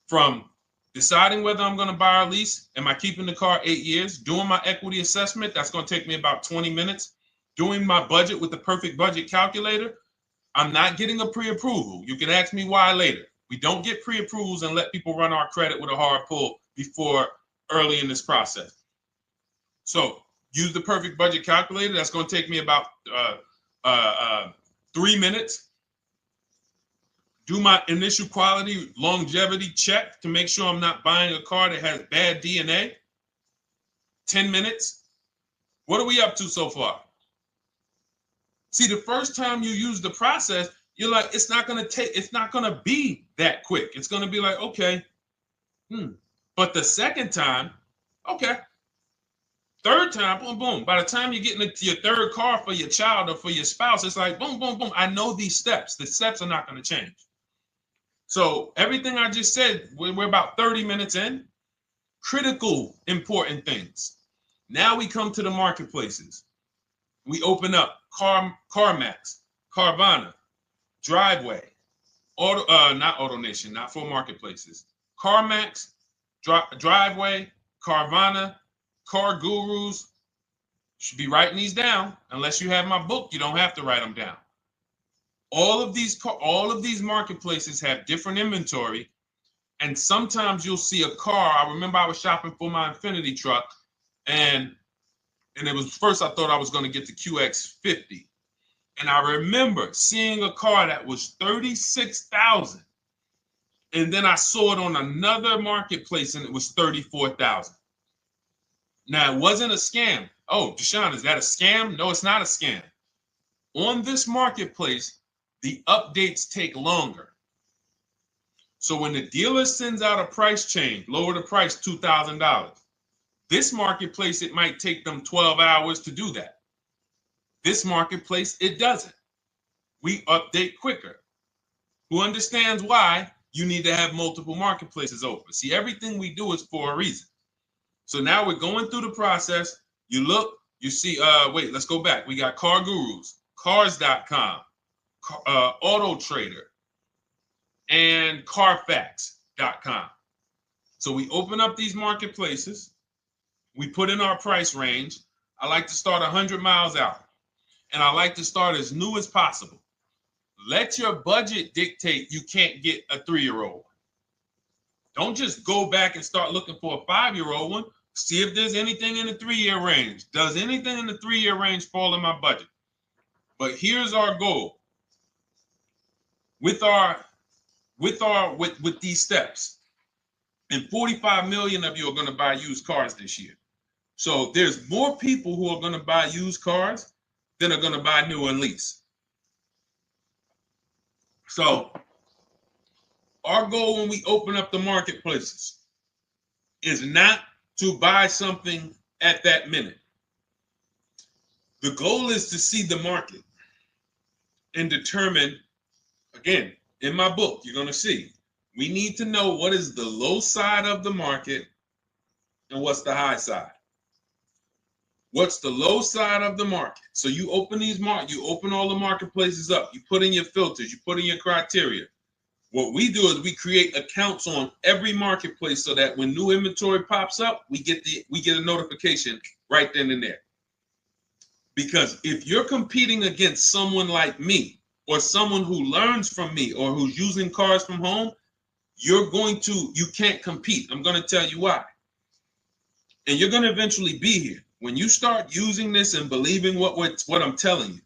From deciding whether I'm going to buy or lease, am I keeping the car 8 years, doing my equity assessment, that's going to take me about 20 minutes, doing my budget with the perfect budget calculator. I'm not getting a pre-approval. You can ask me why later. We don't get pre-approvals and let people run our credit with a hard pull before early in this process. So use the perfect budget calculator. That's going to take me about 3 minutes. Do my initial quality longevity check to make sure I'm not buying a car that has bad DNA. 10 minutes. What are we up to so far? See, the first time you use the process, you're like, it's not going to be that quick. It's going to be like, okay. But the second time, okay. Third time, boom, boom. By the time you're getting into your third car for your child or for your spouse, it's like, boom, boom, boom. I know these steps. The steps are not going to change. So everything I just said, we're about 30 minutes in. Critical, important things. Now we come to the marketplaces. We open up CarMax, Carvana, Driveway, not AutoNation, not for marketplaces. CarMax, Driveway, Carvana, Car Gurus. Should be writing these down. Unless you have my book, you don't have to write them down. All of these marketplaces have different inventory, and sometimes you'll see a car. I remember I was shopping for my Infinity truck, and it was first I thought I was going to get the QX50, and I remember seeing a car that was $36,000, and then I saw it on another marketplace, and it was $34,000. Now it wasn't a scam. Oh, Deshone, is that a scam? No, it's not a scam. On this marketplace, the updates take longer. So when the dealer sends out a price change, lower the price $2,000. This marketplace, it might take them 12 hours to do that. This marketplace, it doesn't. We update quicker. Who understands why you need to have multiple marketplaces open? See, everything we do is for a reason. So now we're going through the process. You look, you see, wait, let's go back. We got Car Gurus, Cars.com, Auto Trader, and Carfax.com. So we open up these marketplaces. We put in our price range. I like to start 100 miles out, and I like to start as new as possible. Let your budget dictate you can't get a 3-year-old. Don't just go back and start looking for a 5-year-old one. See if there's anything in the 3-year range. Does anything in the 3-year range fall in my budget? But here's our goal. With these steps, and 45 million of you are going to buy used cars this year. So there's more people who are going to buy used cars than are going to buy new and lease. So our goal when we open up the marketplaces is not to buy something at that minute. The goal is to see the market and determine, again, in my book, you're going to see, we need to know what is the low side of the market and what's the high side. What's the low side of the market? So you open you open all the marketplaces up. You put in your filters. You put in your criteria. What we do is we create accounts on every marketplace so that when new inventory pops up, we get a notification right then and there. Because if you're competing against someone like me or someone who learns from me or who's using cars from home, you can't compete. I'm going to tell you why. And you're going to eventually be here. When you start using this and believing what I'm telling you,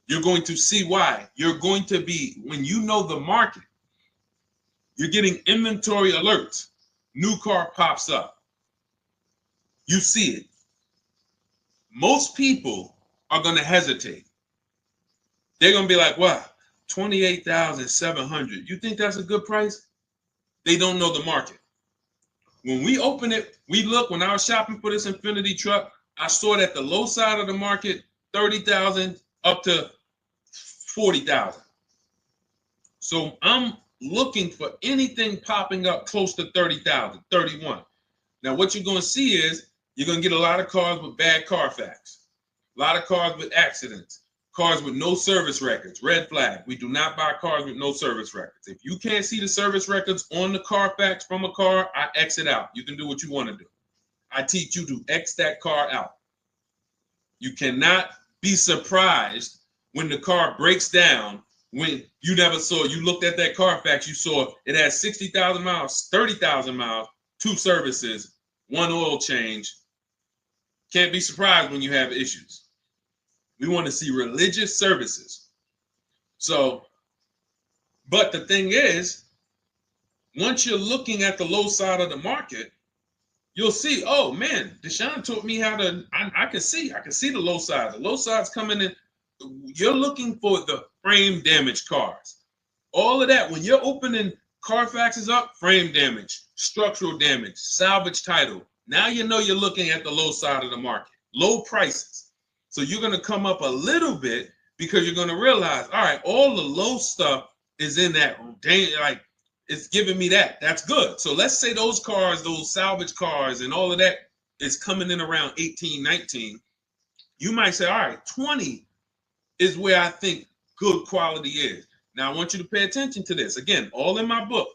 You're going to see why. You're going to be, when you know the market, you're getting inventory alerts. New car pops up. You see it. Most people are going to hesitate. They're going to be like, wow, 28,700. You think that's a good price? They don't know the market. When we open it, we look, when I was shopping for this Infinity truck, I saw it at the low side of the market, 30,000 up to 40,000. So I'm looking for anything popping up close to 30,000, 31. Now, what you're going to see is you're going to get a lot of cars with bad Carfax, a lot of cars with accidents, cars with no service records, red flag. We do not buy cars with no service records. If you can't see the service records on the Carfax from a car, I exit out. You can do what you want to do. I teach you to X that car out. You cannot be surprised when the car breaks down, when you never saw, you looked at that Carfax, you saw it had 60,000 miles, 30,000 miles, 2 services, 1 oil change. Can't be surprised when you have issues. We want to see religious services. So, but the thing is, once you're looking at the low side of the market, you'll see, oh man, Deshone taught me how to, I can see the low side. The low side's coming in. You're looking for the frame damage cars. All of that, when you're opening Carfaxes up, frame damage, structural damage, salvage title. Now you know you're looking at the low side of the market, low prices. So you're going to come up a little bit because you're going to realize, all right, all the low stuff is in that, like, it's giving me that. That's good. So let's say those cars, those salvage cars and all of that is coming in around 18, 19. You might say, all right, 20 is where I think good quality is. Now, I want you to pay attention to this. Again, all in my book.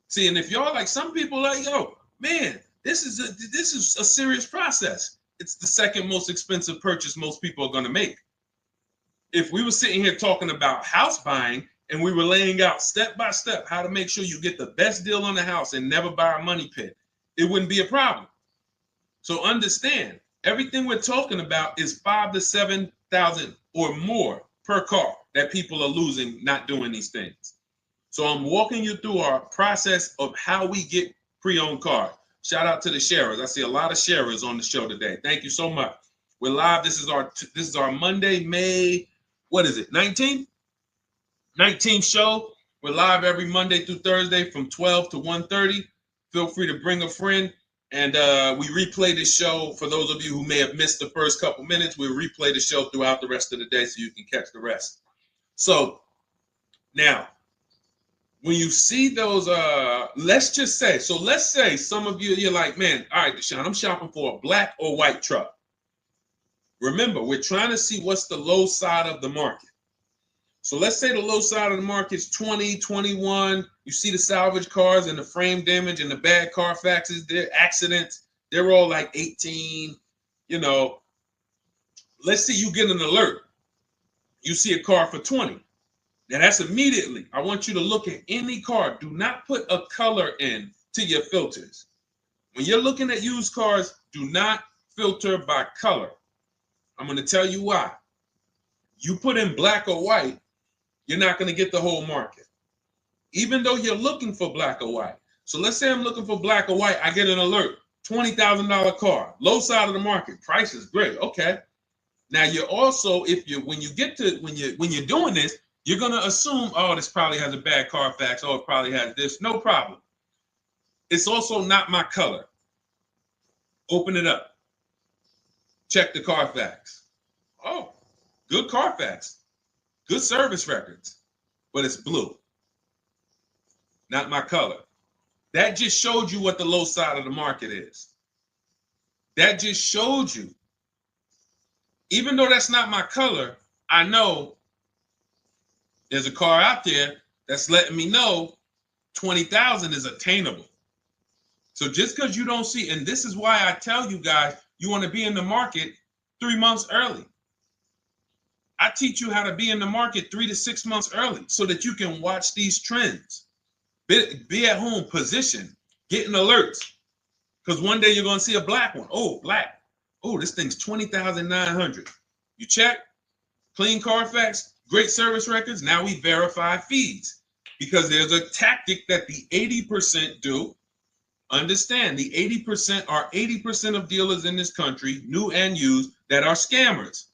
See, and if y'all like, some people like, yo, man, this is a serious process. It's the second most expensive purchase most people are going to make. If we were sitting here talking about house buying and we were laying out step by step how to make sure you get the best deal on the house and never buy a money pit, it wouldn't be a problem. So understand, everything we're talking about is 5,000 to 7,000 or more per car that people are losing not doing these things. So I'm walking you through our process of how we get pre-owned cars. Shout out to the sharers. I see a lot of sharers on the show today. Thank you so much. We're live. This is our Monday, May, what is it, 19th? 19th show. We're live every Monday through Thursday from 12 to 1:30. Feel free to bring a friend. And we replay this show. For those of you who may have missed the first couple minutes, we'll replay the show throughout the rest of the day so you can catch the rest. So now, when you see those, let's say some of you, you're like, man, all right, Deshone, I'm shopping for a black or white truck. Remember, we're trying to see what's the low side of the market. So let's say the low side of the market is 20, 21. You see the salvage cars and the frame damage and the bad Carfaxes, their accidents, they're all like 18, you know. Let's say you get an alert. You see a car for 20. Now that's immediately, I want you to look at any car. Do not put a color in to your filters. When you're looking at used cars, do not filter by color. I'm going to tell you why. You put in black or white, you're not going to get the whole market, even though you're looking for black or white. So let's say I'm looking for black or white. I get an alert, $20,000 car, low side of the market. Price is great. Okay. Now you're also, when you're doing this, you're going to assume, oh, this probably has a bad Carfax. Oh, it probably has this. No problem. It's also not my color. Open it up. Check the Carfax. Oh, good Carfax. Good service records, but it's blue. Not my color. That just showed you what the low side of the market is. That just showed you. Even though that's not my color, I know there's a car out there that's letting me know 20,000 is attainable. So just because you don't see, and this is why I tell you guys, you want to be in the market 3 months early. I teach you how to be in the market 3 to 6 months early so that you can watch these trends. Be at home, position, getting alerts. Because one day you're going to see a black one. Oh, black. Oh, this thing's 20,900. You check. clean Carfax, great service records. Now we verify fees because there's a tactic that the 80% do. Understand, the 80% are 80% of dealers in this country, new and used, that are scammers.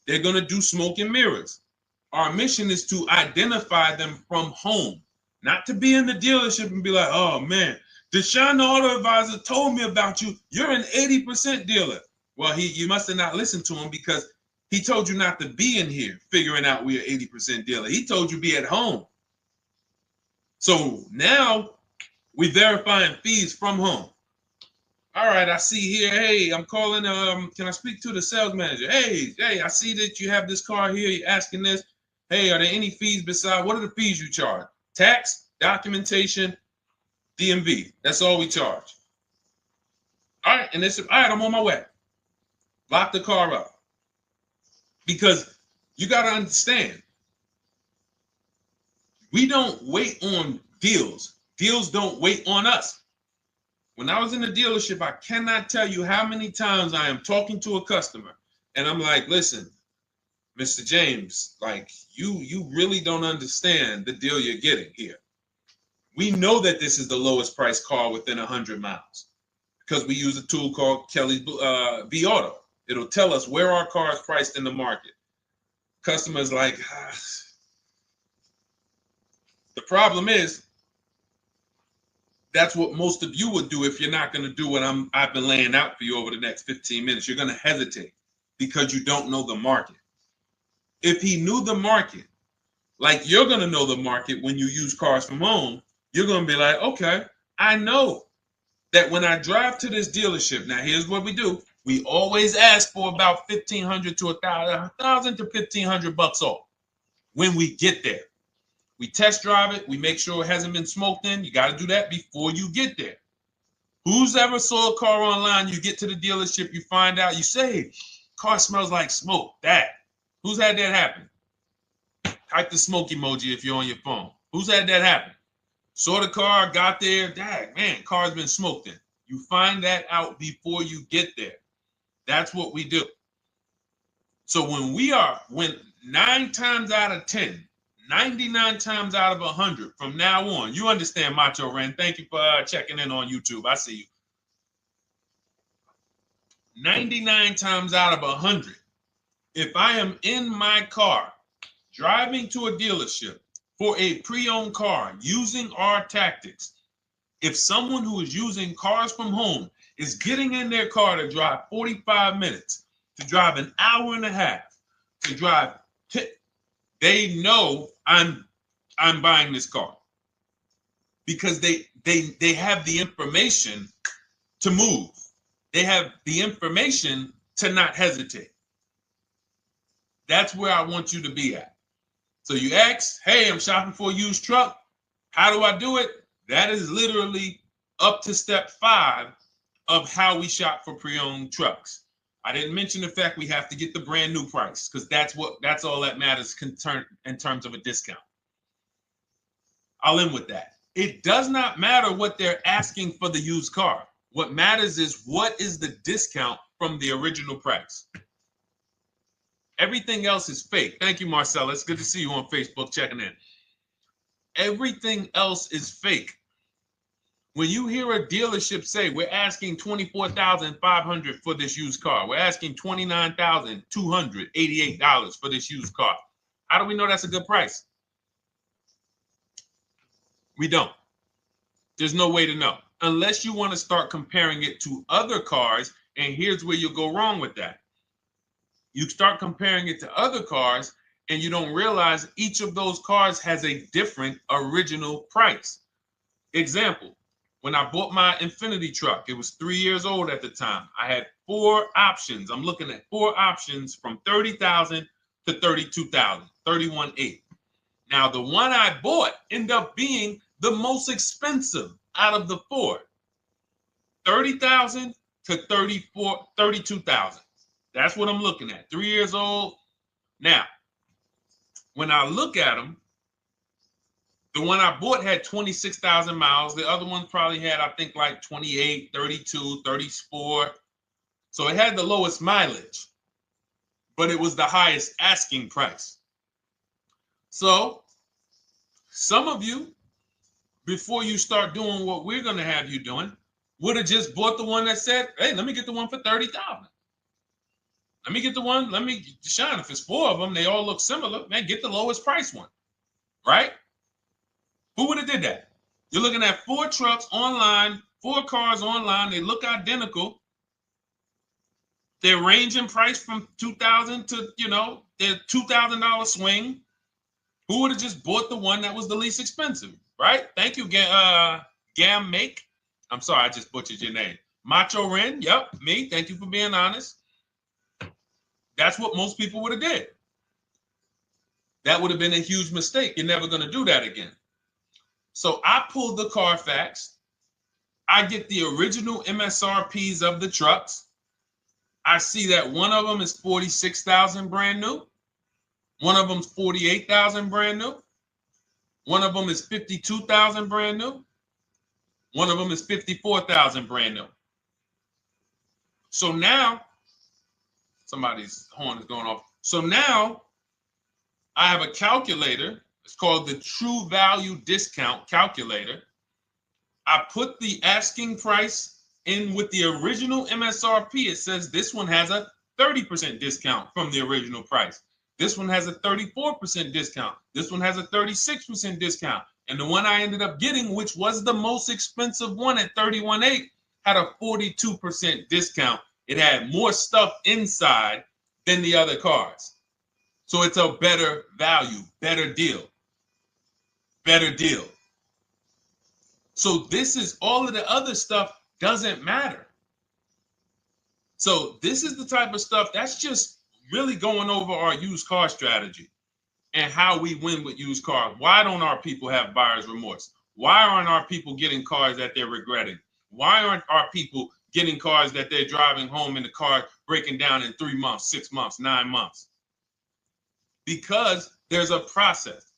They're going to do smoke and mirrors. Our mission is to identify them from home, not to be in the dealership and be like, oh man, Deshone the Auto Advisor told me about you. You're an 80% dealer. Well, you must have not listened to him because he told you not to be in here figuring out we're 80% dealer. He told you be at home. So now we verifying fees from home. All right, I see here, hey, I'm calling, can I speak to the sales manager? Hey, I see that you have this car here, you're asking this. Hey, are there any fees besides, what are the fees you charge? Tax, documentation, DMV. That's all we charge. All right, and they said, all right, I'm on my way. Lock the car up. Because you got to understand, we don't wait on deals. Deals don't wait on us. When I was in the dealership, I cannot tell you how many times I am talking to a customer and I'm like, listen, Mr. James, like you really don't understand the deal you're getting here. We know that this is the lowest price car within 100 miles because we use a tool called Kelly's V Auto. It'll tell us where our car is priced in the market. Customers like, the problem is, that's what most of you would do if you're not going to do what I've been laying out for you over the next 15 minutes. You're going to hesitate because you don't know the market. If he knew the market, like you're going to know the market when you use cars from home, you're going to be like, okay, I know that when I drive to this dealership, now here's what we do. We always ask for about $1,500 to $1,000 to $1,500 off when we get there. We test drive it. We make sure it hasn't been smoked in. You got to do that before you get there. Who's ever saw a car online? You get to the dealership, you find out, you say, car smells like smoke. That. Who's had that happen? Type the smoke emoji if you're on your phone. Who's had that happen? Saw the car, got there, dang, man, car's been smoked in. You find that out before you get there. That's what we do. So when 9 times out of 10, 99 times out of 100 from now on, you understand, Macho Ren. Thank you for checking in on YouTube. I see you. 99 times out of 100, if I am in my car driving to a dealership for a pre-owned car using our tactics, if someone who is using cars from home is getting in their car to drive 45 minutes, to drive an hour and a half, to drive, they know I'm buying this car because they have the information to move. They have the information to not hesitate. That's where I want you to be at. So you ask, hey, I'm shopping for a used truck. How do I do it? That is literally up to step 5 of how we shop for pre-owned trucks. I didn't mention the fact we have to get the brand new price because that's all that matters in terms of a discount. I'll end with that. It does not matter what they're asking for the used car. What matters is what is the discount from the original price. Everything else is fake. Thank you, Marcella. It's good to see you on Facebook checking in. Everything else is fake. When you hear a dealership say, we're asking $24,500 for this used car, we're asking $29,288 for this used car, how do we know that's a good price? We don't. There's no way to know. Unless you want to start comparing it to other cars, and here's where you'll go wrong with that. You start comparing it to other cars, and you don't realize each of those cars has a different original price. Example. When I bought my Infinity truck, it was 3 years old at the time. I had 4 options. I'm looking at 4 options from $30,000 to $32,000, $31,800. Now, the one I bought ended up being the most expensive out of the 4. $30,000 to $32,000. That's what I'm looking at. 3 years old. Now, when I look at them, the one I bought had 26,000 miles. The other one probably had, I think, like 28, 32, 34. So it had the lowest mileage. but it was the highest asking price. So some of you, before you start doing what we're going to have you doing, would have just bought the one that said, hey, let me get the one for $30,000. Let me get the one, Deshone, if it's 4 of them, they all look similar, man, get the lowest price one, right? Who would have did that? You're looking at 4 trucks online, 4 cars online, they look identical. They're ranging price from $2,000 to, their $2,000 swing. Who would have just bought the one that was the least expensive, right? Thank you, Gam Make. I'm sorry, I just butchered your name. Macho Ren, yep, me. Thank you for being honest. That's what most people would have did. That would have been a huge mistake. You're never going to do that again. So I pulled the Carfax. I get the original MSRPs of the trucks. I see that one of them is 46,000 brand new. One of them's 48,000 brand new. One of them is 52,000 brand new. One of them is 54,000 brand new. So now, somebody's horn is going off. So now I have a calculator. It's called the True Value Discount Calculator. I put the asking price in with the original MSRP. It says this one has a 30% discount from the original price. This one has a 34% discount. This one has a 36% discount. And the one I ended up getting, which was the most expensive one at $31,800, had a 42% discount. It had more stuff inside than the other cars. So it's a better value, better deal. Better deal. So this is all of the other stuff doesn't matter. So this is the type of stuff that's just really going over our used car strategy and how we win with used cars. Why don't our people have buyer's remorse? Why aren't our people getting cars that they're regretting? Why aren't our people getting cars that they're driving home and the car breaking down in 3 months, 6 months, 9 months? Because there's a process.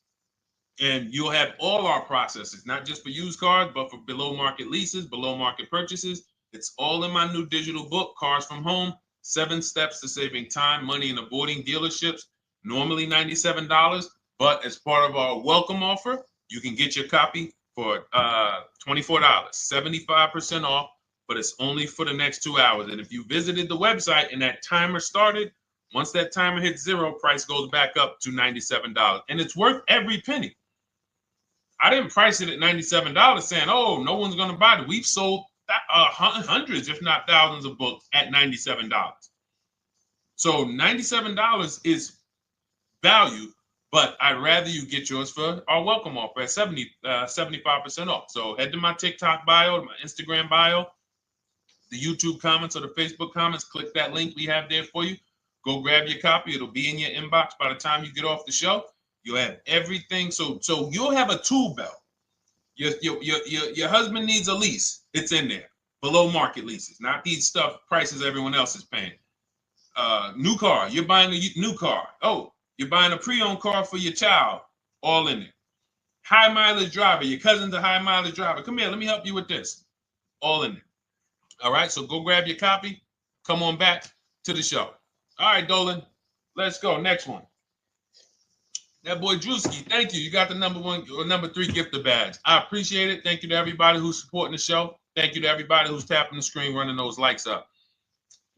And you'll have all our processes, not just for used cars, but for below market leases, below market purchases. It's all in my new digital book, Cars from Home, 7 Steps to Saving Time, Money, and Avoiding Dealerships. Normally $97, but as part of our welcome offer, you can get your copy for $24, 75% off, but it's only for the next 2 hours. And if you visited the website and that timer started, once that timer hits 0, price goes back up to $97. And it's worth every penny. I didn't price it at $97 saying, oh, no one's going to buy it. We've sold hundreds, if not thousands of books at $97. So $97 is value, but I'd rather you get yours for our welcome offer at 75% off. So head to my TikTok bio, my Instagram bio, the YouTube comments or the Facebook comments, click that link we have there for you. Go grab your copy. It'll be in your inbox by the time you get off the show. You'll have everything. So you'll have a tool belt. Your husband needs a lease. It's in there. Below market leases, not these stuff prices everyone else is paying. New car. You're buying a new car. Oh, you're buying a pre-owned car for your child. All in there. High mileage driver. Your cousin's a high mileage driver. Come here. Let me help you with this. All in there. All right. So go grab your copy. Come on back to the show. All right, Dolan. Let's go. Next one. That boy Drewski, thank you. You got the number 1 or number 3 gifter badge. I appreciate it. Thank you to everybody who's supporting the show. Thank you to everybody who's tapping the screen, running those likes up.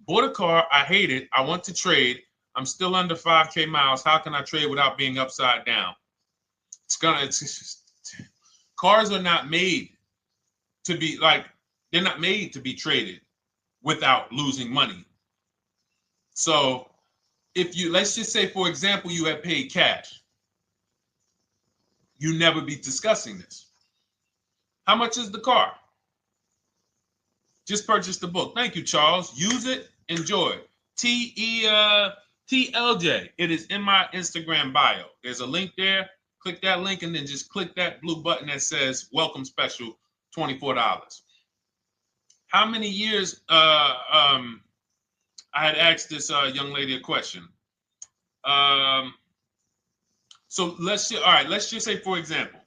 Bought a car. I hate it. I want to trade. I'm still under 5K miles. How can I trade without being upside down? Cars are not made to be they're not made to be traded without losing money. So if you, let's just say, for example, you have paid cash, you never be discussing this. How much is the car? Just purchase the book. Thank you, Charles. Use it, enjoy it. TLJ. It is in my Instagram bio. There's a link there. Click that link and then just click that blue button that says welcome special, $24. How many years I had asked this young lady a question. So let's just say, for example,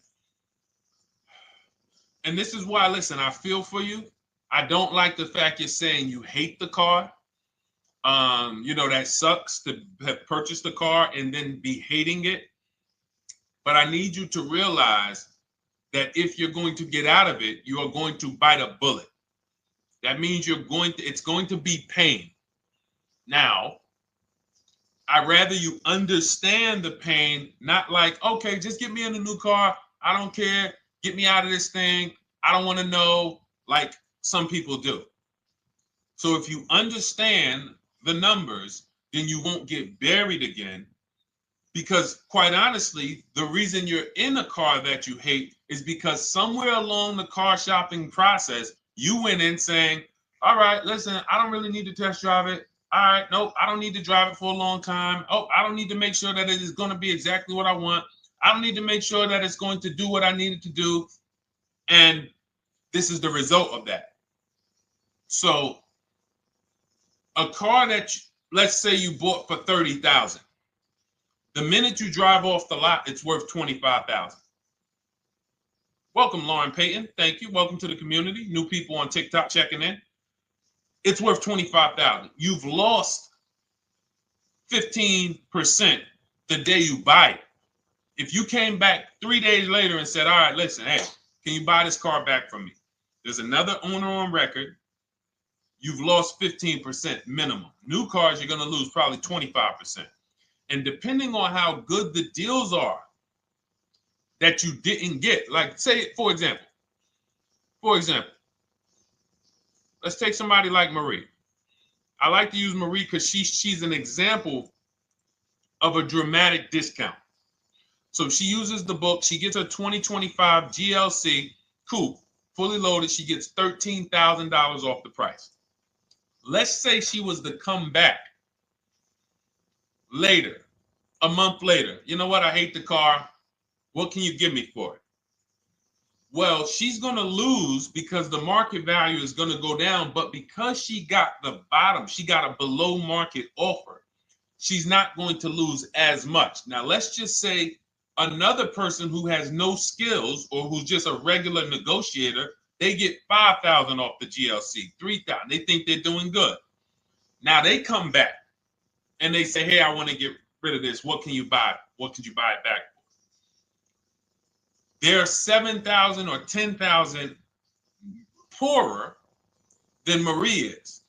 and this is why, listen, I feel for you. I don't like the fact you're saying you hate the car. That sucks to have purchased a car and then be hating it. But I need you to realize that if you're going to get out of it, you are going to bite a bullet. That means it's going to be pain. Now, I'd rather you understand the pain, not like, okay, just get me in a new car. I don't care. Get me out of this thing. I don't want to know, like some people do. So if you understand the numbers, then you won't get buried again. Because quite honestly, the reason you're in a car that you hate is because somewhere along the car shopping process, you went in saying, all right, listen, I don't really need to test drive it. All right, nope, I don't need to drive it for a long time. Oh, I don't need to make sure that it is going to be exactly what I want. I don't need to make sure that it's going to do what I need it to do. And this is the result of that. So a car that, let's say you bought for $30,000. The minute you drive off the lot, it's worth $25,000. Welcome, Lauren Payton. Thank you. Welcome to the community. New people on TikTok checking in. It's worth $25,000. You've lost 15% the day you buy it. If you came back 3 days later and said, all right, listen, hey, can you buy this car back from me? There's another owner on record. You've lost 15% minimum. New cars, you're going to lose probably 25%. And depending on how good the deals are that you didn't get, like say, for example, let's take somebody like Marie. I like to use Marie because she's an example of a dramatic discount. So she uses the book. She gets her 2025 GLC coupe, fully loaded. She gets $13,000 off the price. Let's say she was to come back later, a month later. You know what? I hate the car. What can you give me for it? Well, she's going to lose because the market value is going to go down. But because she got the bottom, she got a below market offer, she's not going to lose as much. Now, let's just say another person who has no skills or who's just a regular negotiator, they get $5,000 off the GLC, $3,000. They think they're doing good. Now they come back and they say, hey, I want to get rid of this. What can you buy? What could you buy it back for? They're 7,000 or 10,000 poorer than Marie is.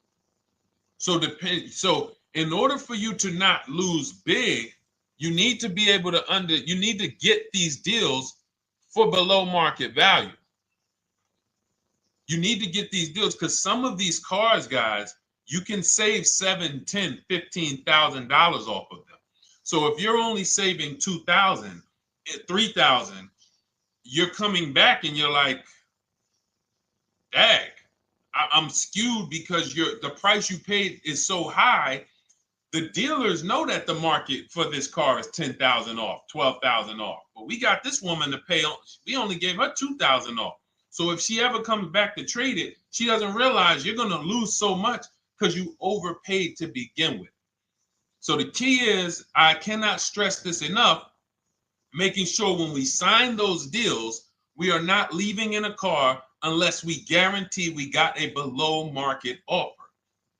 So in order for you to not lose big, you need to be able to you need to get these deals for below market value. You need to get these deals because some of these cars, guys, you can save $7,000, $10,000, $15,000 off of them. So if you're only saving $2,000, $3,000, you're coming back and you're like, dang, I'm skewed because the price you paid is so high. The dealers know that the market for this car is $10,000 off, $12,000 off. But we got this woman to pay, we only gave her $2,000 off. So if she ever comes back to trade it, she doesn't realize you're going to lose so much because you overpaid to begin with. So the key is, I cannot stress this enough, making sure when we sign those deals, we are not leaving in a car unless we guarantee we got a below market offer.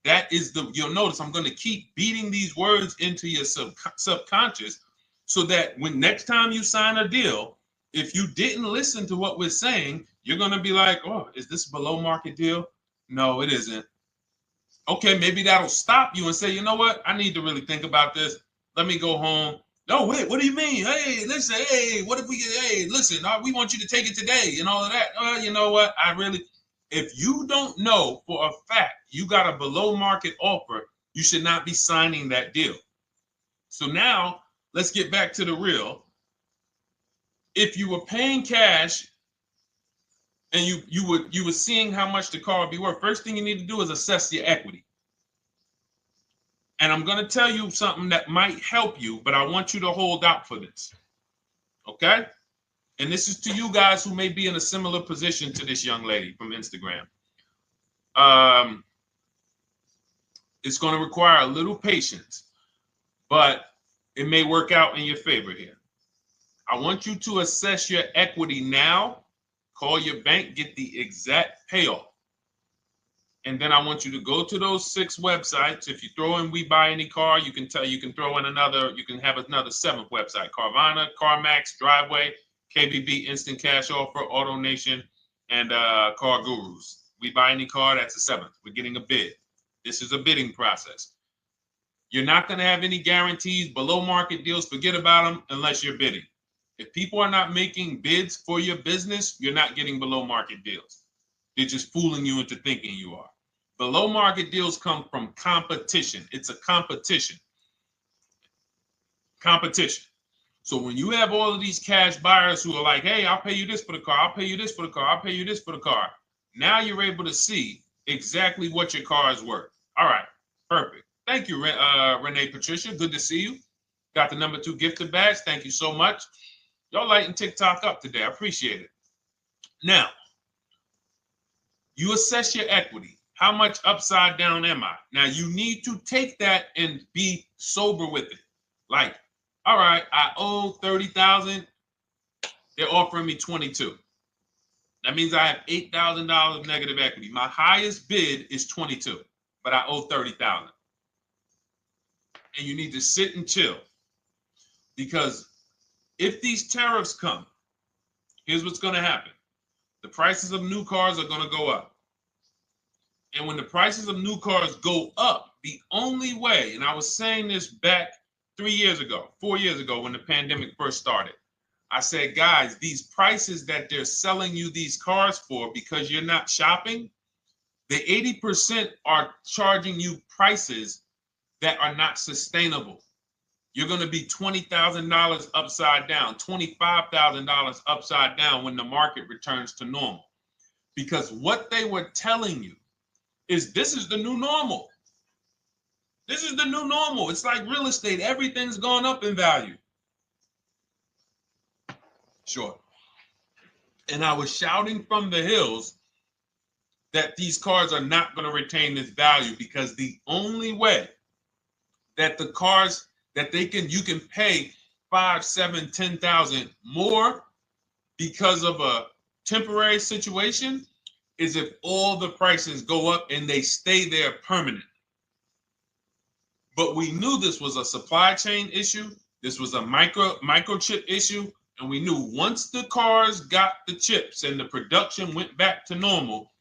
That is you'll notice I'm going to keep beating these words into your subconscious so that when next time you sign a deal, if you didn't listen to what we're saying, you're going to be like, oh, is this a below market deal? No, it isn't. Okay, maybe that'll stop you and say, you know what? I need to really think about this. Let me go home. No, wait, what do you mean? Hey, listen, hey, what if we get, hey, listen, we want you to take it today and all of that. You know what? If you don't know for a fact you got a below market offer, you should not be signing that deal. So now let's get back to the real. If you were paying cash and you were seeing how much the car would be worth, first thing you need to do is assess your equity. And I'm going to tell you something that might help you, but I want you to hold out for this. Okay? And this is to you guys who may be in a similar position to this young lady from Instagram. It's going to require a little patience, but it may work out in your favor here. I want you to assess your equity now. Call your bank, get the exact payoff. And then I want you to go to those 6 websites. If you throw in We Buy Any Car, you can throw in you can have another 7th website: Carvana, CarMax, Driveway, KBB, Instant Cash Offer, AutoNation, and Car Gurus. We Buy Any Car, that's the 7th. We're getting a bid. This is a bidding process. You're not going to have any guarantees, below market deals. Forget about them unless you're bidding. If people are not making bids for your business, you're not getting below market deals. They're just fooling you into thinking you are. Below market deals come from competition. It's a competition. Competition. So when you have all of these cash buyers who are like, hey, I'll pay you this for the car, I'll pay you this for the car, I'll pay you this for the car. Now you're able to see exactly what your car is worth. All right, perfect. Thank you, Renee Patricia. Good to see you. Got the number 2 gifted badge. Thank you so much. Y'all lighting TikTok up today. I appreciate it. Now, you assess your equity. How much upside down am I? Now, you need to take that and be sober with it. Like, all right, I owe $30,000. They're offering me 22. That means I have $8,000 negative equity. My highest bid is 22, but I owe 30,000. And you need to sit and chill, because if these tariffs come, here's what's going to happen. The prices of new cars are going to go up. And when the prices of new cars go up, the only way, and I was saying this back 4 years ago, when the pandemic first started, I said, guys, these prices that they're selling you these cars for, because you're not shopping, the 80% are charging you prices that are not sustainable. You're going to be $20,000 upside down, $25,000 upside down when the market returns to normal. Because what they were telling you is this is the new normal. This is the new normal. It's like real estate. Everything's gone up in value. Sure. And I was shouting from the hills that these cars are not going to retain this value, because the only way that the cars that you can pay 5, 7, 10,000 more because of a temporary situation is if all the prices go up and they stay there permanently. But we knew this was a supply chain issue. This was a microchip issue. And we knew once the cars got the chips and the production went back to normal,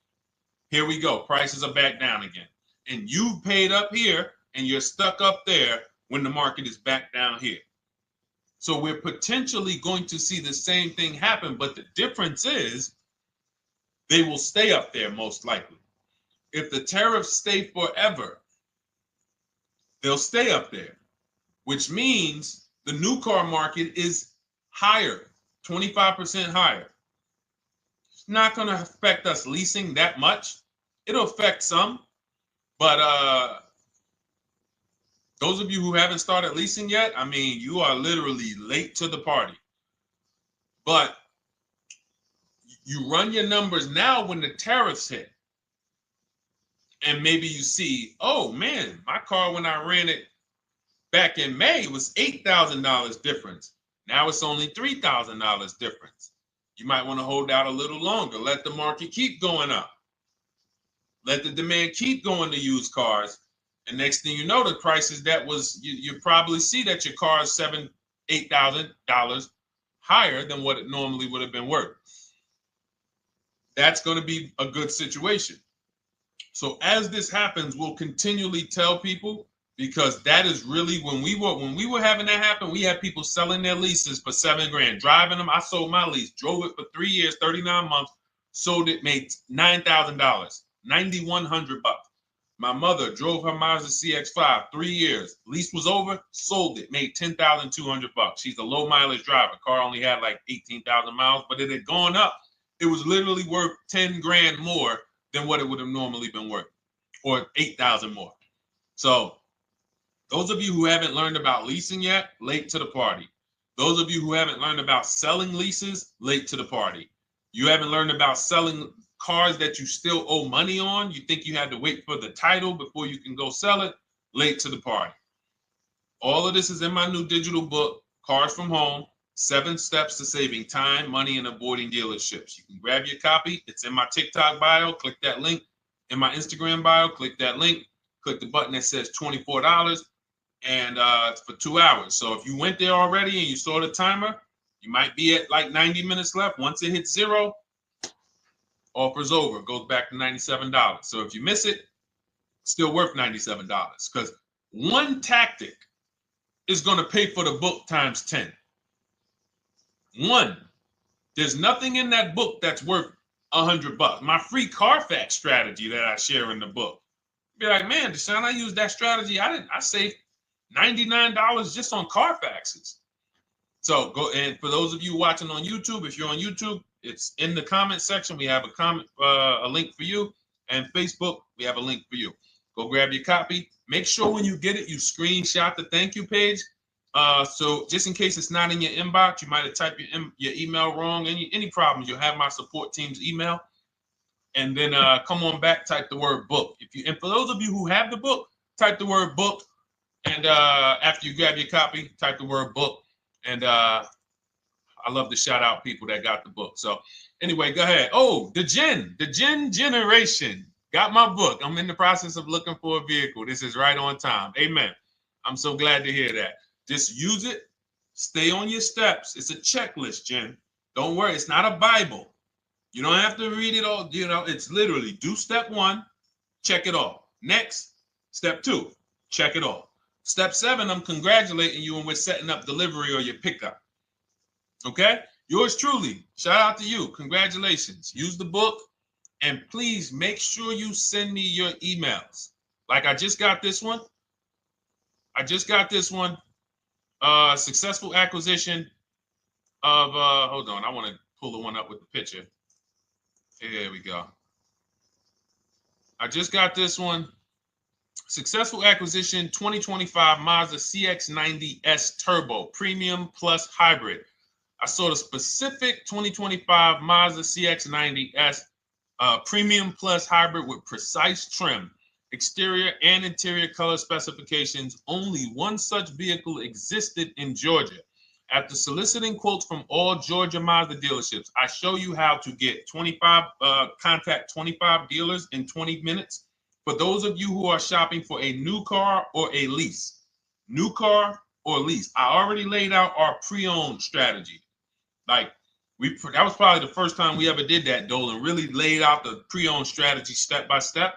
here we go. Prices are back down again. And you paid up here and you're stuck up there when the market is back down here. So we're potentially going to see the same thing happen. But the difference is they will stay up there most likely. If the tariffs stay forever, they'll stay up there, which means the new car market is higher, 25% higher. It's not going to affect us leasing that much. It'll affect some, but those of you who haven't started leasing yet, I mean, you are literally late to the party. But you run your numbers now when the tariffs hit. And maybe you see, oh man, my car when I ran it back in May was $8,000 difference. Now it's only $3,000 difference. You might want to hold out a little longer. Let the market keep going up. Let the demand keep going to used cars. And next thing you know, the prices that was, you probably see that your car is $7,000, $8,000 higher than what it normally would have been worth. That's going to be a good situation. So as this happens, we'll continually tell people, because that is really when we were having that happen, we had people selling their leases for $7,000, driving them. I sold my lease, drove it for 3 years, 39 months, sold it, made $9,000, $9,100. My mother drove her Mazda CX-5, 3 years, lease was over, sold it, made $10,200. She's a low mileage driver. Car only had like 18,000 miles, but it had gone up. It was literally worth $10,000 more than what it would have normally been worth, or 8,000 more. So those of you who haven't learned about leasing yet, late to the party. Those of you who haven't learned about selling leases, late to the party. You haven't learned about selling cars that you still owe money on. You think you had to wait for the title before you can go sell it, late to the party. All of this is in my new digital book, Cars from Home, 7 Steps to Saving Time, Money, and Avoiding Dealerships. You can grab your copy. It's in my TikTok bio. Click that link. in my Instagram bio. Click that link. Click the button that says $24, and it's for 2 hours. So if you went there already and you saw the timer, you might be at like 90 minutes left. Once it hits 0, offer's over. It goes back to $97. So if you miss it, still worth $97, because one tactic is going to pay for the book times 10. One. There's nothing in that book that's worth $100. My free Carfax strategy that I share in the book. Be like, man, Deshone, I used that strategy. I saved $99 just on Carfaxes. So go, and for those of you watching on YouTube, if you're on YouTube, it's in the comment section. We have a link for you, and Facebook, we have a link for you. Go grab your copy. Make sure when you get it, you screenshot the thank you page. So just in case it's not in your inbox, you might have typed your email wrong. Any problems, you'll have my support team's email. And then come on back, type the word book. And for those of you who have the book, type the word book. And after you grab your copy, type the word book. And I love to shout out people that got the book. So anyway, go ahead. Oh, the Gen Generation got my book. I'm in the process of looking for a vehicle. This is right on time. Amen. I'm so glad to hear that. Just use it. Stay on your steps. It's a checklist, Jen. Don't worry. It's not a Bible. You don't have to read it all. You know, it's literally do step 1, check it off. Next, step 2, check it off. Step 7, I'm congratulating you and we're setting up delivery or your pickup. Okay? Yours truly. Shout out to you. Congratulations. Use the book, and please make sure you send me your emails. Like I just got this one. Successful acquisition of, hold on, I want to pull the one up with the picture. Here we go. I just got this one. Successful acquisition 2025 Mazda CX-90S Turbo Premium Plus Hybrid. I saw the specific 2025 Mazda CX-90S Premium Plus Hybrid with precise trim, exterior and interior color specifications. Only one such vehicle existed in Georgia. After soliciting quotes from all Georgia Mazda dealerships, I show you how to get contact 25 dealers in 20 minutes. For those of you who are shopping for a new car or a lease, new car or lease, I already laid out our pre-owned strategy. Like that was probably the first time we ever did that, Dolan, really laid out the pre-owned strategy step by step.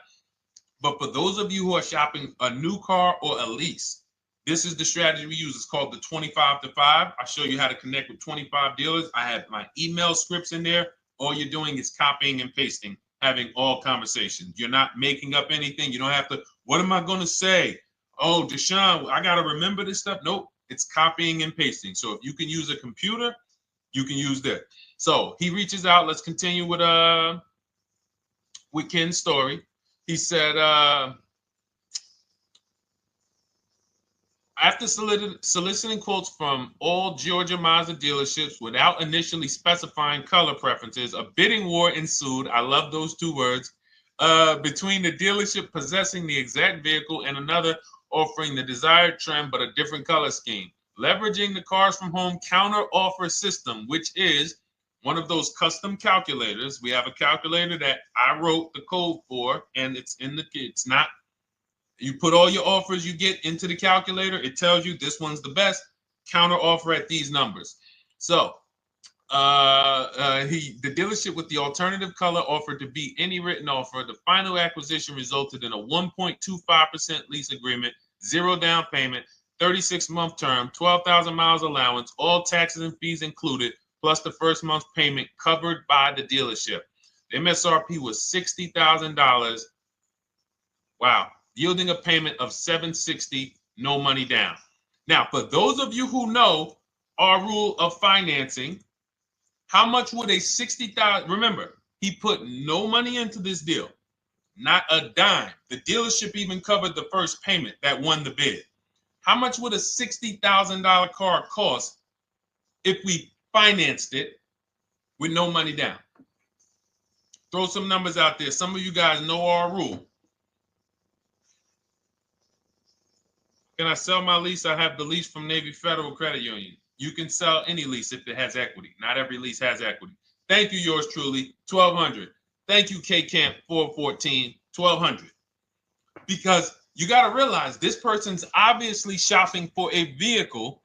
But for those of you who are shopping a new car or a lease, this is the strategy we use. It's called the 25 to 5. I show you how to connect with 25 dealers. I have my email scripts in there. All you're doing is copying and pasting, having all conversations. You're not making up anything. You don't have to, what am I going to say? Oh, Deshone, I got to remember this stuff. Nope, it's copying and pasting. So if you can use a computer, you can use that. So he reaches out. Let's continue with Ken's story. He said, after soliciting quotes from all Georgia Mazda dealerships without initially specifying color preferences, a bidding war ensued. I love those 2 words. Between the dealership possessing the exact vehicle and another offering the desired trim but a different color scheme. Leveraging the Cars from Home counter offer system, which is one of those custom calculators. We have a calculator that I wrote the code for, and it's not. You put all your offers you get into the calculator. It tells you this one's the best. Counter offer at these numbers. So the dealership with the alternative color offered to beat any written offer. The final acquisition resulted in a 1.25% lease agreement, 0 down payment, 36-month term, 12,000 miles allowance, all taxes and fees included, plus the first month's payment covered by the dealership. The MSRP was $60,000. Wow. Yielding a payment of $760, no money down. Now, for those of you who know our rule of financing, how much would a $60,000? Remember, he put no money into this deal, not a dime. The dealership even covered the first payment that won the bid. How much would a $60,000 car cost if we financed it with no money down? Throw some numbers out there. Some of you guys know our rule. Can I sell my lease? I have the lease from Navy Federal Credit Union. You can sell any lease if it has equity. Not every lease has equity. Thank you, yours truly, 1200. Thank you, K Camp 414, $1,200. Because you got to realize this person's obviously shopping for a vehicle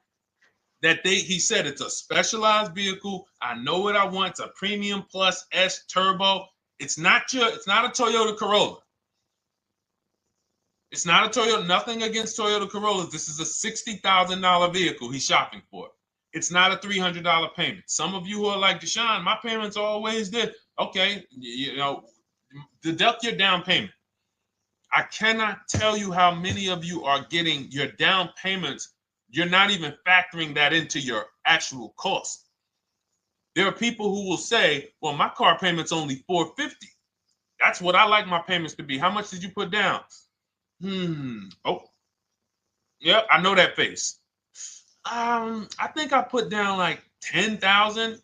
that he said it's a specialized vehicle. I know what I want. It's a premium plus S turbo. It's not a Toyota Corolla. It's not a Toyota, nothing against Toyota Corollas. This is a $60,000 vehicle he's shopping for. It's not a $300 payment. Some of you who are like, Deshone, my payments are always there. Okay, deduct your down payment. I cannot tell you how many of you are getting your down payments. You're not even factoring that into your actual cost. There are people who will say, well, my car payment's only $450. That's what I like my payments to be. How much did you put down? Oh, yeah, I know that face. I think I put down like 10,000.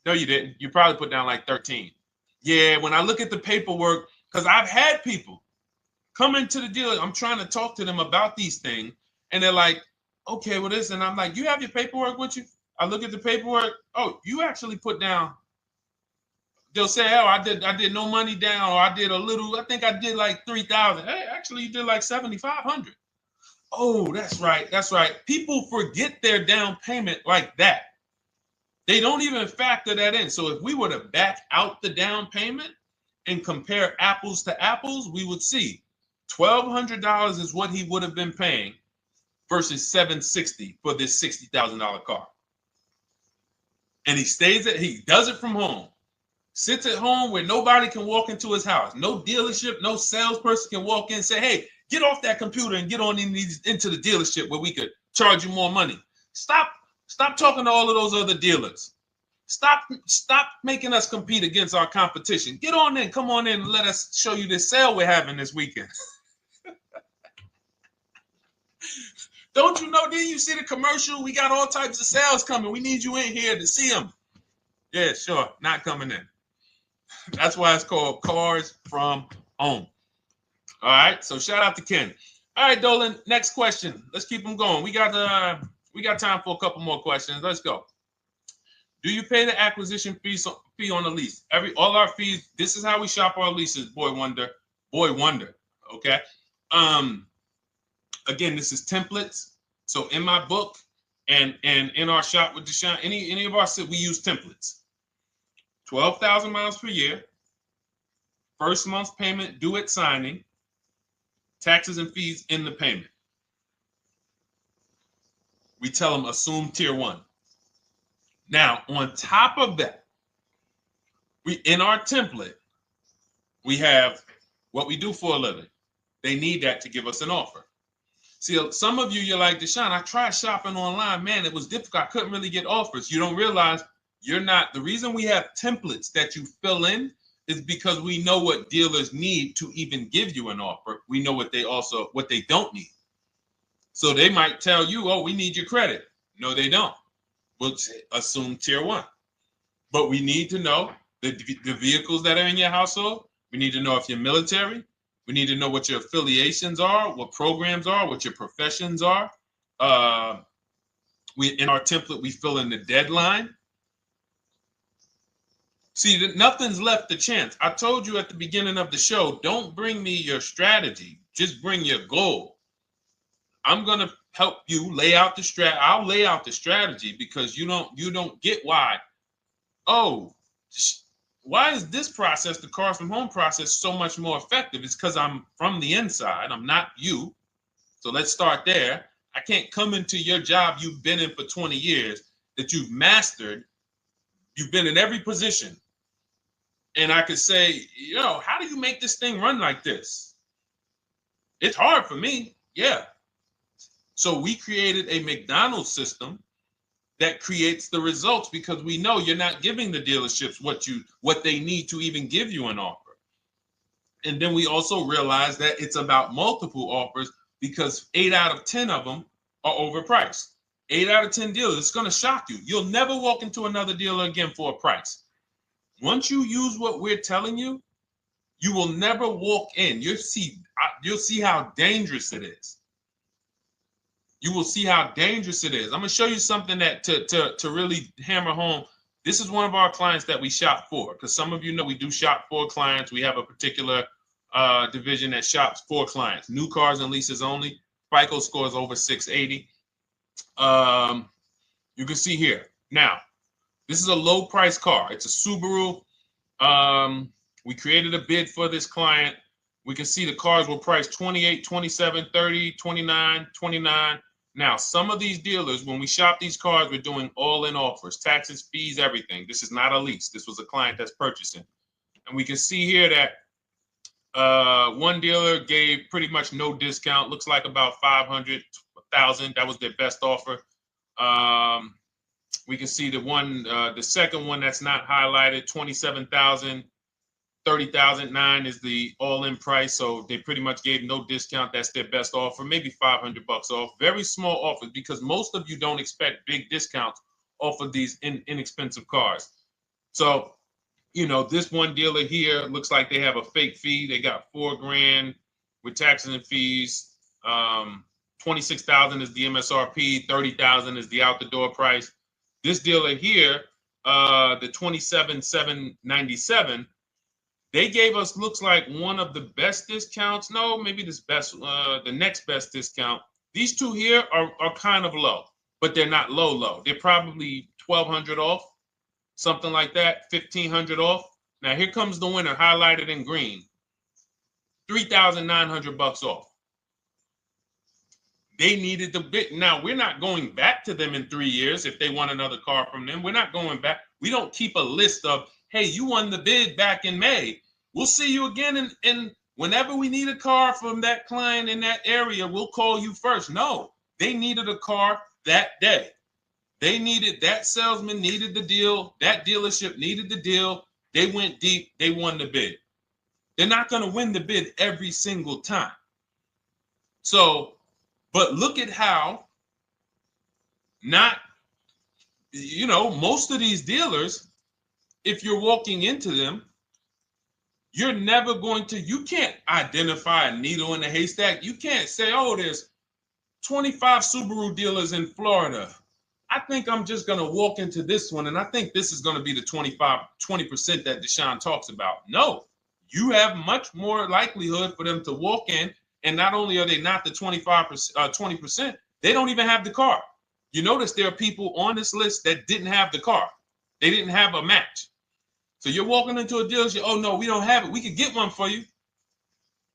No, you didn't. You probably put down like 13. Yeah, when I look at the paperwork, because I've had people come into the dealer, I'm trying to talk to them about these things, and they're like, okay, well, this, and I'm like, you have your paperwork with you? I look at the paperwork. Oh, you actually put down. They'll say, oh, I did no money down, or I did a little. I think I did like 3,000. Hey, actually, you did like 7,500. Oh, that's right. That's right. People forget their down payment like that. They don't even factor that in. So if we were to back out the down payment and compare apples to apples, we would see $1,200 is what he would have been paying versus $760 for this $60,000 car. And he does it from home. Sits at home where nobody can walk into his house. No dealership, no salesperson can walk in and say, hey, get off that computer and get on into the dealership where we could charge you more money. Stop talking to all of those other dealers. Stop making us compete against our competition. Get on in, come on in and let us show you this sale we're having this weekend. Don't you know, didn't you see the commercial? We got all types of sales coming. We need you in here to see them. Yeah, sure, not coming in. That's why it's called Cars from Home. All right, so shout out to Ken. All right, Dolan, next question. Let's keep them going. We got time for a couple more questions. Let's go. Do you pay the acquisition fee on the lease? All our fees, this is how we shop our leases, Boy Wonder. Okay. Again, this is templates. So in my book and in our shop with Deshone, any of our we use templates. 12,000 miles per year, first month's payment due at signing, taxes and fees in the payment. We tell them assume tier 1. Now, on top of that, in our template, we have what we do for a living. They need that to give us an offer. See, some of you, you're like, Deshone, I tried shopping online. Man, it was difficult. I couldn't really get offers. You don't realize you're not. The reason we have templates that you fill in is because we know what dealers need to even give you an offer. We know what they don't need. So they might tell you, oh, we need your credit. No, they don't. We'll assume tier 1. But we need to know the vehicles that are in your household. We need to know if you're military. We need to know what your affiliations are, what programs are, what your professions are. In our template, we fill in the deadline. See, nothing's left to chance. I told you at the beginning of the show, don't bring me your strategy. Just bring your goal. I'm going to help you lay out the strat. I'll lay out the strategy because you don't get why. Oh, why is this process, the Cars from Home process, so much more effective? It's because I'm from the inside. I'm not you. So let's start there. I can't come into your job you've been in for 20 years that you've mastered. You've been in every position. And I could say, how do you make this thing run like this? It's hard for me. Yeah. So we created a McDonald's system that creates the results because we know you're not giving the dealerships what they need to even give you an offer. And then we also realize that it's about multiple offers because 8 out of 10 of them are overpriced. 8 out of 10 dealers, it's going to shock you. You'll never walk into another dealer again for a price. Once you use what we're telling you, you will never walk in. You'll see how dangerous it is. You will see how dangerous it is. I'm going to show you something that to really hammer home. This is one of our clients that we shop for because some of you know we do shop for clients. We have a particular division that shops for clients. New cars and leases only. FICO scores over 680. You can see here. Now, this is a low price car. It's a Subaru. We created a bid for this client. We can see the cars were priced 28, 27, 30, 29, 29. Now, some of these dealers, when we shop these cars, we're doing all-in offers, taxes, fees, everything. This is not a lease. This was a client that's purchasing. And we can see here that one dealer gave pretty much no discount. Looks like about 500, 1,000. That was their best offer. We can see the second one that's not highlighted, 27,000. 30,009 is the all-in price, so they pretty much gave no discount. That's their best offer, maybe $500 off. Very small offers because most of you don't expect big discounts off of these inexpensive cars. So, you know, this one dealer here looks like they have a fake fee. They got $4,000 with taxes and fees. 26,000 is the MSRP. 30,000 is the out-the-door price. This dealer here, the 27,797. They gave us, looks like, one of the best discounts. No, maybe the next best discount. These two here are kind of low, but they're not low. They're probably 1,200 off, something like that, 1,500 off. Now here comes the winner, highlighted in green, 3,900 bucks off. They needed the bid. Now we're not going back to them in 3 years if they want another car from them. We're not going back. We don't keep a list of, hey, you won the bid back in May. We'll see you again. And whenever we need a car from that client in that area, we'll call you first. No, they needed a car that day. They needed, that salesman needed the deal. That dealership needed the deal. They went deep. They won the bid. They're not going to win the bid every single time. So, but look at how most of these dealers, if you're walking into them, you're never going to, you can't identify a needle in a haystack. You can't say, oh, there's 25 Subaru dealers in Florida. I think I'm just going to walk into this one, and I think this is going to be the 20% that Deshone talks about. No, you have much more likelihood for them to walk in, and not only are they not the 20%, they don't even have the car. You notice there are people on this list that didn't have the car. They didn't have a match. So you're walking into a dealership, oh no, we don't have it. We could get one for you.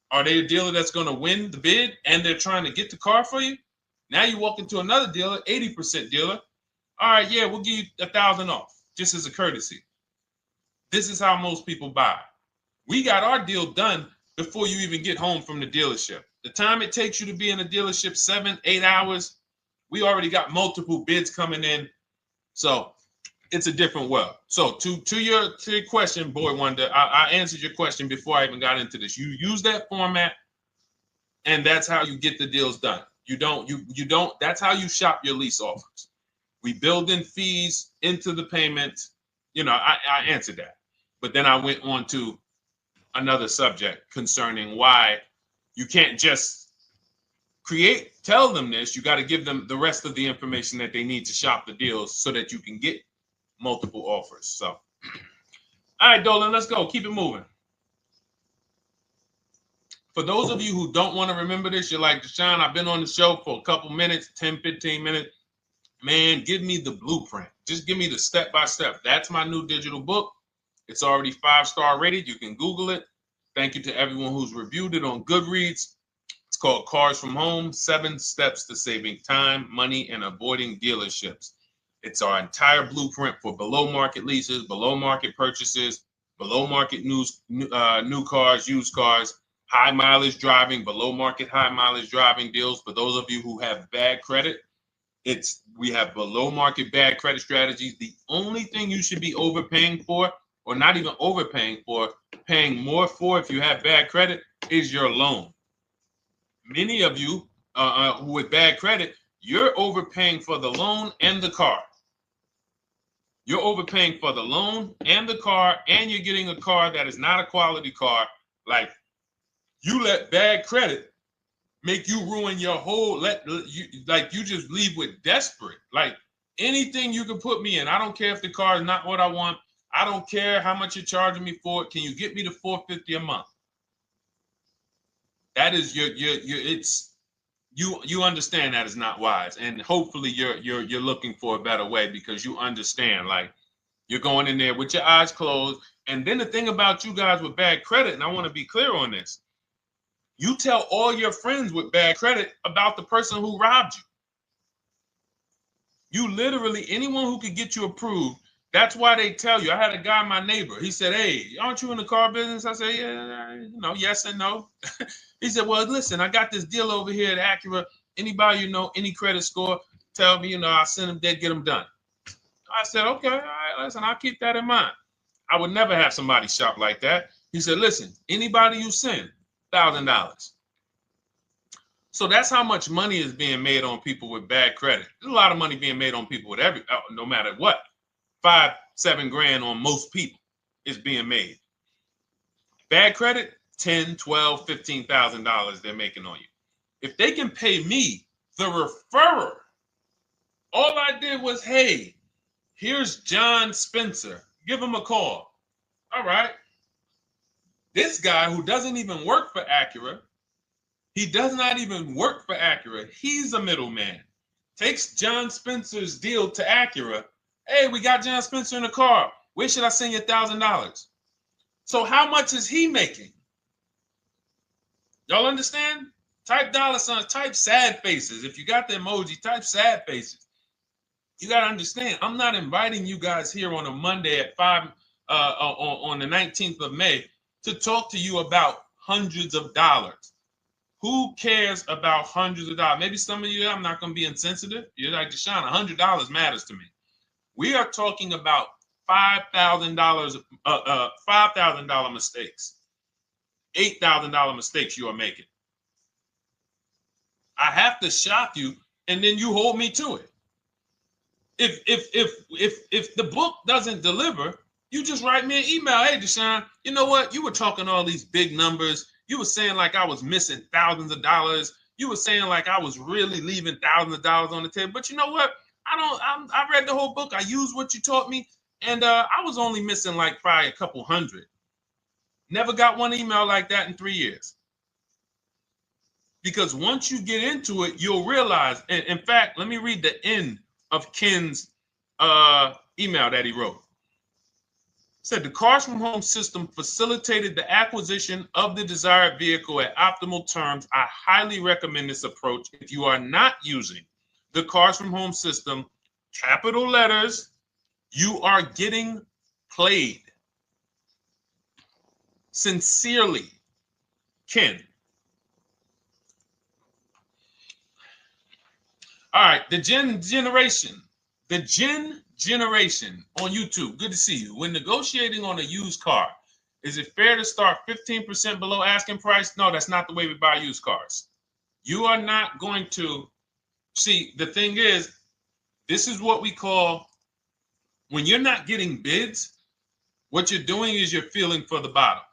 Are they a dealer that's going to win the bid and they're trying to get the car for you? Now you walk into another dealer, 80% dealer. All right, yeah, we'll give you 1,000 off, just as a courtesy. This is how most people buy. We got our deal done before you even get home from the dealership. The time it takes you to be in a dealership, 7-8 hours, we already got multiple bids coming in. So it's a different world. So to your question, Boy Wonder, I answered your question before I even got into this. You use that format, and that's how you get the deals done. You don't, that's how you shop your lease offers. We build in fees into the payments. I answered that. But then I went on to another subject concerning why you can't just tell them this. You got to give them the rest of the information that they need to shop the deals so that you can get multiple offers. So, all right, Dolan, let's go. Keep it moving. For those of you who don't want to remember this, you're like, Deshone, I've been on the show for a couple minutes, 10, 15 minutes. Man, give me the blueprint. Just give me the step-by-step. That's my new digital book. It's already 5-star rated. You can Google it. Thank you to everyone who's reviewed it on Goodreads. It's called Cars from Home, 7 Steps to Saving Time, Money, and Avoiding Dealerships. It's our entire blueprint for below market leases, below market purchases, below market new cars, used cars, high mileage driving, below market high mileage driving deals. For those of you who have bad credit, we have below market bad credit strategies. The only thing you should be overpaying for, or not even overpaying for, paying more for if you have bad credit, is your loan. Many of you who with bad credit, you're overpaying for the loan and the car. You're overpaying for the loan and the car, and you're getting a car that is not a quality car. Like, you let bad credit make you ruin your whole, you just leave with desperate. Like, anything you can put me in. I don't care if the car is not what I want. I don't care how much you're charging me for it. Can you get me to $450 a month? That is you understand that is not wise, and hopefully you're looking for a better way, because you understand, like, you're going in there with your eyes closed. And then the thing about you guys with bad credit, and I want to be clear on this, you tell all your friends with bad credit about the person who robbed you. You literally, anyone who could get you approved, that's why they tell you. I had a guy, my neighbor, he said, "Hey, aren't you in the car business?" I said, "Yeah, yes and no." He said, "Well, listen, I got this deal over here at Acura. Anybody any credit score, tell me, I'll send them there, get them done." I said, "Okay, all right, listen, I'll keep that in mind." I would never have somebody shop like that. He said, "Listen, anybody you send, $1,000. So that's how much money is being made on people with bad credit. There's a lot of money being made on people with no matter what. 5-7 grand on most people is being made. Bad credit, $10, $12, $15,000 they're making on you. If they can pay me, the referrer, all I did was, hey, here's John Spencer. Give him a call. All right. This guy who doesn't even work for Acura, he does not even work for Acura. He's a middleman. Takes John Spencer's deal to Acura. Hey, we got John Spencer in the car. Where should I send you $1,000? So how much is he making? Y'all understand? Type dollar signs, type sad faces. If you got the emoji, type sad faces. You got to understand, I'm not inviting you guys here on a Monday at 5 on the 19th of May to talk to you about hundreds of dollars. Who cares about hundreds of dollars? Maybe some of you, I'm not going to be insensitive. You're like, Deshone, $100 matters to me. We are talking about $5,000, $5,000 mistakes, $8,000 mistakes you are making. I have to shock you, and then you hold me to it. If the book doesn't deliver, you just write me an email. Hey, Deshone, you know what? You were talking all these big numbers. You were saying like I was missing thousands of dollars. You were saying like I was really leaving thousands of dollars on the table. But you know what? I read the whole book. I used what you taught me, and I was only missing like probably a couple hundred. Never got one email like that in 3 years. Because once you get into it, you'll realize. And in fact, let me read the end of Ken's email that he wrote. Said the Cars from Home system facilitated the acquisition of the desired vehicle at optimal terms. I highly recommend this approach. If you are not using the Cars from Home system, capital letters, you are getting played. Sincerely, Ken. All right, the Gen Generation on YouTube. Good to see you. When negotiating on a used car, is it fair to start 15% below asking price? No, that's not the way we buy used cars. You are not going to see. The thing is, this is what we call, when you're not getting bids, what you're doing is you're feeling for the bottom.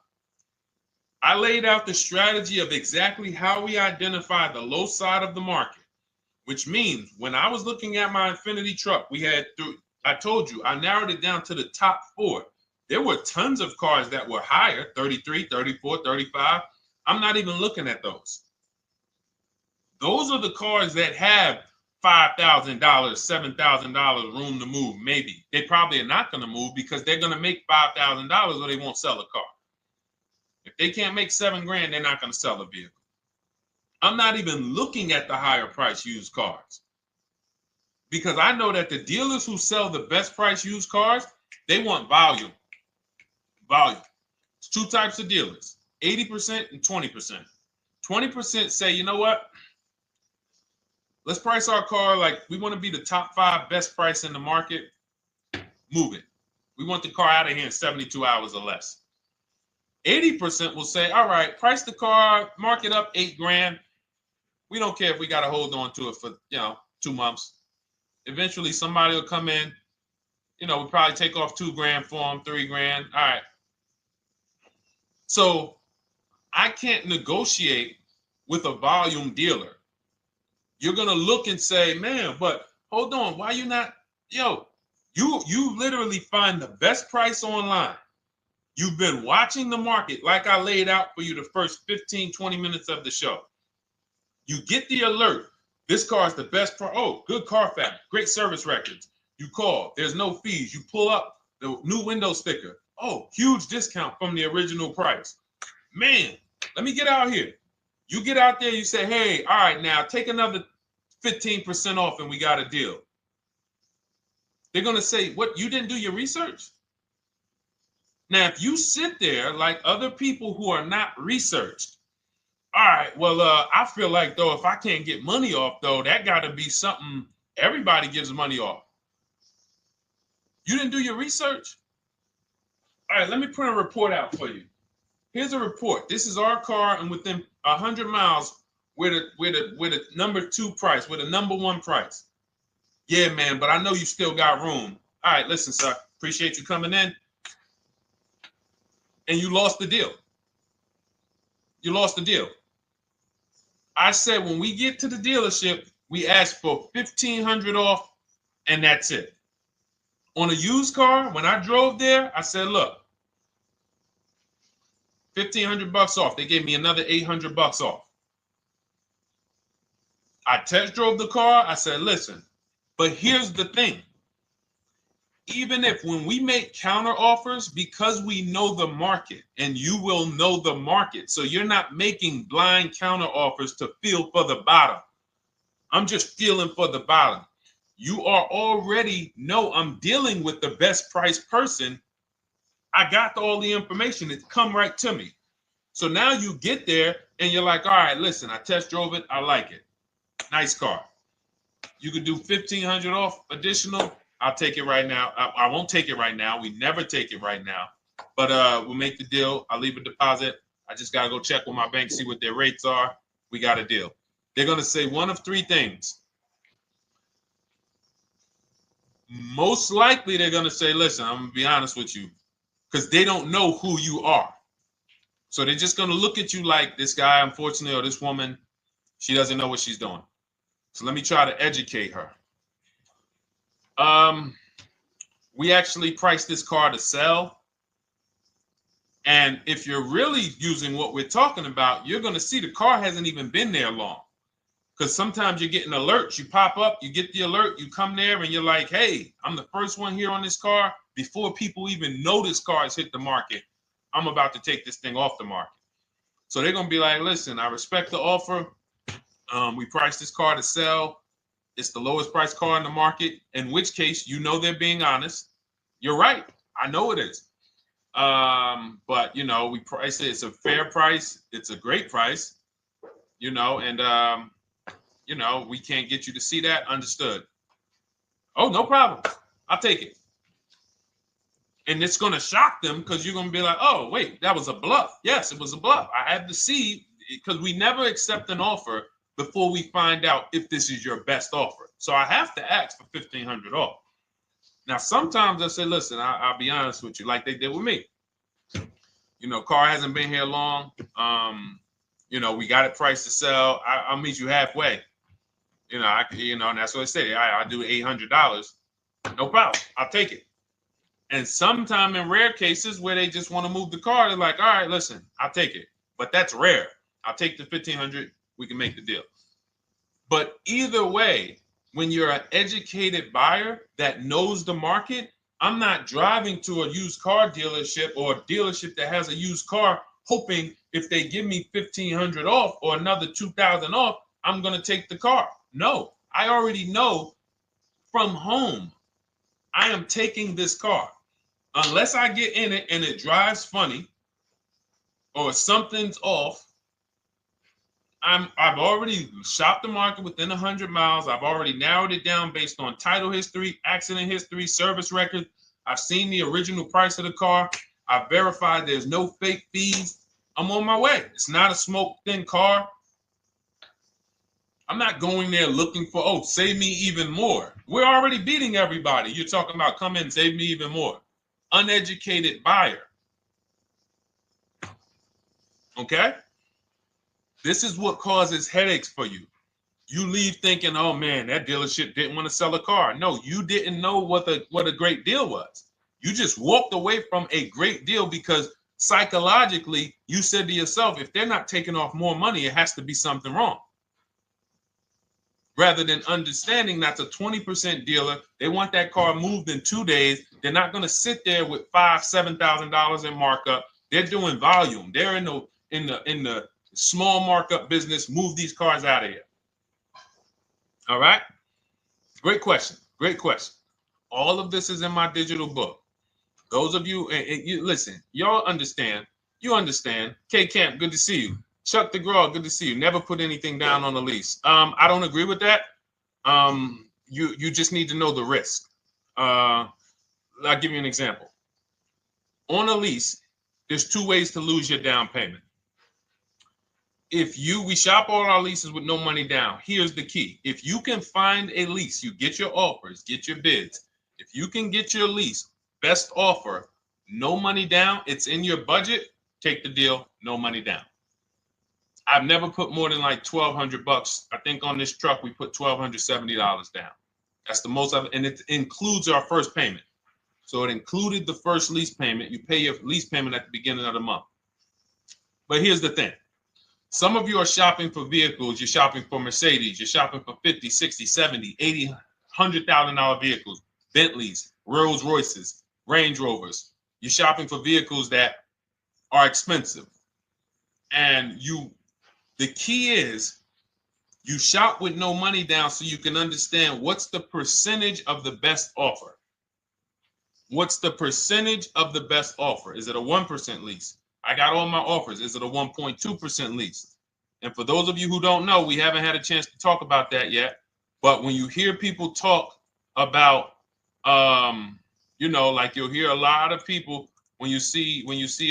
I laid out the strategy of exactly how we identify the low side of the market, which means when I was looking at my Infiniti truck, I told you, I narrowed it down to the top 4. There were tons of cars that were higher, 33, 34, 35. I'm not even looking at those. Those are the cars that have $5,000, $7,000 room to move, maybe. They probably are not going to move because they're going to make $5,000 or they won't sell a car. If they can't make $7 grand, they're not going to sell a vehicle. I'm not even looking at the higher price used cars, because I know that the dealers who sell the best price used cars, they want volume. Volume. It's 2 types of dealers, 80% and 20%. 20% say, you know what? Let's price our car like we want to be the top 5 best price in the market. Move it. We want the car out of here in 72 hours or less. 80% will say, all right, price the car, mark it up 8 grand. We don't care if we got to hold on to it for, 2 months. Eventually, somebody will come in. We'll probably take off 2 grand for them, 3 grand. All right. So I can't negotiate with a volume dealer. You're going to look and say, man, but hold on. Why you not? You literally find the best price online. You've been watching the market like I laid out for you the first 15, 20 minutes of the show. You get the alert. This car is the best price. Oh, good Carfax, great service records. You call. There's no fees. You pull up the new window sticker. Oh, huge discount from the original price. Man, let me get out here. You get out there, you say, hey, all right, now take another 15% off and we got a deal. They're going to say, what, you didn't do your research? Now, if you sit there like other people who are not researched, all right, well, I feel like, though, if I can't get money off, though, that got to be something everybody gives money off. You didn't do your research? All right, let me print a report out for you. Here's a report. This is our car, and within 100 miles, we're the number 2 price, we're the number 1 price. Yeah, man, but I know you still got room. All right, listen, sir, appreciate you coming in. And you lost the deal. You lost the deal. I said when we get to the dealership, we ask for $1,500 off, and that's it. On a used car, when I drove there, I said, look, $1,500 off. They gave me another $800 off. I test drove the car. I said, listen, but here's the thing. Even if when we make counter offers, because we know the market, and you will know the market, so you're not making blind counter offers to feel for the bottom. I'm just feeling for the bottom. You are already know I'm dealing with the best price person. I got all the information. It come right to me. So now you get there and you're like, all right, listen, I test drove it. I like it. Nice car. You could do $1,500 off additional. I'll take it right now. I won't take it right now. We never take it right now. But we'll make the deal. I'll leave a deposit. I just got to go check with my bank, see what their rates are. We got a deal. They're going to say one of 3 things. Most likely they're going to say, listen, I'm going to be honest with you, because they don't know who you are. So they're just going to look at you like this guy, unfortunately, or this woman, she doesn't know what she's doing. So let me try to educate her. We actually priced this car to sell. And if you're really using what we're talking about, you're going to see the car hasn't even been there long. Because sometimes you're getting alerts. You pop up, you get the alert, you come there, and you're like, hey, I'm the first one here on this car. Before people even know this car has hit the market, I'm about to take this thing off the market. So they're going to be like, listen, I respect the offer. We priced this car to sell. It's the lowest price car in the market, in which case, you know, they're being honest. You're right. I know it is. But, you know, we price it. It's a fair price. It's a great price, you know, and, you know, we can't get you to see that. Understood. Oh, no problem. I'll take it. And it's going to shock them because you're going to be like, oh, wait, that was a bluff. Yes, it was a bluff. I had to see, because we never accept an offer before we find out if this is your best offer. So I have to ask for $1,500 off. Now, sometimes I say, listen, I'll be honest with you, like they did with me. You know, car hasn't been here long. You know, we got it priced to sell. I'll meet you halfway. You know, and that's what I say. I do $800. No problem. I'll take it. And sometimes in rare cases where they just want to move the car, they're like, all right, listen, I'll take it. But that's rare. I'll take the $1,500. We can make the deal. But either way, when you're an educated buyer that knows the market, I'm not driving to a used car dealership or a dealership that has a used car hoping if they give me $1,500 off or another $2,000 off, I'm going to take the car. No, I already know from home I am taking this car. Unless I get in it and it drives funny or something's off, I've already shopped the market within 100 miles. I've already narrowed it down based on title history, accident history, service record. I've seen the original price of the car. I've verified there's no fake fees. I'm on my way. It's not a smoke thin car. I'm not going there looking for, oh, save me even more. We're already beating everybody. You're talking about come in, save me even more. Uneducated buyer. Okay? This is what causes headaches for you. You leave thinking, oh man, that dealership didn't want to sell a car. No, you didn't know what a great deal was. You just walked away from a great deal because psychologically you said to yourself, if they're not taking off more money, it has to be something wrong. Rather than understanding that's a 20% dealer, they want that car moved in 2 days. They're not going to sit there with $5,000-$7,000 in markup. They're doing volume. They're in the small markup business. Move these cars out of here. All right. Great question. Great question. All of this is in my digital book. Those of you, and you listen, y'all understand. You understand. K Camp, good to see you. Chuck DeGraw, good to see you. Never put anything down on a lease. I don't agree with that. You just need to know the risk. I'll give you an example. On a lease, there's 2 ways to lose your down payment. We shop all our leases with no money down. Here's the key. If you can find a lease, you get your offers, get your bids. If you can get your lease, best offer, no money down, it's in your budget, take the deal, no money down. I've never put more than like $1,200. I think on this truck, we put $1,270 down. That's the most of it. And it includes our first payment. So it included the first lease payment. You pay your lease payment at the beginning of the month. But here's the thing. Some of you are shopping for vehicles. You're shopping for Mercedes. You're shopping for 50, 60, 70, 80, $100,000 vehicles, Bentleys, Rolls Royces, Range Rovers. You're shopping for vehicles that are expensive. And the key is you shop with no money down so you can understand what's the percentage of the best offer. What's the percentage of the best offer? Is it a 1% lease? I got all my offers. Is it a 1.2% lease? And for those of you who don't know, we haven't had a chance to talk about that yet. But when you hear people talk about, like you'll hear a lot of people when you see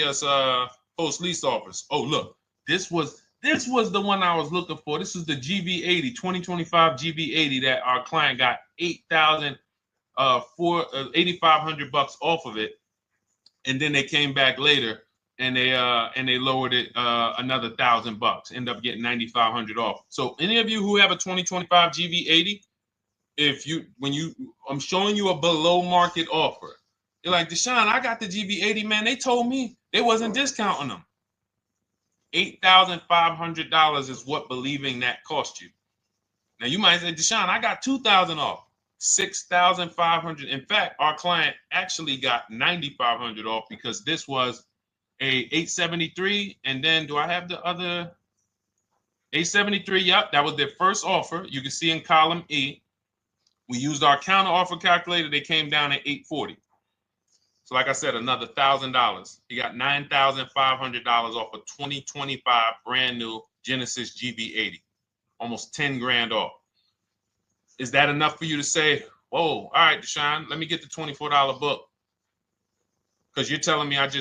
us post lease offers. Oh, look, this was the one I was looking for. This is the GV80, 2025 GV80 that our client got $8,500 off of it, and then they came back later and they lowered it another $1,000. End up getting $9,500 off. So any of you who have a 2025 GV80, I'm showing you a below market offer. You're like, Deshone, I got the GV80, man. They told me they wasn't discounting them. $8,500 is what believing that cost you. Now you might say, Deshone, I got $2,000 off. $6,500. In fact, our client actually got $9,500 off because this was a 873. And then do I have the other 873? Yep, that was their first offer. You can see in column E. We used our counter offer calculator. They came down at 840. So like I said, another $1,000. He got $9,500 off a 2025 brand new Genesis GV80, almost 10 grand off. Is that enough for you to say, whoa, all right, Deshone, let me get the $24 book? Because you're telling me I got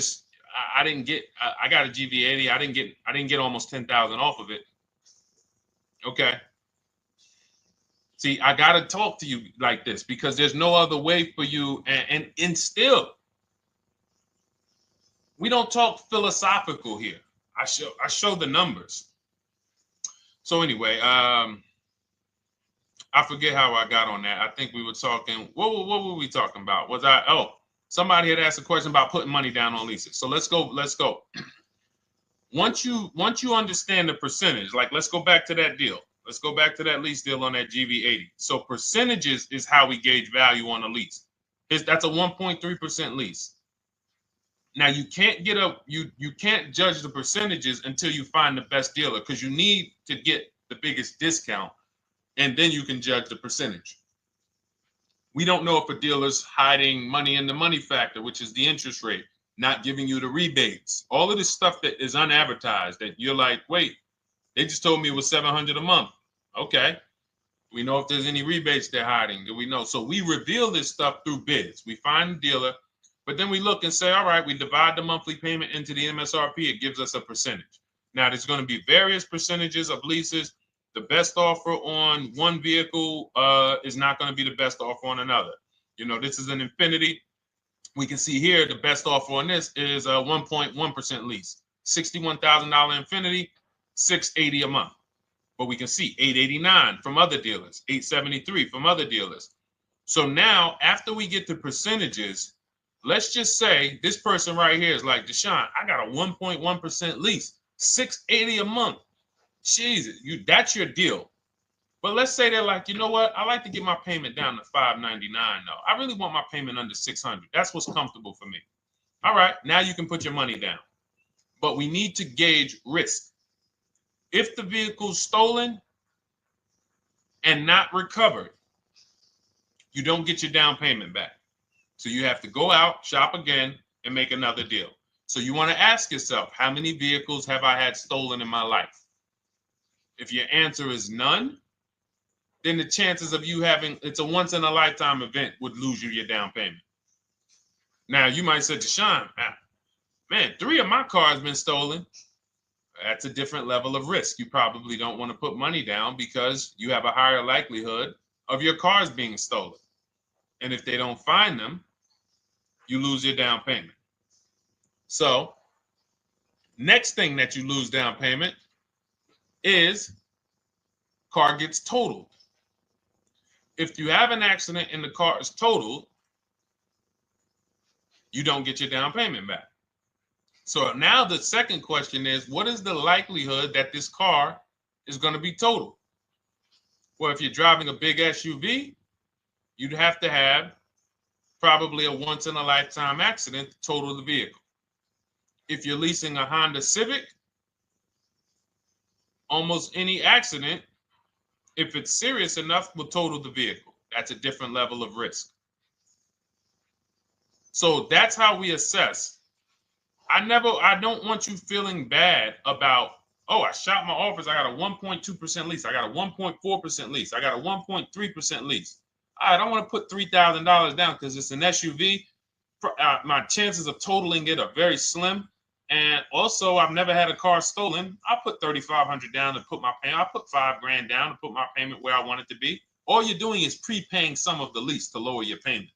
a GV80. I didn't get almost 10,000 off of it. Okay. See, I got to talk to you like this because there's no other way for you. And still, we don't talk philosophical here. I show the numbers. So anyway, I forget how I got on that. I think we were talking. What were we talking about? Somebody had asked a question about putting money down on leases. So let's go. Once you understand the percentage, like let's go back to that deal. Let's go back to that lease deal on that GV80. So percentages is how we gauge value on a lease. That's a 1.3% lease. Now you can't you can't judge the percentages until you find the best dealer because you need to get the biggest discount, and then you can judge the percentage. We don't know if a dealer's hiding money in the money factor, which is the interest rate, not giving you the rebates, all of this stuff that is unadvertised that you're like, wait, they just told me it was $700 a month. Okay. We know if there's any rebates they're hiding. Do we know? So we reveal this stuff through bids. We find the dealer, but then we look and say, all right, we divide the monthly payment into the MSRP. It gives us a percentage. Now, there's going to be various percentages of leases. The best offer on one vehicle is not going to be the best offer on another. This is an Infiniti. We can see here the best offer on this is a 1.1% lease. $61,000 Infiniti, $680 a month. But we can see $889 from other dealers, $873 from other dealers. So now, after we get the percentages, let's just say this person right here is like, Deshone, I got a 1.1% lease, $680 a month. Jesus, that's your deal. But let's say they're like, you know what? I like to get my payment down to $599 though. I really want my payment under $600. That's what's comfortable for me. All right, now you can put your money down. But we need to gauge risk. If the vehicle's stolen and not recovered, you don't get your down payment back. So you have to go out, shop again, and make another deal. So you want to ask yourself, how many vehicles have I had stolen in my life? If your answer is none, then the chances of you having, it's a once in a lifetime event, would lose you your down payment. Now you might say, Deshone, man, 3 of my cars been stolen. That's a different level of risk. You probably don't want to put money down because you have a higher likelihood of your cars being stolen. And if they don't find them, you lose your down payment. So next thing that you lose down payment is car gets totaled. If you have an accident and the car is totaled, you don't get your down payment back. So now the second question is, what is the likelihood that this car is going to be totaled? Well, if you're driving a big SUV, you'd have to have probably a once in a lifetime accident to total the vehicle. If you're leasing a Honda Civic, almost any accident, if it's serious enough, will total the vehicle. That's a different level of risk. So that's how we assess. I don't want you feeling bad about, oh, I shot my office, I got a 1.2% lease, I got a 1.4% lease, I got a 1.3% lease. I don't want to put $3,000 down because it's an SUV. My chances of totaling it are very slim. And also, I've never had a car stolen. I put $3,500 down to put my payment. I put $5,000 down to put my payment where I want it to be. All you're doing is prepaying some of the lease to lower your payment.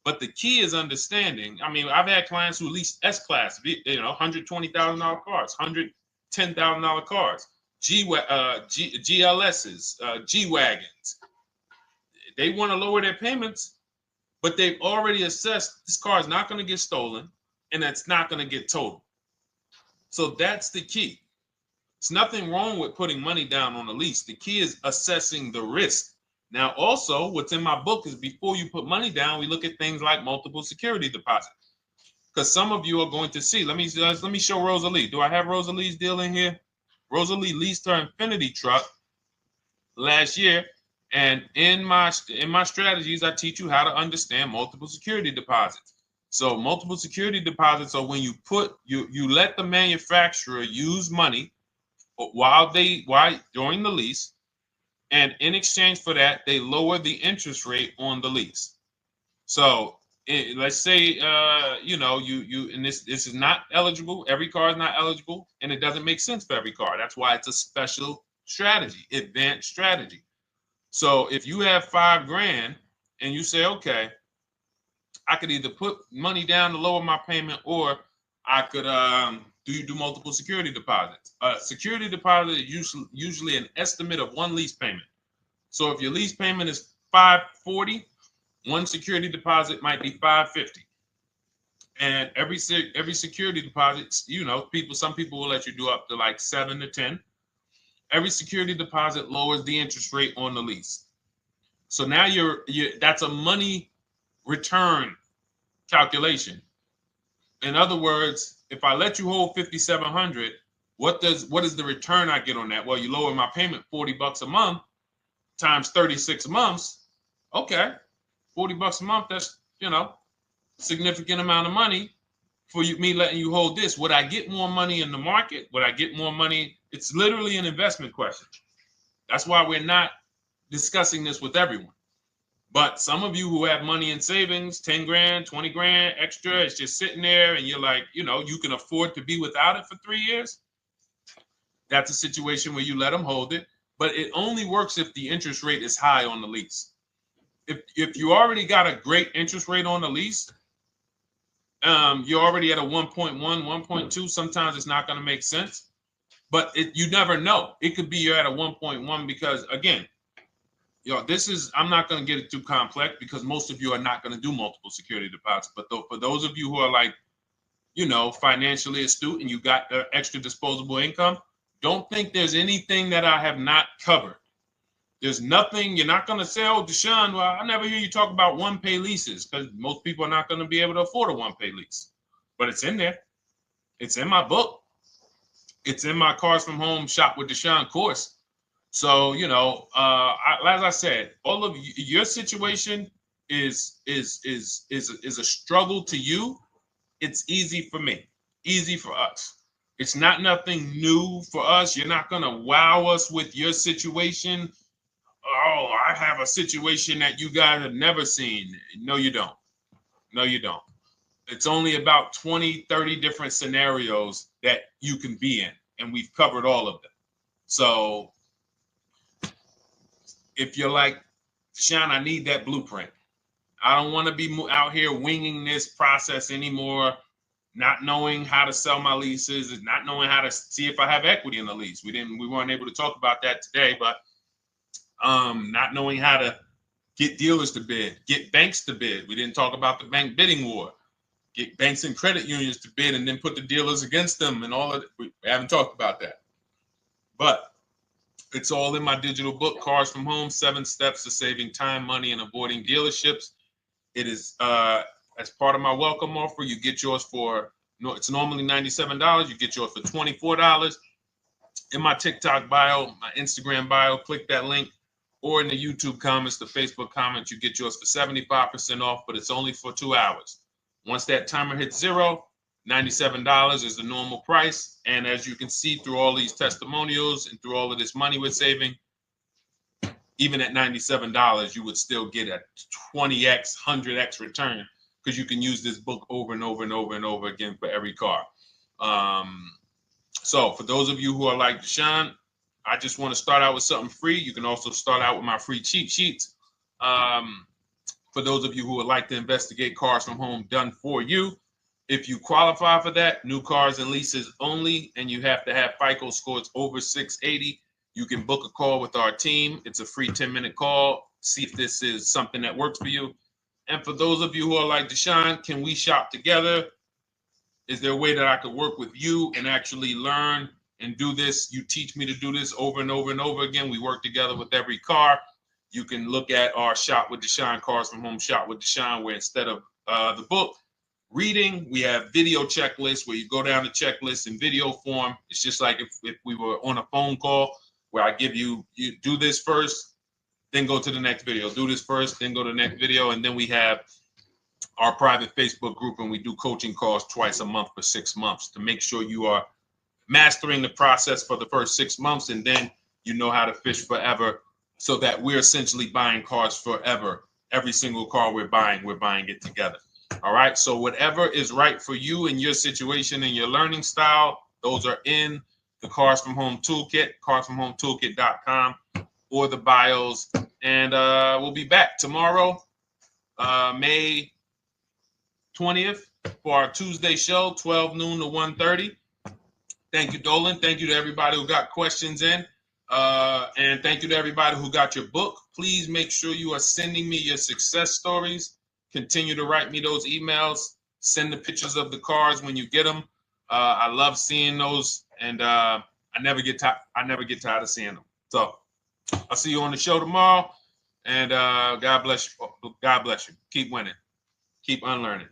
But the key is understanding. I mean, I've had clients who lease S-Class, $120,000 cars, $110,000 cars, GLSs, G-Wagons. They want to lower their payments, but they've already assessed this car is not going to get stolen and it's not going to get totaled. So that's the key. It's nothing wrong with putting money down on a lease. The key is assessing the risk. Now, also, what's in my book is before you put money down, we look at things like multiple security deposit. Because some of you are going to see, let me show Rosalie. Do I have Rosalie's deal in here? Rosalie leased her Infinity truck last year. And in my strategies, I teach you how to understand multiple security deposits. So multiple security deposits are when you let the manufacturer use money during the lease, and in exchange for that, they lower the interest rate on the lease. So let's say and this is not eligible. Every car is not eligible, and it doesn't make sense for every car. That's why it's a special strategy, advanced strategy. So if you have $5,000 and you say, okay, I could either put money down to lower my payment, or I could do multiple security deposits. Security deposit is usually an estimate of one lease payment. So if your lease payment is $540, one security deposit might be $550. And every security deposit, some people will let you do up to like 7 to 10. Every security deposit lowers the interest rate on the lease. So now that's a money return calculation. In other words, if I let you hold $5,700, what is the return I get on that? Well, you lower my payment $40 a month times 36 months. Okay, $40 a month. That's significant amount of money for me letting you hold this. Would I get more money in the market? Would I get more money? It's literally an investment question. That's why we're not discussing this with everyone. But some of you who have money in savings, 10 grand, 20 grand extra, it's just sitting there and you're like, you can afford to be without it for 3 years. That's a situation where you let them hold it, but it only works if the interest rate is high on the lease. If you already got a great interest rate on the lease, you're already at a 1.1, 1.2. Sometimes it's not going to make sense, but you never know. It could be you're at a 1.1 because, again, this is, I'm not going to get it too complex because most of you are not going to do multiple security deposits. But for those of you who are like, financially astute and you got extra disposable income, don't think there's anything that I have not covered. There's nothing. You're not going to say, oh, Deshone, well, I never hear you talk about one-pay leases, because most people are not going to be able to afford a one-pay lease. But it's in there. It's in my book. It's in my Cars from Home Shop with Deshone course. So, as I said, all of your situation is a struggle to you. It's easy for me, easy for us. It's not nothing new for us. You're not going to wow us with your situation. Oh, I have a situation that you guys have never seen. No, you don't. No, you don't. It's only about 20, 30 different scenarios that you can be in, and we've covered all of them. So if you're like, Deshone, I need that blueprint. I don't want to be out here winging this process anymore, not knowing how to sell my leases and not knowing how to see if I have equity in the lease. We weren't able to talk about that today, but not knowing how to get dealers to bid, get banks to bid. We didn't talk about the bank bidding war. Get banks and credit unions to bid and then put the dealers against them and all of it. We haven't talked about that. But it's all in my digital book, Cars from Home, 7 Steps to Saving Time, Money, and Avoiding Dealerships. It is as part of my welcome offer. You get yours for, it's normally $97. You get yours for $24. In my TikTok bio, my Instagram bio, click that link, or in the YouTube comments, the Facebook comments, you get yours for 75% off, but it's only for 2 hours. Once that timer hits 0, $97 is the normal price. And as you can see through all these testimonials and through all of this money we're saving, even at $97, you would still get a 20x, 100x return, because you can use this book over and over and over and over again for every car. So for those of you who are like, Deshone, I just want to start out with something free. You can also start out with my free cheat sheets. For those of you who would like to investigate Cars from Home done for you, if you qualify for that, new cars and leases only, and you have to have FICO scores over 680, you can book a call with our team. It's a free 10-minute call. See if this is something that works for you. And for those of you who are like, Deshone, can we shop together? Is there a way that I could work with you and actually learn and do this? You teach me to do this over and over and over again. We work together with every car. You can look at our Shop with Deshone, Cars from Home Shop with Deshone, where instead of the book reading, we have video checklists where you go down the checklist in video form. It's just like if we were on a phone call, where I give you do this first, then go to the next video. Do this first, then go to the next video. And then we have our private Facebook group, and we do coaching calls twice a month for 6 months to make sure you are mastering the process for the first 6 months, and then you know how to fish forever, so that we're essentially buying cars forever. Every single car we're buying it together. All right. So whatever is right for you and your situation and your learning style, those are in the Cars from Home Toolkit, carsfromhometoolkit.com, or the bios. And we'll be back tomorrow, May 20th, for our Tuesday show, 12 noon to 1:30. Thank you, Dolan. Thank you to everybody who got questions in. And thank you to everybody who got your book. Please make sure you are sending me your success stories. Continue to write me those emails. Send the pictures of the cars when you get them. I love seeing those, and I never get tired of seeing them. So I'll see you on the show tomorrow, and God bless you. God bless you. Keep winning. Keep unlearning.